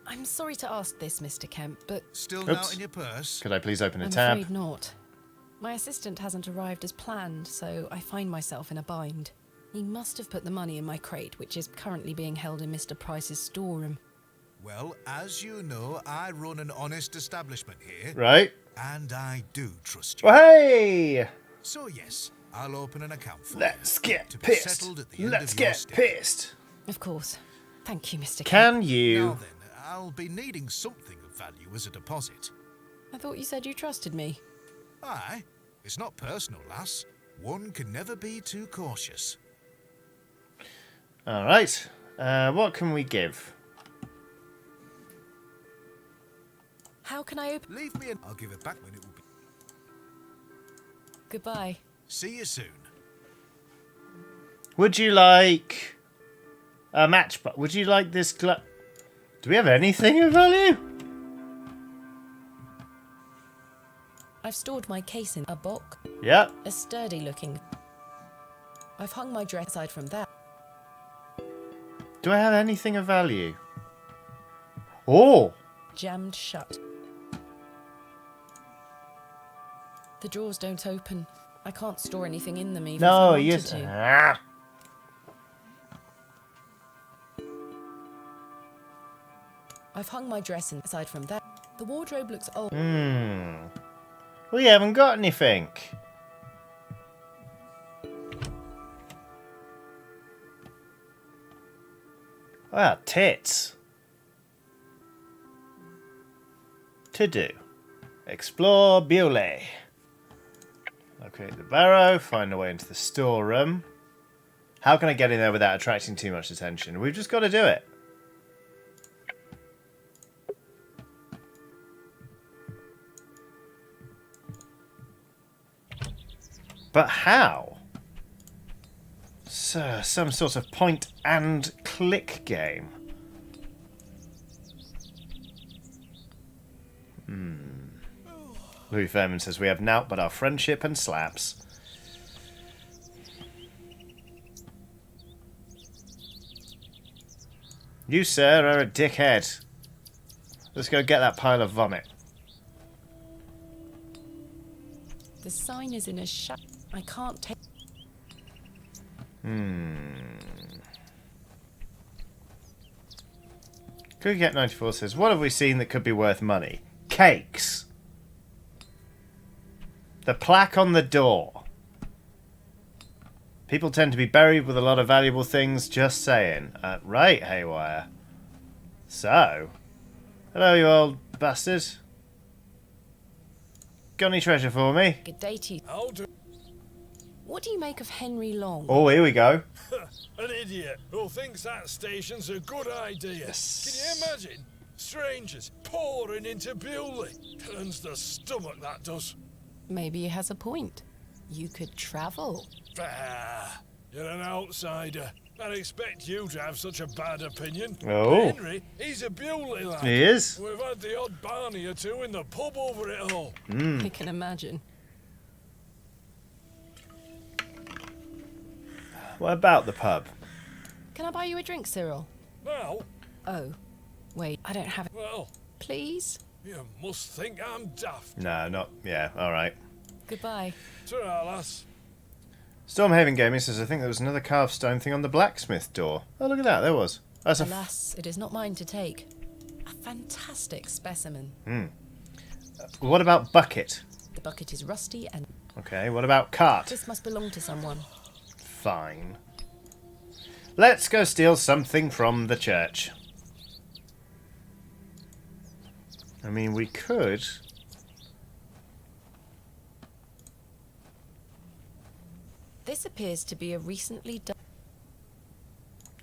I'm sorry to ask this, Mr. Kemp, but... Still Oops. not in your purse? Could I please open a I'm tab? afraid not. My assistant hasn't arrived as planned, so I find myself in a bind. He must have put the money in my crate, which is currently being held in Mr. Price's storeroom. Well, as you know, I run an honest establishment here. Right. And I do trust you. Well, hey! So yes, I'll open an account for Let's you. get to be pissed. settled at the end Let's of your get stay. pissed. Of course. Thank you, Mr. Kemp. Can Now you... then, I'll be needing something of value as a deposit. I thought you said you trusted me. Aye, it's not personal, lass. One can never be too cautious. Alright. What can we give? How can I open... Leave me and I'll give it back when it will be. Goodbye. See you soon. Would you like a matchbox? Would you like this Do we have anything of value? I've stored my case in a box. Yep. A sturdy looking. I've hung my dress aside from that. Do I have anything of value? Oh! Jammed shut. The drawers don't open. I can't store anything in them even No, if I wanted to. I've hung my dress aside from that. The wardrobe looks old. We haven't got anything. Ah, tits. To do. Explore Bewley. Locate the Barrow, find a way into the storeroom. How can I get in there without attracting too much attention? We've just got to do it. But how? So, some sort of point and click game. Louis Fairman says we have nought but our friendship and slaps. You, sir, are a dickhead. Let's go get that pile of vomit. The sign is in a shut. I can't take. Cookie94 says, what have we seen that could be worth money? Cakes. The plaque on the door. People tend to be buried with a lot of valuable things, just saying. Right, Haywire. So, hello, you old bastard. Got any treasure for me? Good day to you. I'll do. What do you make of Henry Long? Oh, here we go. An idiot who thinks that station's a good idea. Yes. Can you imagine? Strangers pouring into Bewley. Turns the stomach, that does. Maybe he has a point. You could travel. Bah, you're an outsider. I'd expect you to have such a bad opinion. Oh. Henry, he's a Bewley lad. He is. We've had the odd Barney or two in the pub over it all. I can imagine. What about the pub? Can I buy you a drink, Cyril? Now, Oh, wait, I don't have it. well, Please? you must think I'm daft. No, not... Yeah, alright. Goodbye. Ta-ra, lass. Stormhaven Gaming says, I think there was another carved stone thing on the blacksmith door. Oh, look at that, there was. That's a... Alas, it is not mine to take. A fantastic specimen. What about bucket? The bucket is rusty and Okay, what about cart? this must belong to someone. Fine. Let's go steal something from the church. I mean, we could... This appears to be a recently done...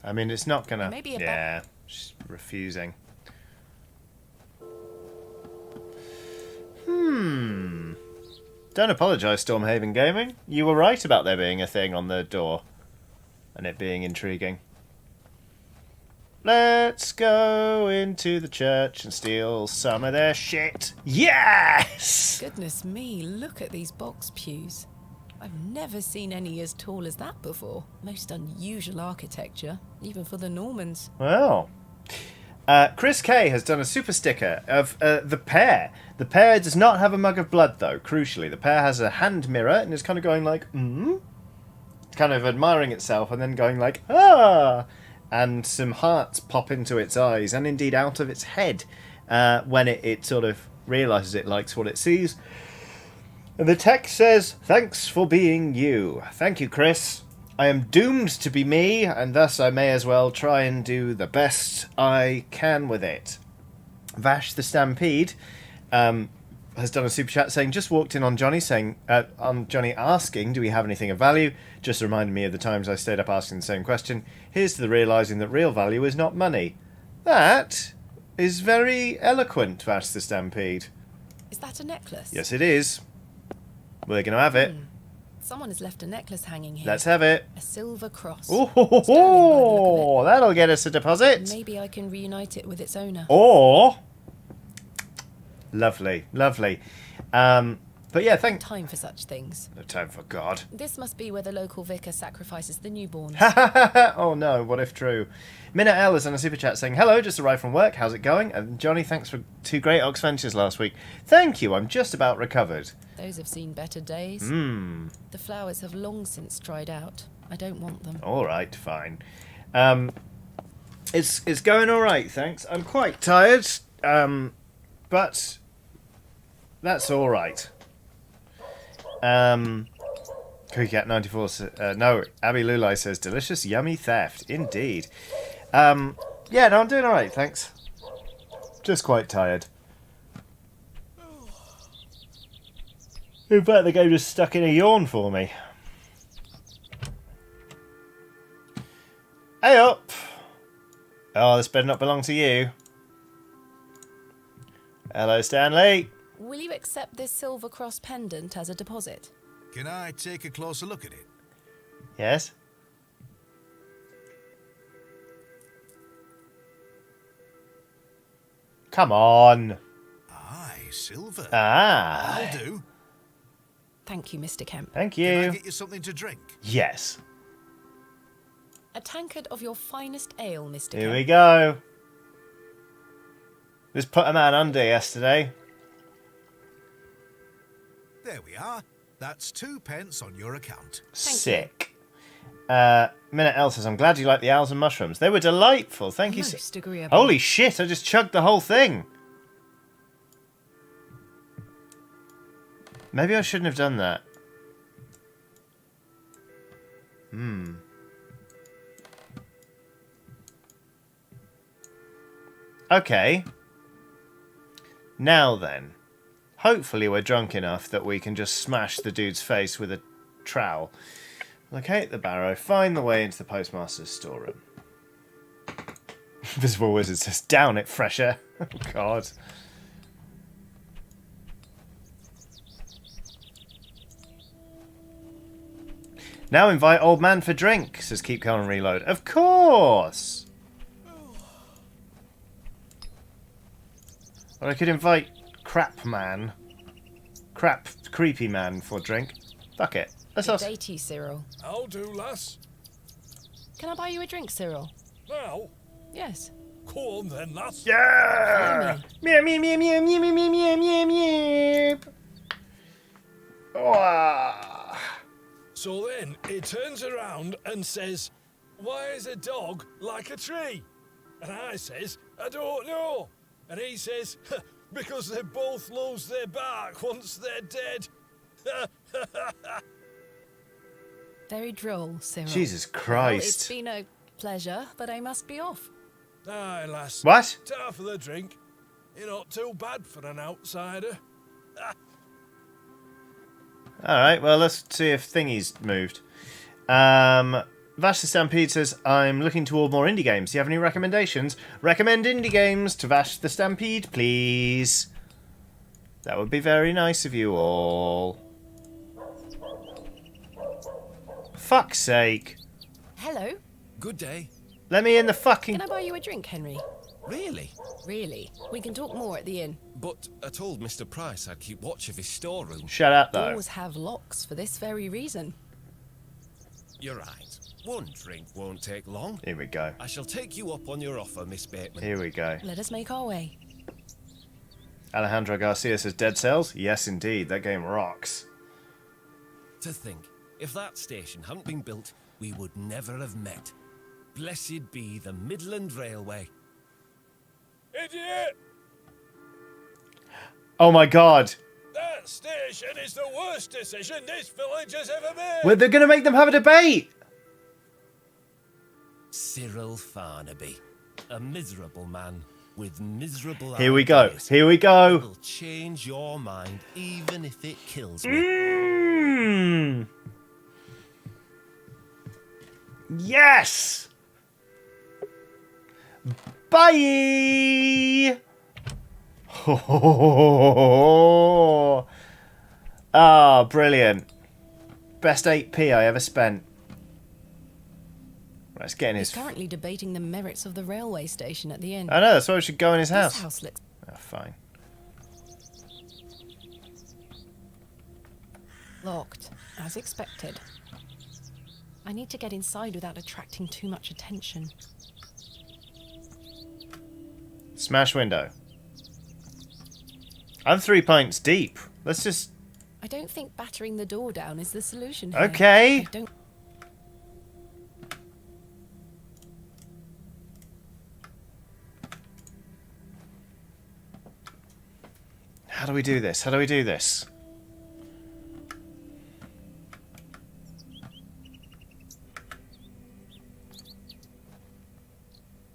I mean, it's not gonna... Maybe a yeah, she's refusing. Don't apologise, Stormhaven Gaming. You were right about there being a thing on the door. And it being intriguing. Let's go into the church and steal some of their shit. Yes! Goodness me, look at these box pews. I've never seen any as tall as that before. Most unusual architecture, even for the Normans. Well, Chris K has done a super sticker of the pear. The pear does not have a mug of blood, though, crucially. The pear has a hand mirror and is kind of going like, kind of admiring itself and then going like, ah! And some hearts pop into its eyes and indeed out of its head when it sort of realises it likes what it sees. And the text says, thanks for being you. Thank you, Chris. I am doomed to be me, and thus I may as well try and do the best I can with it. Vash the Stampede has done a super chat saying, just walked in on Johnny asking, do we have anything of value? Just reminded me of the times I stayed up asking the same question. Here's to the realising that real value is not money. That is very eloquent, Vash the Stampede. Is that a necklace? Yes, it is. We're going to have it. Someone has left a necklace hanging here. Let's have it. A silver cross. Oh, Sterling by the look of it. that'll get us a deposit. Maybe I can reunite it with its owner. Or... Lovely, lovely. But yeah, Time for such things. No time for God. This must be where the local vicar sacrifices the newborns. Oh no, what if true? Minna L is on a super chat saying, hello, just arrived from work, how's it going? And Johnny, thanks for 2 great Ox Ventures last week. Thank you, I'm just about recovered. Those have seen better days. The flowers have long since dried out. I don't want them. Alright, fine. It's going alright, thanks. I'm quite tired, but that's alright. CookieCat94 no, Abby Lulai says delicious, yummy theft. Indeed. Yeah, no, I'm doing alright, thanks. Just quite tired. In fact, the game just stuck in a yawn for me. Hey up! Oh, this better not belong to you. Hello, Stanley. Will you accept this silver cross pendant as a deposit? Can I take a closer look at it? Yes? Come on. Aye, silver. Ah. That'll do. Thank you, Mr. Kemp. Thank Can you. I get you something to drink? Yes. A tankard of your finest ale, Mr. Here Kemp. we go. This put a man under yesterday. There we are. That's 2 pence on your account. Sick. Minute L says, I'm glad you like the owls and mushrooms. They were delightful. Thank you. Most agreeable. Holy shit, I just chugged the whole thing. Maybe I shouldn't have done that. Okay. Now then. Hopefully we're drunk enough that we can just smash the dude's face with a trowel. Locate the Barrow. Find the way into the postmaster's storeroom. Visible Wizard says, down it, fresh air. Oh, God. Now invite old man for drink, says Keep Calm and Reload. Of course! Or I could invite Crap Man. Crap Creepy Man for drink. Fuck it. Let's Good ask. day to you, Cyril. How do, lass? Can I buy you a drink, Cyril? Now? Yes. Go on then, lass. Yeah! Meow, meow, meow, meow, meow, meow, meow, meow, meow, meow. Oh. So then he turns around and says, why is a dog like a tree? And I says, I don't know. And he says, because they both lose their bark once they're dead. Very droll, Cyril. Jesus Well, Christ. it's been a pleasure, but I must be off. Aye, lass. What? Ta for the drink. You're not too bad for an outsider. Alright, well, let's see if Thingy's moved. Vash the Stampede says, I'm looking toward more indie games. Do you have any recommendations? Recommend indie games to Vash the Stampede, please. That would be very nice of you all. Fuck's sake. Hello. Good day. Let me in the fucking... Can I buy you a drink, Henry? Really? Really? We can talk more at the inn. But I told Mr. Price I'd keep watch of his storeroom. Shut up, though. Doors have locks for this very reason. You're right. One drink won't take long. Here we go. I shall take you up on your offer, Miss Bateman. Here we go. Let us make our way. Alejandro Garcia says, Dead Cells? Yes, indeed. That game rocks. To think, if that station hadn't been built, we would never have met. Blessed be the Midland Railway. Idiot! Oh my god. That station is the worst decision this village has ever made. Well, they're going to make them have a debate. Cyril Farnaby, a miserable man with miserable Here we go. ideas. Here we go. Will change your mind even if it kills me. Yes. Bye! Ah, brilliant. Best 8p I ever spent. Let's get in He's his... currently debating the merits of the railway station at the inn. I know, that's why we should go in his house. This house looks... Oh, fine. locked, as expected. I need to get inside without attracting too much attention. Smash window. I'm 3 pints deep. Let's just... I don't think battering the door down is the solution here. Okay. I don't... How do we do this? How do we do this?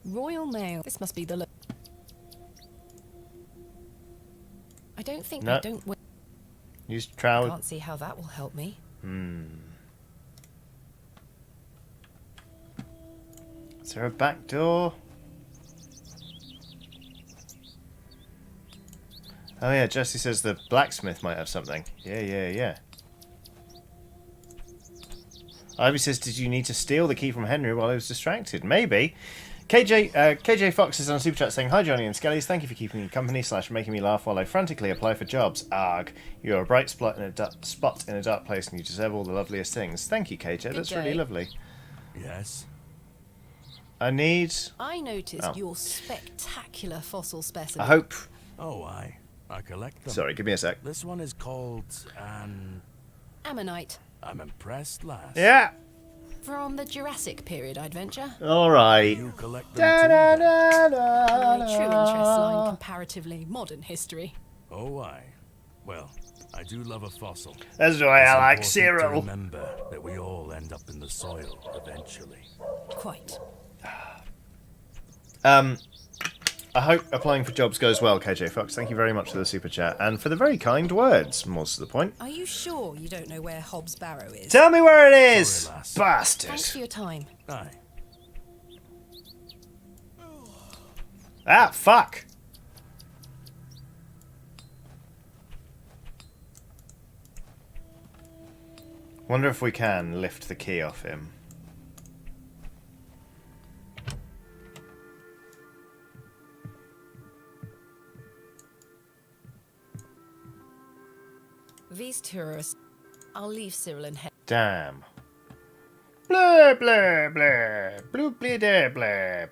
Royal Mail. This must be the... I don't think No. I don't... Use trowel. Can't see how that will help me. Is there a back door? Oh yeah, Jesse says the blacksmith might have something. Yeah. Ivy says, did you need to steal the key from Henry while I was distracted? Maybe. KJ Fox is on Super Chat saying, hi Johnny and Skellies, thank you for keeping me company / making me laugh while I frantically apply for jobs. Arg, you're a bright spot in a dark place and you deserve all the loveliest things. Thank you, KJ, that's really lovely. Yes? I noticed your spectacular fossil specimen. I hope... Oh, I collect them. Sorry, give me a sec. This one is called Ammonite. I'm impressed, lass. Yeah! From the Jurassic period, I'd venture. Alright. You collect them too, then? My true interest lie in comparatively modern history. Oh, I. Well, I do love a fossil. That's why It's I like important Cyril. to remember that we all end up in the soil eventually. Quite. I hope applying for jobs goes well, KJ Fox. Thank you very much for the super chat and for the very kind words, more to the point. Are you sure you don't know where Hobbs Barrow is? Tell me where it is, Sorry, lass. bastard. Thanks for your time. Aye. Ah, fuck. Wonder if we can lift the key off him. These tourists. I'll leave Cyril and head. Damn. Blurb, blurb, blurb. Bloop, blurb, blurb, blurb.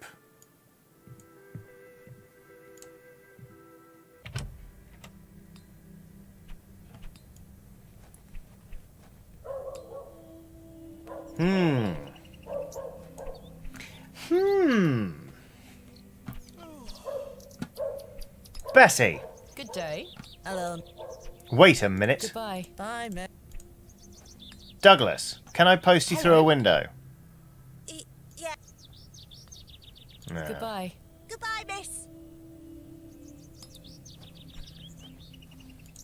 Bessie. Good day. Hello. Wait a minute. Goodbye. Bye, mate. Douglas, can I post you through a window? Yeah. No. Goodbye. Goodbye, miss.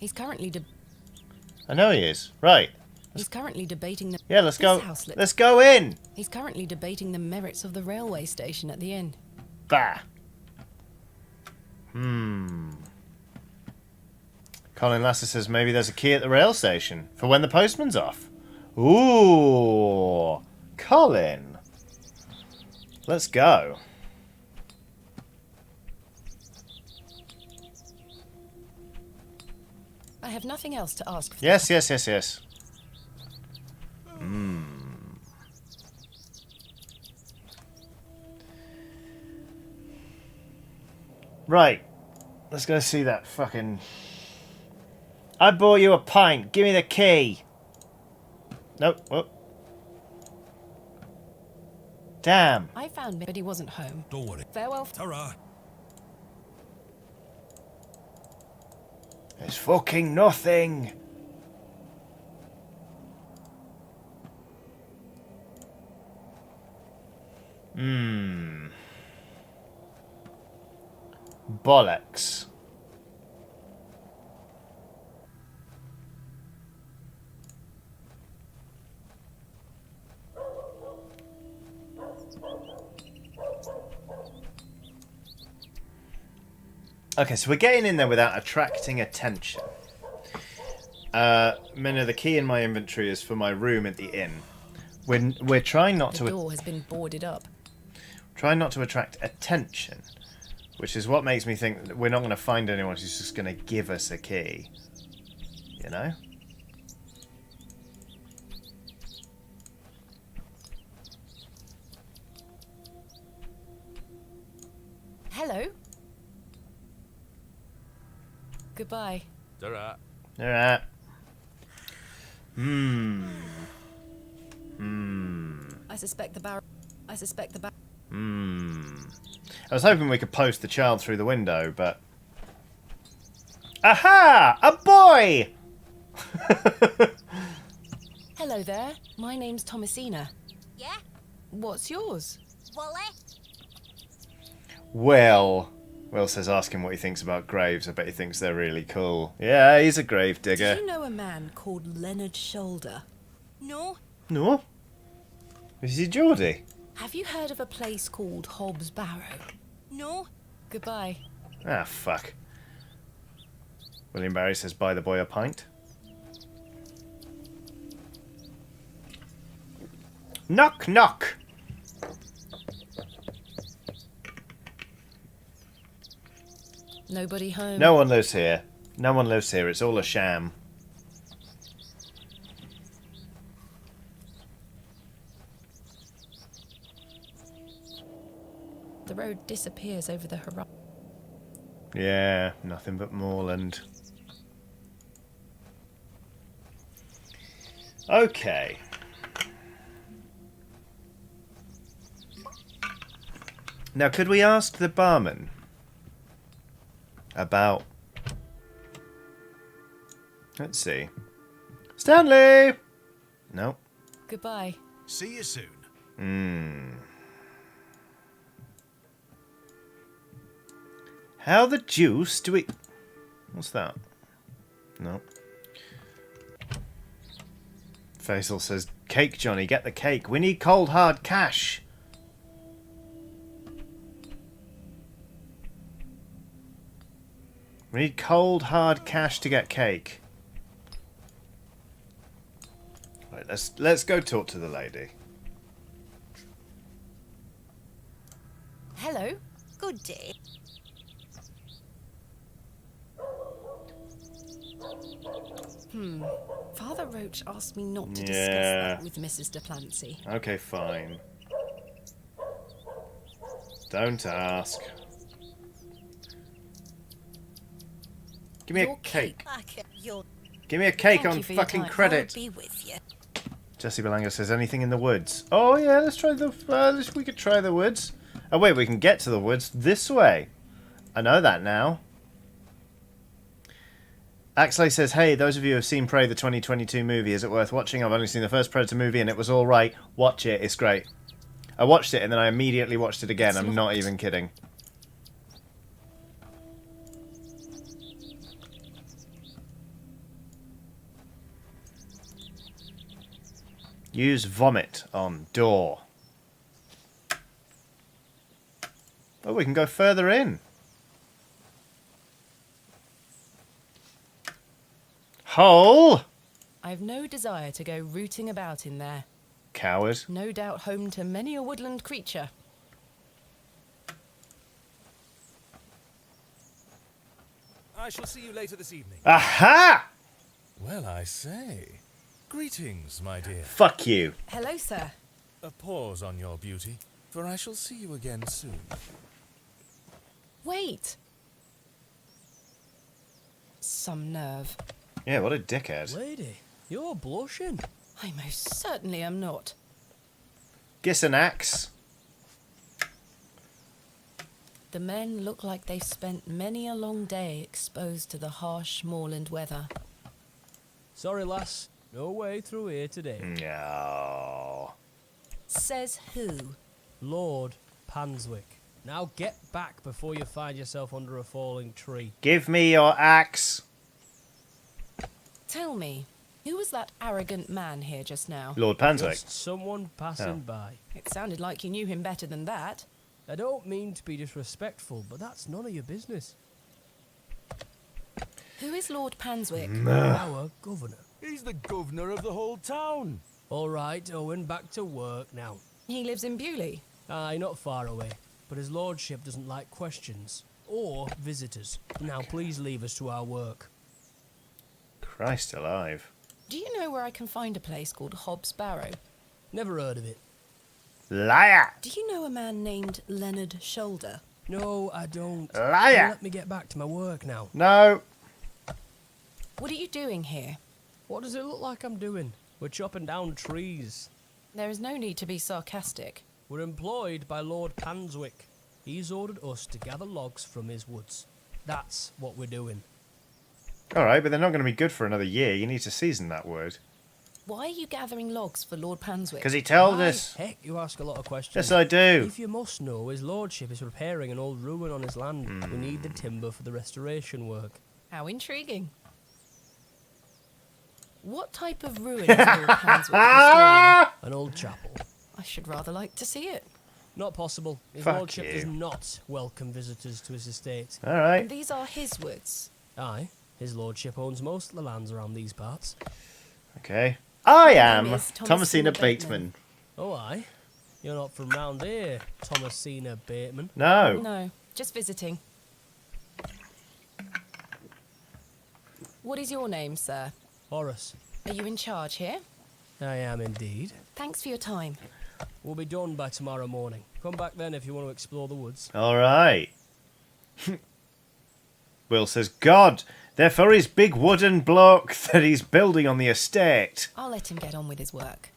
He's currently I know he is. Right. He's currently debating the... Yeah, let's This go. house Let's go in. He's currently debating the merits of the railway station at the inn. Bah. Colin Lasser says maybe there's a key at the rail station for when the postman's off. Ooh. Colin. Let's go. I have nothing else to ask for. Yes. Right. Let's go see that fucking... I bought you a pint. Give me the key. Nope. Whoop. Damn. I found him, but he wasn't home. Don't worry. Farewell. Ta-ra. There's fucking nothing. Bollocks. Okay, so we're getting in there without attracting attention. Minna, the key in my inventory is for my room at the inn. We're trying not to... The door has been boarded up. Trying not to attract attention, which is what makes me think that we're not going to find anyone who's just going to give us a key. You know? Hello. Goodbye. Ta-ra. Alright. I suspect the Barrow. I was hoping we could post the child through the window, but... Aha! A boy! Hello there. My name's Thomasina. Yeah? What's yours? Wally? Well... Will says ask him what he thinks about graves. I bet he thinks they're really cool. Yeah, he's a grave digger. Do you know a man called Leonard Shoulder? No? No? Is he Geordie? Have you heard of a place called Hobbs Barrow? No? Goodbye. Ah, fuck. William Barry says buy the boy a pint. Knock, knock! Nobody home. No one lives here. No one lives here. It's all a sham. The road disappears over the horizon. Yeah, nothing but moorland. Okay. Now, could we ask the barman about... Let's see. Stanley! No. Goodbye. See you soon. How the juice do we... What's that? No. Faisal says, cake, Johnny, get the cake. We need cold, hard cash. We need cold, hard cash to get cake. Right, let's go talk to the lady. Hello. Good day. Father Roach asked me not to discuss Yeah. that with Mrs. Duplancy. Okay, fine. Don't ask. Give me a Your cake. You'll Give me a cake Thank on you for your fucking time. credit. be with you. Jesse Belanga says anything in the woods. Oh yeah, let's try the. We could try the woods. Oh wait, we can get to the woods this way. I know that now. Axley says, hey, those of you who have seen Prey, the 2022 movie, is it worth watching? I've only seen the first Predator movie and it was alright. Watch it, it's great. I watched it and then I immediately watched it again. I'm not even kidding. Use vomit on door. Oh, we can go further in. Hole! I've no desire to go rooting about in there. Coward. No doubt home to many a woodland creature. I shall see you later this evening. Aha! Well, I say. Greetings, my dear. Fuck you. Hello, sir. A pause on your beauty, for I shall see you again soon. Wait. Some nerve. Yeah, what a dickhead. Lady, you're blushing. I most certainly am not. Giss an axe. The men look like they've spent many a long day exposed to the harsh moorland weather. Sorry, lass. No way through here today. No. Says who? Lord Panswick. Now get back before you find yourself under a falling tree. Give me your axe. Tell me, who was that arrogant man here just now? Lord Panswick. Just someone passing by. It sounded like you knew him better than that. I don't mean to be disrespectful, but that's none of your business. Who is Lord Panswick? Our governor. He's the governor of the whole town. All right, Owen, back to work now. He lives in Bewley. Aye, not far away. But his lordship doesn't like questions. Or visitors. Now, please leave us to our work. Christ alive. Do you know where I can find a place called Hobbs Barrow? Never heard of it. Liar! Do you know a man named Leonard Shoulder? No, I don't. Liar! Let me get back to my work now. No! What are you doing here? What does it look like I'm doing? We're chopping down trees. There is no need to be sarcastic. We're employed by Lord Panswick. He's ordered us to gather logs from his woods. That's what we're doing. Alright, but they're not going to be good for another year. You need to season that wood. Why are you gathering logs for Lord Panswick? Because he told Why, us. heck, you ask a lot of questions. Yes, I do. If you must know, his lordship is repairing an old ruin on his land. We need the timber for the restoration work. How intriguing. What type of ruin is Lord Panswick restoring? An old chapel. I should rather like to see it. Not possible. His Fuck lordship you. does not welcome visitors to his estate. Alright. And these are his woods. Aye, his lordship owns most of the lands around these parts. Okay. I name am is Thomasina Thomasina Bateman. Bateman. Oh, aye. You're not from round here, Thomasina Bateman. No. No, just visiting. What is your name, sir? Horace. Are you in charge here? I am indeed. Thanks for your time. We'll be done by tomorrow morning. Come back then if you want to explore the woods. Alright. Will says, God, they're for his big wooden block that he's building on the estate. I'll let him get on with his work.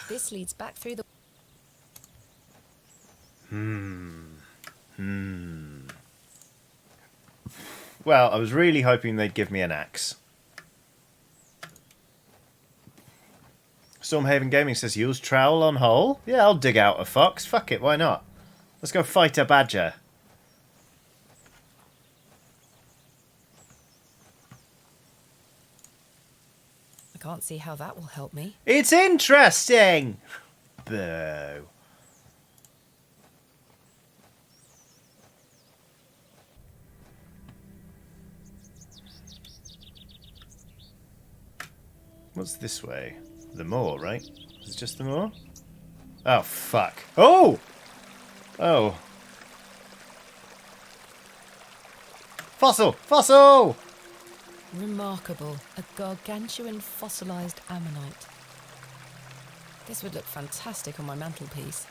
This leads back through the... Well, I was really hoping they'd give me an axe. Stormhaven Gaming says, use trowel on hole? Yeah, I'll dig out a fox. Fuck it, why not? Let's go fight a badger. I can't see how that will help me. It's interesting! Boo. What's this way? The moor, right? Is it just the moor? Oh, fuck. Oh! Oh. Fossil! Fossil! Remarkable. A gargantuan fossilized ammonite. This would look fantastic on my mantelpiece.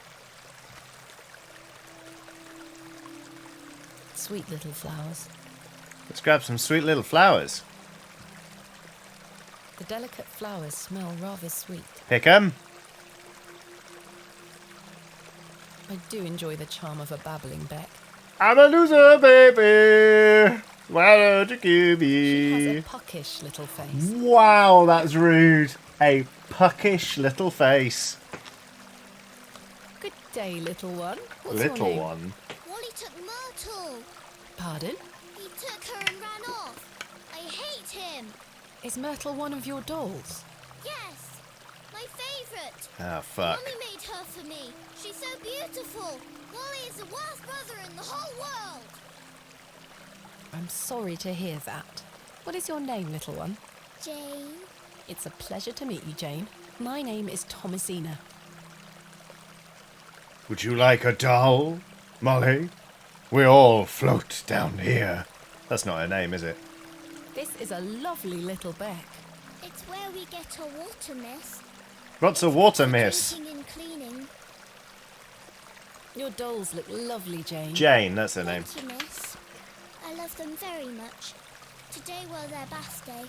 Sweet little flowers. Let's grab some sweet little flowers. The delicate flowers smell rather sweet. Pick 'em. I do enjoy the charm of a babbling beck. I'm a loser, baby. Why don't you give She has me? a puckish little face. Wow, that's rude. A puckish little face. Good day, little one. What's Little your name? one. Wally took Myrtle. Pardon? He took her and ran off. I hate him. Is Myrtle one of your dolls? Yes, my favourite. Ah, fuck. Mummy made her for me. She's so beautiful. Wally is the worst brother in the whole world. I'm sorry to hear that. What is your name, little one? Jane. It's a pleasure to meet you, Jane. My name is Thomasina. Would you like a doll, Molly? We all float down here. That's not her name, is it? This is a lovely little beck. It's where we get our water, miss. What's a water miss? Drinking and cleaning. Your dolls look lovely, Jane. Jane, that's her name. Thank you, miss. I love them very much. Today were their bath day.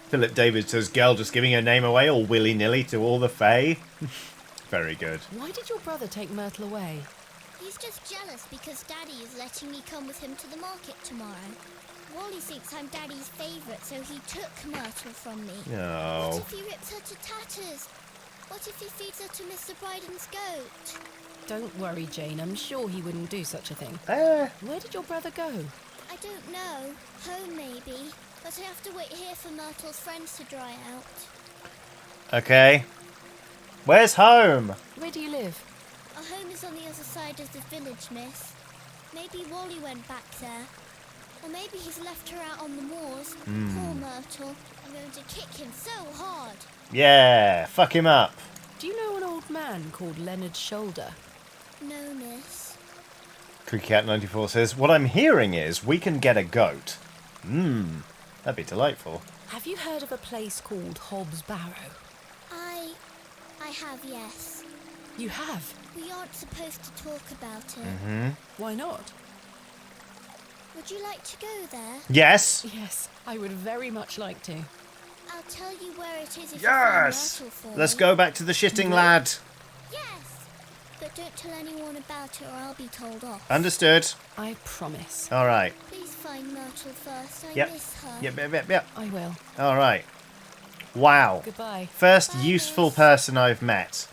Philip David says, girl just giving her name away all willy-nilly to all the Fae. Very good. Why did your brother take Myrtle away? He's just jealous because Daddy is letting me come with him to the market tomorrow. Wally thinks I'm Daddy's favourite, so he took Myrtle from me. No. What if he rips her to tatters? What if he feeds her to Mr. Bryden's goat? Don't worry, Jane. I'm sure he wouldn't do such a thing. Where did your brother go? I don't know. Home, maybe. But I have to wait here for Myrtle's friends to dry out. Okay. Where's home? Where do you live? Our home is on the other side of the village, miss. Maybe Wally went back there. Or maybe he's left her out on the moors. Poor Myrtle. I'm going to kick him so hard. Yeah, fuck him up. Do you know an old man called Leonard Shoulder? No, miss. Cookie Cat 94 says, what I'm hearing is we can get a goat. That'd be delightful. Have you heard of a place called Hobbs Barrow? I have, yes. You have? We aren't supposed to talk about it. Why not? Would you like to go there? Yes. Yes, I would very much like to. I'll tell you where it is if Yes. you find Myrtle for Let's me. go back to the shitting lad. Yes! But don't tell anyone about it or I'll be told off. Understood. I promise. All right. Please find Myrtle first. I Yep. miss her. Yep. I will. All right. Wow. Goodbye. First Bye, useful miss. person I've met.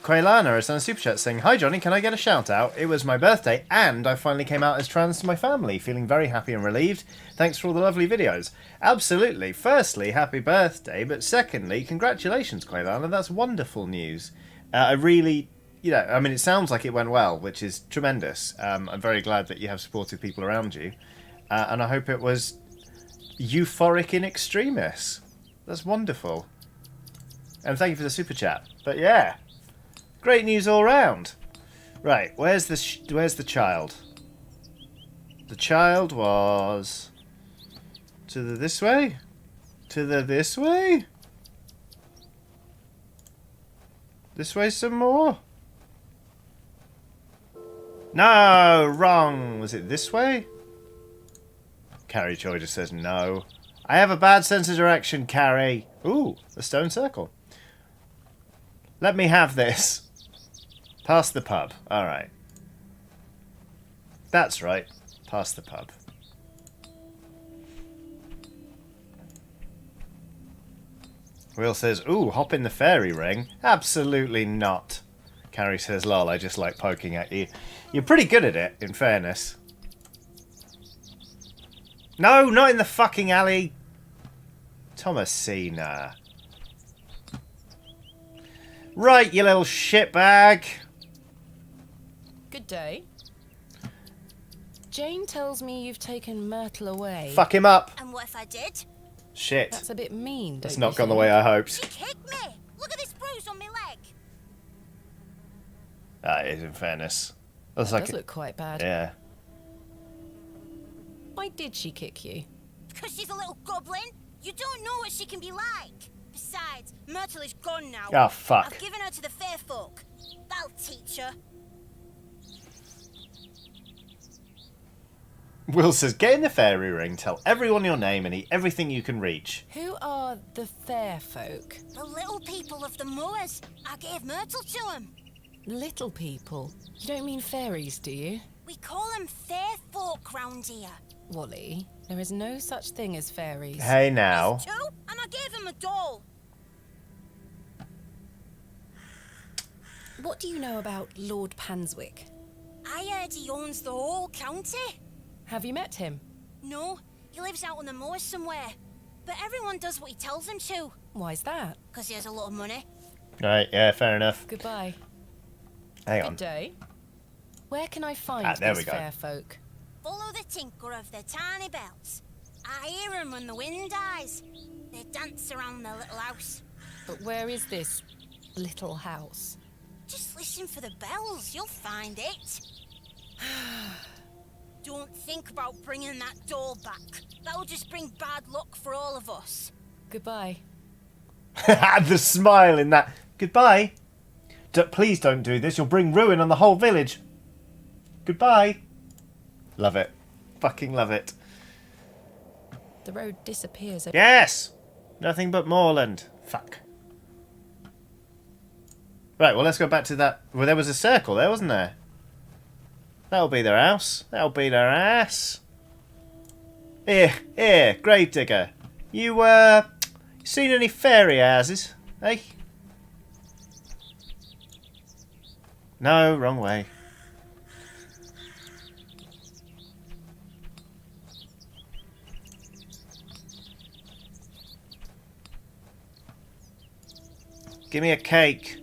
Quaylana has done a super chat saying, hi Johnny, can I get a shout out? It was my birthday and I finally came out as trans to my family. Feeling very happy and relieved. Thanks for all the lovely videos. Absolutely. Firstly, happy birthday. But secondly, congratulations, Quaylana. That's wonderful news. I really, I mean, it sounds like it went well, which is tremendous. I'm very glad that you have supportive people around you. And I hope it was euphoric in extremis. That's wonderful. And thank you for the super chat. But yeah, great news all round. Right, where's the child? The child was to the this way, to the this way, this way some more. No, wrong. Was it this way? Carrie Joy just says no. I have a bad sense of direction, Carrie. Ooh, a stone circle. Let me have this. Past the pub. Alright. That's right. Past the pub. Will says, ooh, hop in the fairy ring. Absolutely not. Carrie says, lol, I just like poking at you. You're pretty good at it, in fairness. No, not in the fucking alley. Thomasina. Right, you little shitbag. Good day. Jane tells me you've taken Myrtle away. Fuck him up. And what if I did? Shit. That's a bit mean, That's don't not you gone the think? way I hoped. She kicked me! Look at this bruise on my leg! That is, in fairness. Looks That like does look quite bad. Yeah. Why did she kick you? Because she's a little goblin. You don't know what she can be like. Besides, Myrtle is gone now. Oh, fuck. I've given her to the fair folk. That'll teach her. Will says, get in the fairy ring, tell everyone your name and eat everything you can reach. Who are the fair folk? The little people of the moors. I gave Myrtle to them. Little people? You don't mean fairies, do you? We call them fair folk round here. Wally, there is no such thing as fairies. Hey now. There's two, and I gave him a doll. What do you know about Lord Panswick? I heard he owns the whole county. Have you met him? No, he lives out on the moors somewhere. But everyone does what he tells them to. Why's that? Because he has a lot of money. Right, yeah, fair enough. Goodbye. Hang Good on. day. Where can I find there these we go. fair folk? Follow the tinkle of their tiny bells. I hear them when the wind dies. They dance around their little house. But where is this little house? Just listen for the bells, you'll find it. Don't think about bringing that doll back. That'll just bring bad luck for all of us. Goodbye. The smile in that. Goodbye. Please don't do this. You'll bring ruin on the whole village. Goodbye. Love it. Fucking love it. The road disappears. Yes! Nothing but moorland. Fuck. Right, well, let's go back to that. Well, there was a circle there, wasn't there? That'll be their house. That'll be their ass. Here, Gravedigger. You, seen any fairy houses? Eh? No, wrong way. Give me a cake.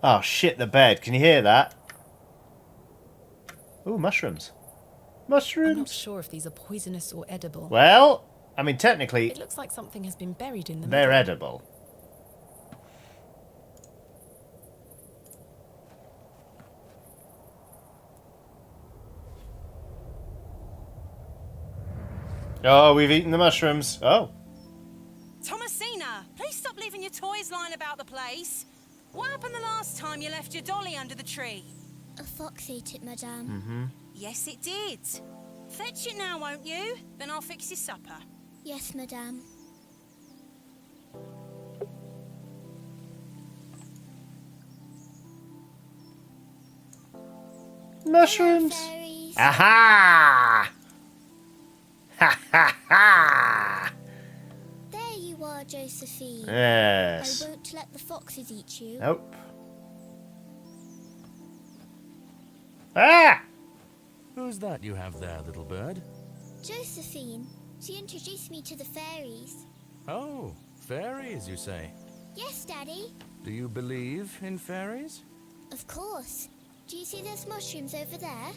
Oh, shit the bed. Can you hear that? Ooh, mushrooms. Mushrooms. I'm not sure if these are poisonous or edible. Well, I mean, technically, It looks like something has been buried in the they're middle. edible. Oh, we've eaten the mushrooms. Oh. Thomasina, please stop leaving your toys lying about the place. What happened the last time you left your dolly under the tree? A fox ate it, madame. Mm-hmm. Yes, it did. Fetch it now, won't you? Then I'll fix your supper. Yes, madame. Mushrooms. Hello, fairies. Aha! Ha ha ha! There you are, Josephine. Yes. I won't let the foxes eat you. Nope. Ah! Who's that you have there, little bird? Josephine, she introduced me to the fairies. Oh, fairies, you say? Yes, Daddy. Do you believe in fairies? Of course. Do you see those mushrooms over there?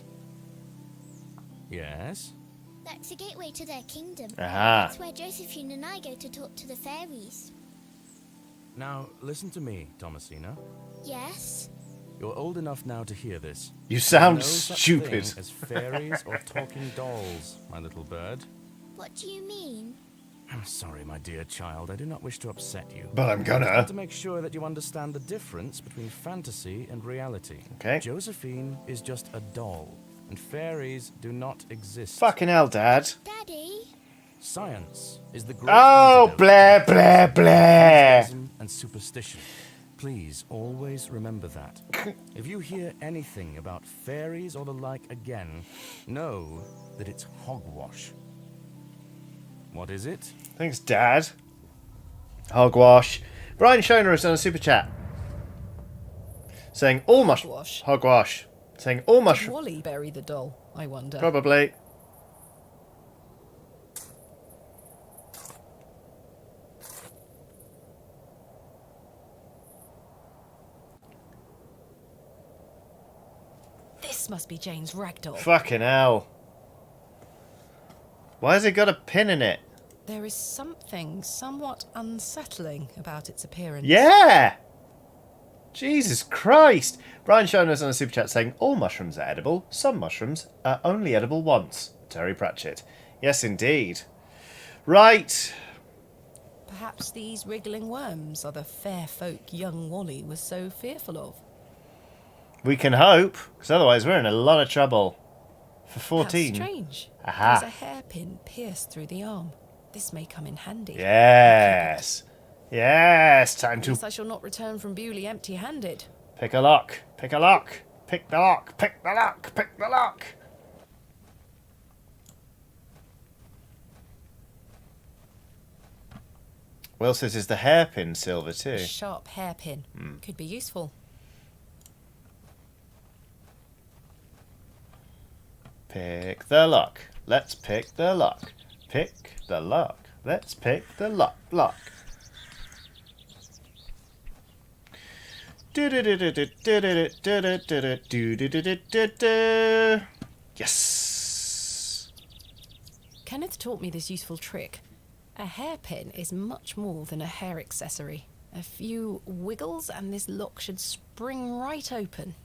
Yes. That's the gateway to their kingdom. Aha. That's where Josephine and I go to talk to the fairies. Now, listen to me, Thomasina. Yes? You're old enough now to hear this. You sound No such stupid. thing as fairies or talking dolls, my little bird. What do you mean? I'm sorry, my dear child. I do not wish to upset you. But I'm I gonna. want to make sure that you understand the difference between fantasy and reality. Okay. Josephine is just a doll, and fairies do not exist. Fucking hell, Dad. Daddy? Science is the great Oh, antidote blah, to blah, blah. fanaticism and superstition. Please always remember that. If you hear anything about fairies or the like again, know that it's hogwash. What is it? Thanks, Dad. Hogwash. Brian Schoner has done a super chat. Saying all mushrooms. Hogwash. Saying all Did mushrooms. Wally bury the doll, I wonder? Probably. This must be Jane's ragdoll. Fucking hell. Why has it got a pin in it? There is something somewhat unsettling about its appearance. Yeah! Jesus Christ! Brian Schoner has done a super chat saying all mushrooms are edible. Some mushrooms are only edible once. Terry Pratchett. Yes, indeed. Right. Perhaps these wriggling worms are the fair folk young Wally was so fearful of. We can hope, because otherwise we're in a lot of trouble. For How 14. strange. Aha. There's a hairpin pierced through the arm. This may come in handy. Yes. Yes. Time At to least I shall not return from Bewley empty-handed. pick a lock. Pick a lock. Pick the lock. Pick the lock. Pick the lock. Will says, is the hairpin silver too? A sharp hairpin. Could be useful. Pick the lock. Let's pick the lock. Pick the lock. Let's pick the lock. Lock. Yes. Kenneth taught me this useful trick. A hairpin is much more than a hair accessory. A few wiggles and this lock should spring right open.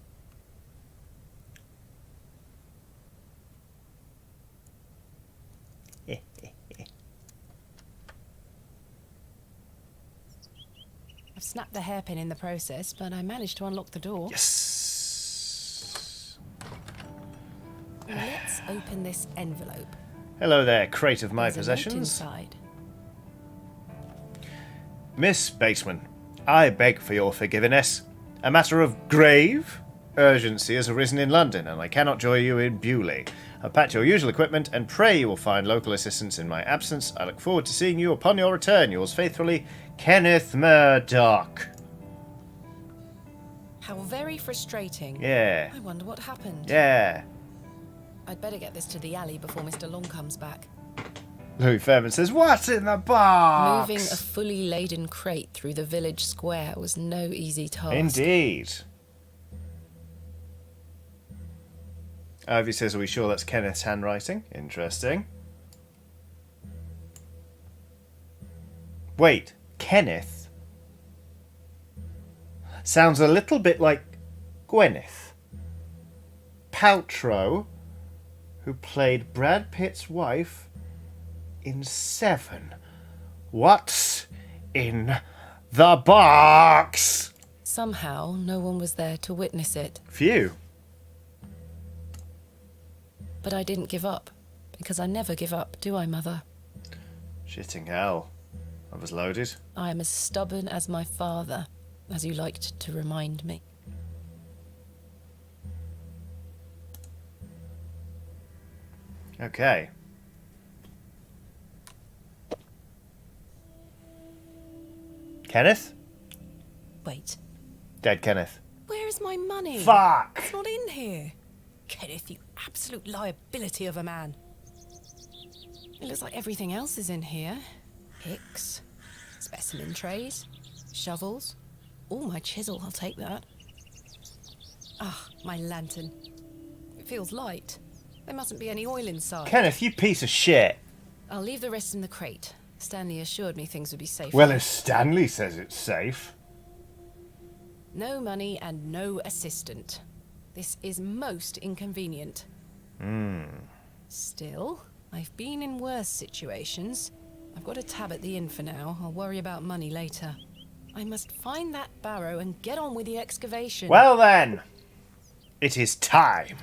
I've snapped the hairpin in the process, but I managed to unlock the door. Yes. Let's open this envelope. Hello there, crate of my There's a note possessions. inside. Miss Bateman, I beg for your forgiveness. A matter of grave urgency has arisen in London, and I cannot join you in Bewley. I've packed your usual equipment and pray you will find local assistance in my absence. I look forward to seeing you upon your return. Yours faithfully, Kenneth Murdoch. How very frustrating. Yeah. I wonder what happened. Yeah. I'd better get this to the alley before Mr. Long comes back. Louis Fairman says, what's in the box? Moving a fully laden crate through the village square was no easy task. Indeed. Ivy says, are we sure that's Kenneth's handwriting? Interesting. Wait, Kenneth? Sounds a little bit like Gwyneth Paltrow, who played Brad Pitt's wife in Seven. What's in the box? Somehow, no one was there to witness it. Phew. But I didn't give up, because I never give up, do I, Mother? Shitting hell. I was loaded. I am as stubborn as my father, as you liked to remind me. Okay. Kenneth? Wait, Dead Kenneth. where is my money? Fuck! It's not in here. Kenneth, you absolute liability of a man. It looks like everything else is in here. Picks, specimen trays, shovels. Oh, my chisel, I'll take that. Ah, my lantern. It feels light. There mustn't be any oil inside. Kenneth, you piece of shit. I'll leave the rest in the crate. Stanley assured me things would be safe. Well, if Stanley says it's safe. No money and no assistant. This is most inconvenient. Still, I've been in worse situations. I've got a tab at the inn for now. I'll worry about money later. I must find that Barrow and get on with the excavation. Well then, it is time.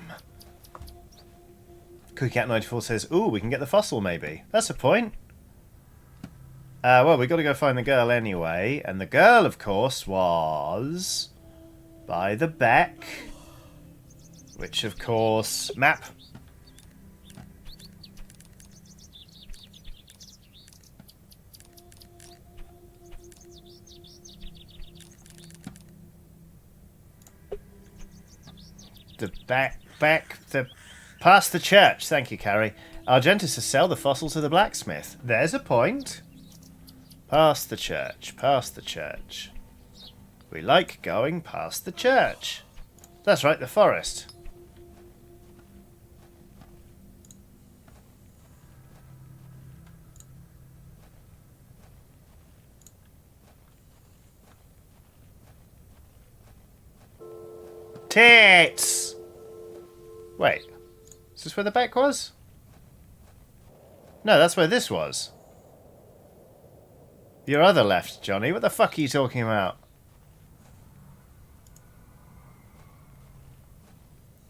CookieCat94 says, ooh, we can get the fossil maybe. That's a point. Well, we got to go find the girl anyway. And the girl, of course, was by the beck. Which, of course, map. The past the church. Thank you, Carrie. Argentus to sell the fossil to the blacksmith. There's a point. Past the church. Past the church. We like going past the church. That's right, the forest. Tits! Wait, is this where the back was? No, that's where this was. Your other left, Johnny. What the fuck are you talking about?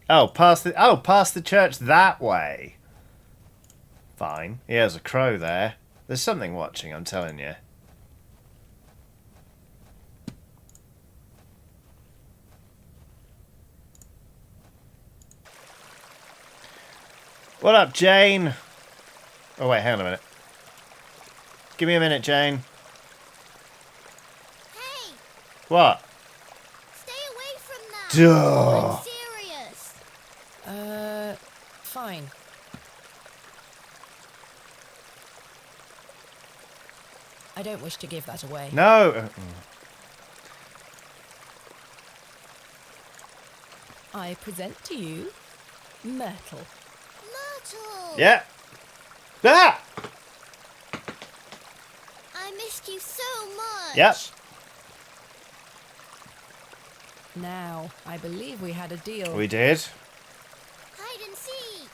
Past the church that way. Fine. Yeah, there's a crow there. There's something watching, I'm telling you. What up, Jane? Oh, wait, hang on a minute. Give me a minute, Jane. Hey! What? Stay away from that! Duh! I'm serious! Fine. I don't wish to give that away. No! I present to you Myrtle. Myrtle! Yeah. Ah! I missed you so much! Yep. Now, I believe we had a deal. We did. Hide and seek!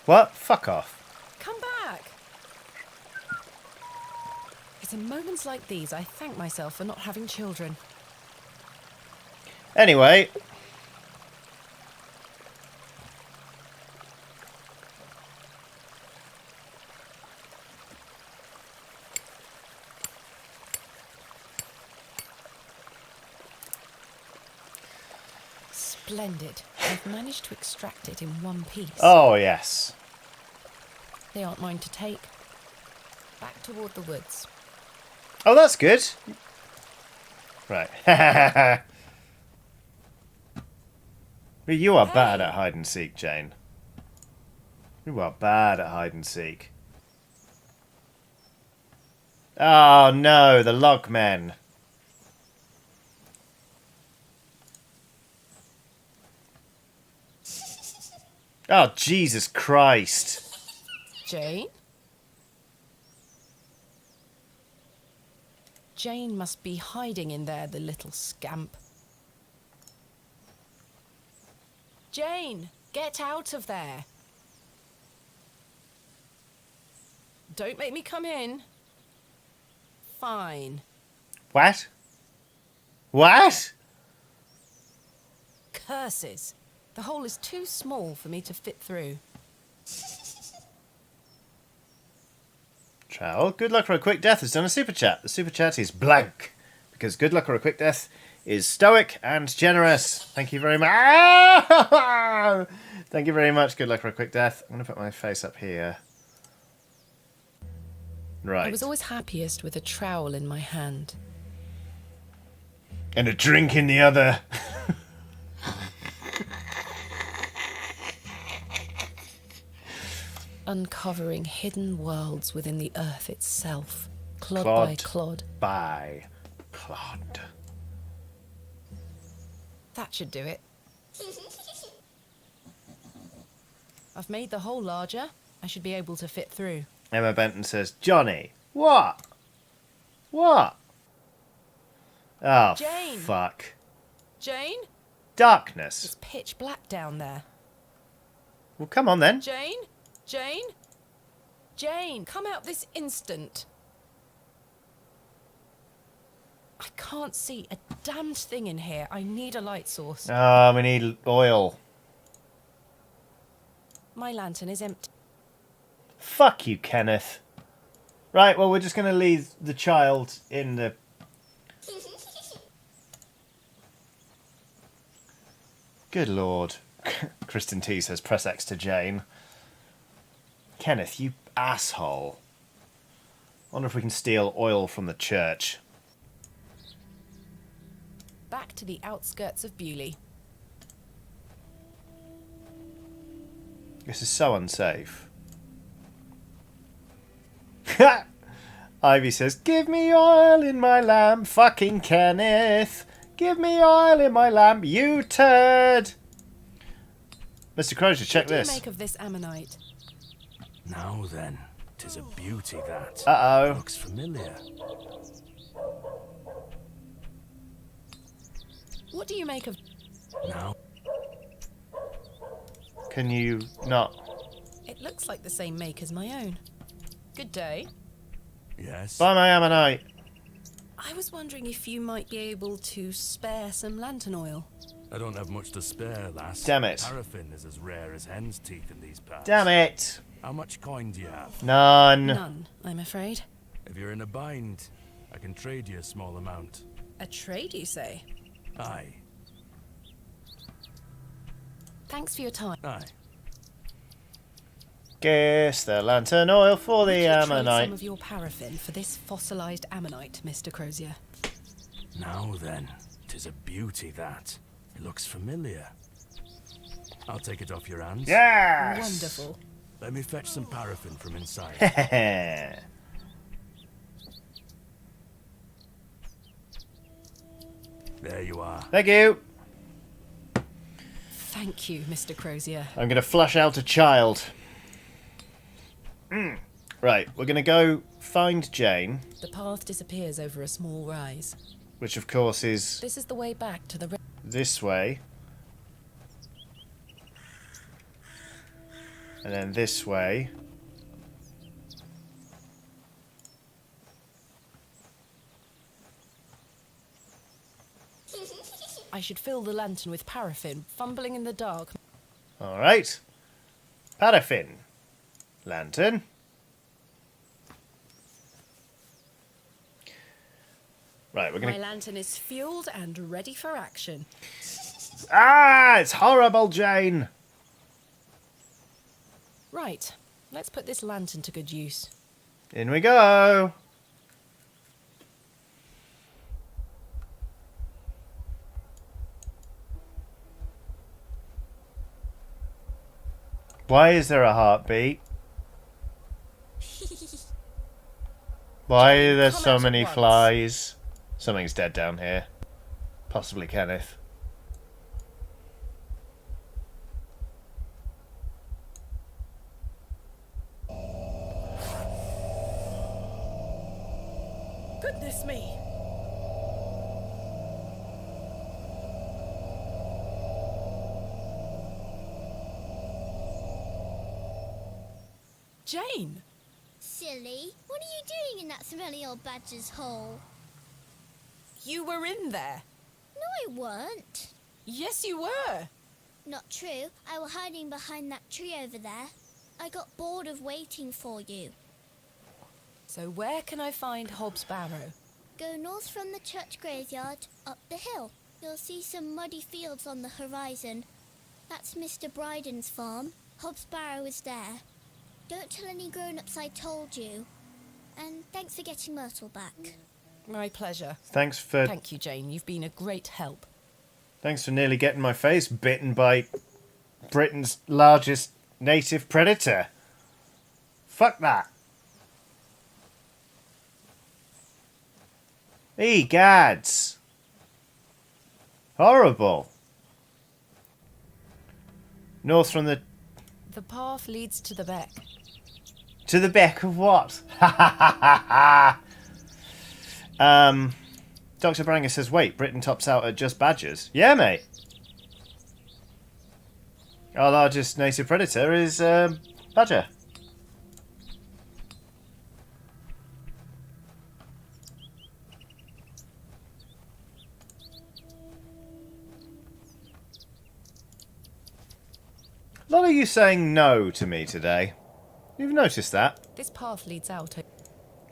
What? Fuck off. Come back! It's in moments like these I thank myself for not having children. Anyway. Splendid. I've managed to extract it in one piece. Oh, yes. They aren't mine to take. Back toward the woods. Oh, that's good. Right. You are bad at hide and seek, Jane. You are bad at hide and seek. Oh no, the logmen. Oh, Jesus Christ. Jane? Jane must be hiding in there, the little scamp. Jane, get out of there. Don't make me come in. Fine. What? What? Curses. The hole is too small for me to fit through. Trowel, good luck or a quick death has done a super chat. The super chat is blank because good luck or a quick death is stoic and generous. Thank you very much. Thank you very much. Good luck or a quick death. I'm going to put my face up here. Right. I was always happiest with a trowel in my hand. And a drink in the other. Uncovering hidden worlds within the earth itself, clod Clod by clod. by clod. That should do it. I've made the hole larger. I should be able to fit through. Emma Benton says, Johnny, what? What? Oh, Jane! fuck. Jane? Darkness. It's pitch black down there. Well, come on then. Jane? Jane? Jane, come out this instant. I can't see a damned thing in here. I need a light source. Oh, we need oil. My lantern is empty. Fuck you, Kenneth. Right, well, we're just going to leave the child in the... Good lord. Kristen T says, press X to Jane. Kenneth, you asshole. Wonder if we can steal oil from the church. Back to the outskirts of Bewley. This is so unsafe. Ivy says, give me oil in my lamp, fucking Kenneth. Give me oil in my lamp, you turd. Mr. Crozier, check What do you this. make of this ammonite? Now then, 'tis a beauty that. Uh-oh. Looks familiar. What do you make of... Now. Can you not? It looks like the same make as my own. Good day. Yes. Buy my ammonite. I was wondering if you might be able to spare some lantern oil. I don't have much to spare, lass. Damn it. Paraffin is as rare as hen's teeth in these parts. Damn it. How much coin do you have? None. None, I'm afraid. If you're in a bind, I can trade you a small amount. A trade, you say? Aye. Thanks for your time. Aye. Guess the lantern oil for the Would you trade some ammonite. of your paraffin for this fossilized ammonite, Mr. Crozier? Now then, 'tis a beauty that. It looks familiar. I'll take it off your hands. Yes! Wonderful. Let me fetch some paraffin from inside. There you are. Thank you. Thank you, Mr. Crozier. I'm going to flush out a child. Right, we're going to go find Jane, The path disappears over a small rise. which of course is This is the way back to the... this way. And then this way. I should fill the lantern with paraffin, fumbling in the dark. Alright. Paraffin. Lantern. Right, we're My going to... lantern is fueled and ready for action. Ah! It's horrible, Jane! Right, let's put this lantern to good use. In we go! Why is there a heartbeat? Why are there Come so out at many once. flies? Something's dead down here. Possibly Kenneth. Goodness me. Jane! Silly, what are you doing in that smelly old badger's hole? You were in there. No, I weren't. Yes, you were. Not true. I was hiding behind that tree over there. I got bored of waiting for you. So where can I find Hobbs Barrow? Go north from the church graveyard, up the hill. You'll see some muddy fields on the horizon. That's Mr. Bryden's farm. Hobbs Barrow is there. Don't tell any grown-ups I told you. And thanks for getting Myrtle back. My pleasure. Thank you, Jane. You've been a great help. Thanks for nearly getting my face bitten by Britain's largest native predator. Fuck that. Gads. Horrible. North from the... The path leads to the beck. To the beck of what? Dr. Branger says, wait, Britain tops out at just badgers. Yeah, mate. Our largest native predator is badger. A lot of you saying no to me today. You've noticed that. This path leads out.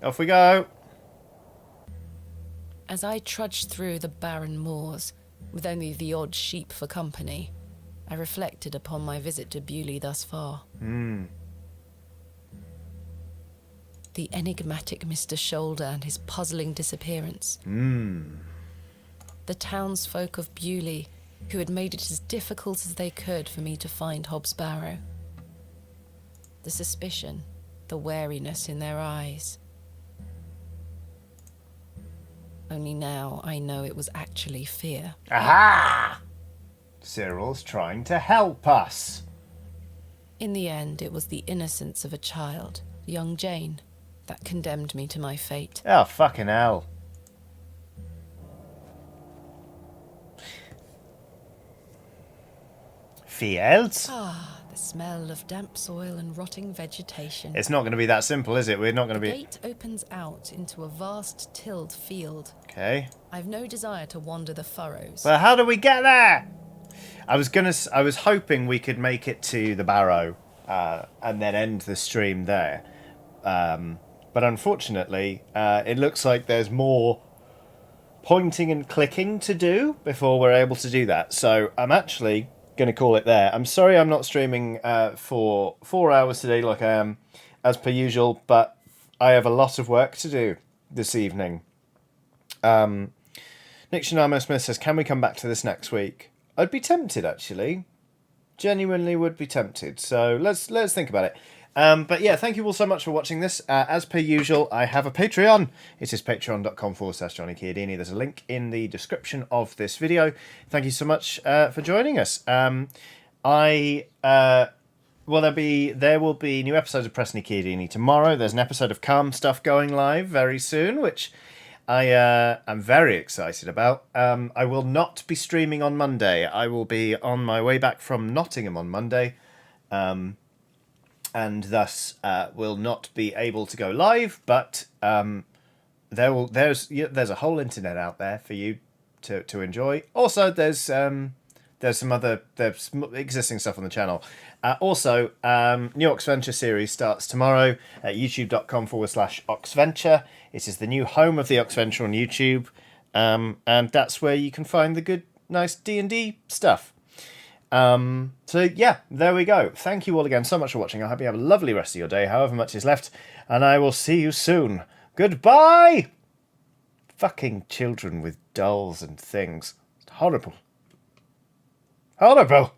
Off we go. As I trudged through the barren moors, with only the odd sheep for company, I reflected upon my visit to Bewley thus far. The enigmatic Mr. Shoulder and his puzzling disappearance. The townsfolk of Bewley, who had made it as difficult as they could for me to find Hobbs Barrow. The suspicion, the wariness in their eyes. Only now I know it was actually fear. Aha! Cyril's trying to help us. In the end, it was the innocence of a child, young Jane, that condemned me to my fate. Oh, fucking hell. Fields? Ah, the smell of damp soil and rotting vegetation. It's not going to be that simple, is it? We're not going to The be... gate opens out into a vast tilled field. Okay. I've no desire to wander the furrows. Well, how do we get there? I was hoping we could make it to the Barrow and then end the stream there. But unfortunately, it looks like there's more pointing and clicking to do before we're able to do that. So I'm actually going to call it there. I'm sorry I'm not streaming for 4 hours today like I am as per usual, but I have a lot of work to do this evening. Nick Shinamo Smith says, can we come back to this next week? I'd be tempted, actually. Genuinely would be tempted. So let's think about it. But yeah, thank you all so much for watching this. As per usual, I have a Patreon. It is patreon.com/Johnny Chiodini. There's a link in the description of this video. Thank you so much for joining us. There will be new episodes of Preston Chiodini tomorrow. There's an episode of Calm Stuff going live very soon, which I'm very excited about. I will not be streaming on Monday. I will be on my way back from Nottingham on Monday. And thus will not be able to go live, but there's a whole internet out there for you to enjoy. Also, there's some existing stuff on the channel. Also, new Oxventure series starts tomorrow at youtube.com/Oxventure. It is the new home of the Oxventure on YouTube, and that's where you can find the good, nice D&D stuff. So yeah, there we go. Thank you all again so much for watching. I hope you have a lovely rest of your day, however much is left, and I will see you soon. Goodbye! Fucking children with dolls and things. Horrible. Horrible!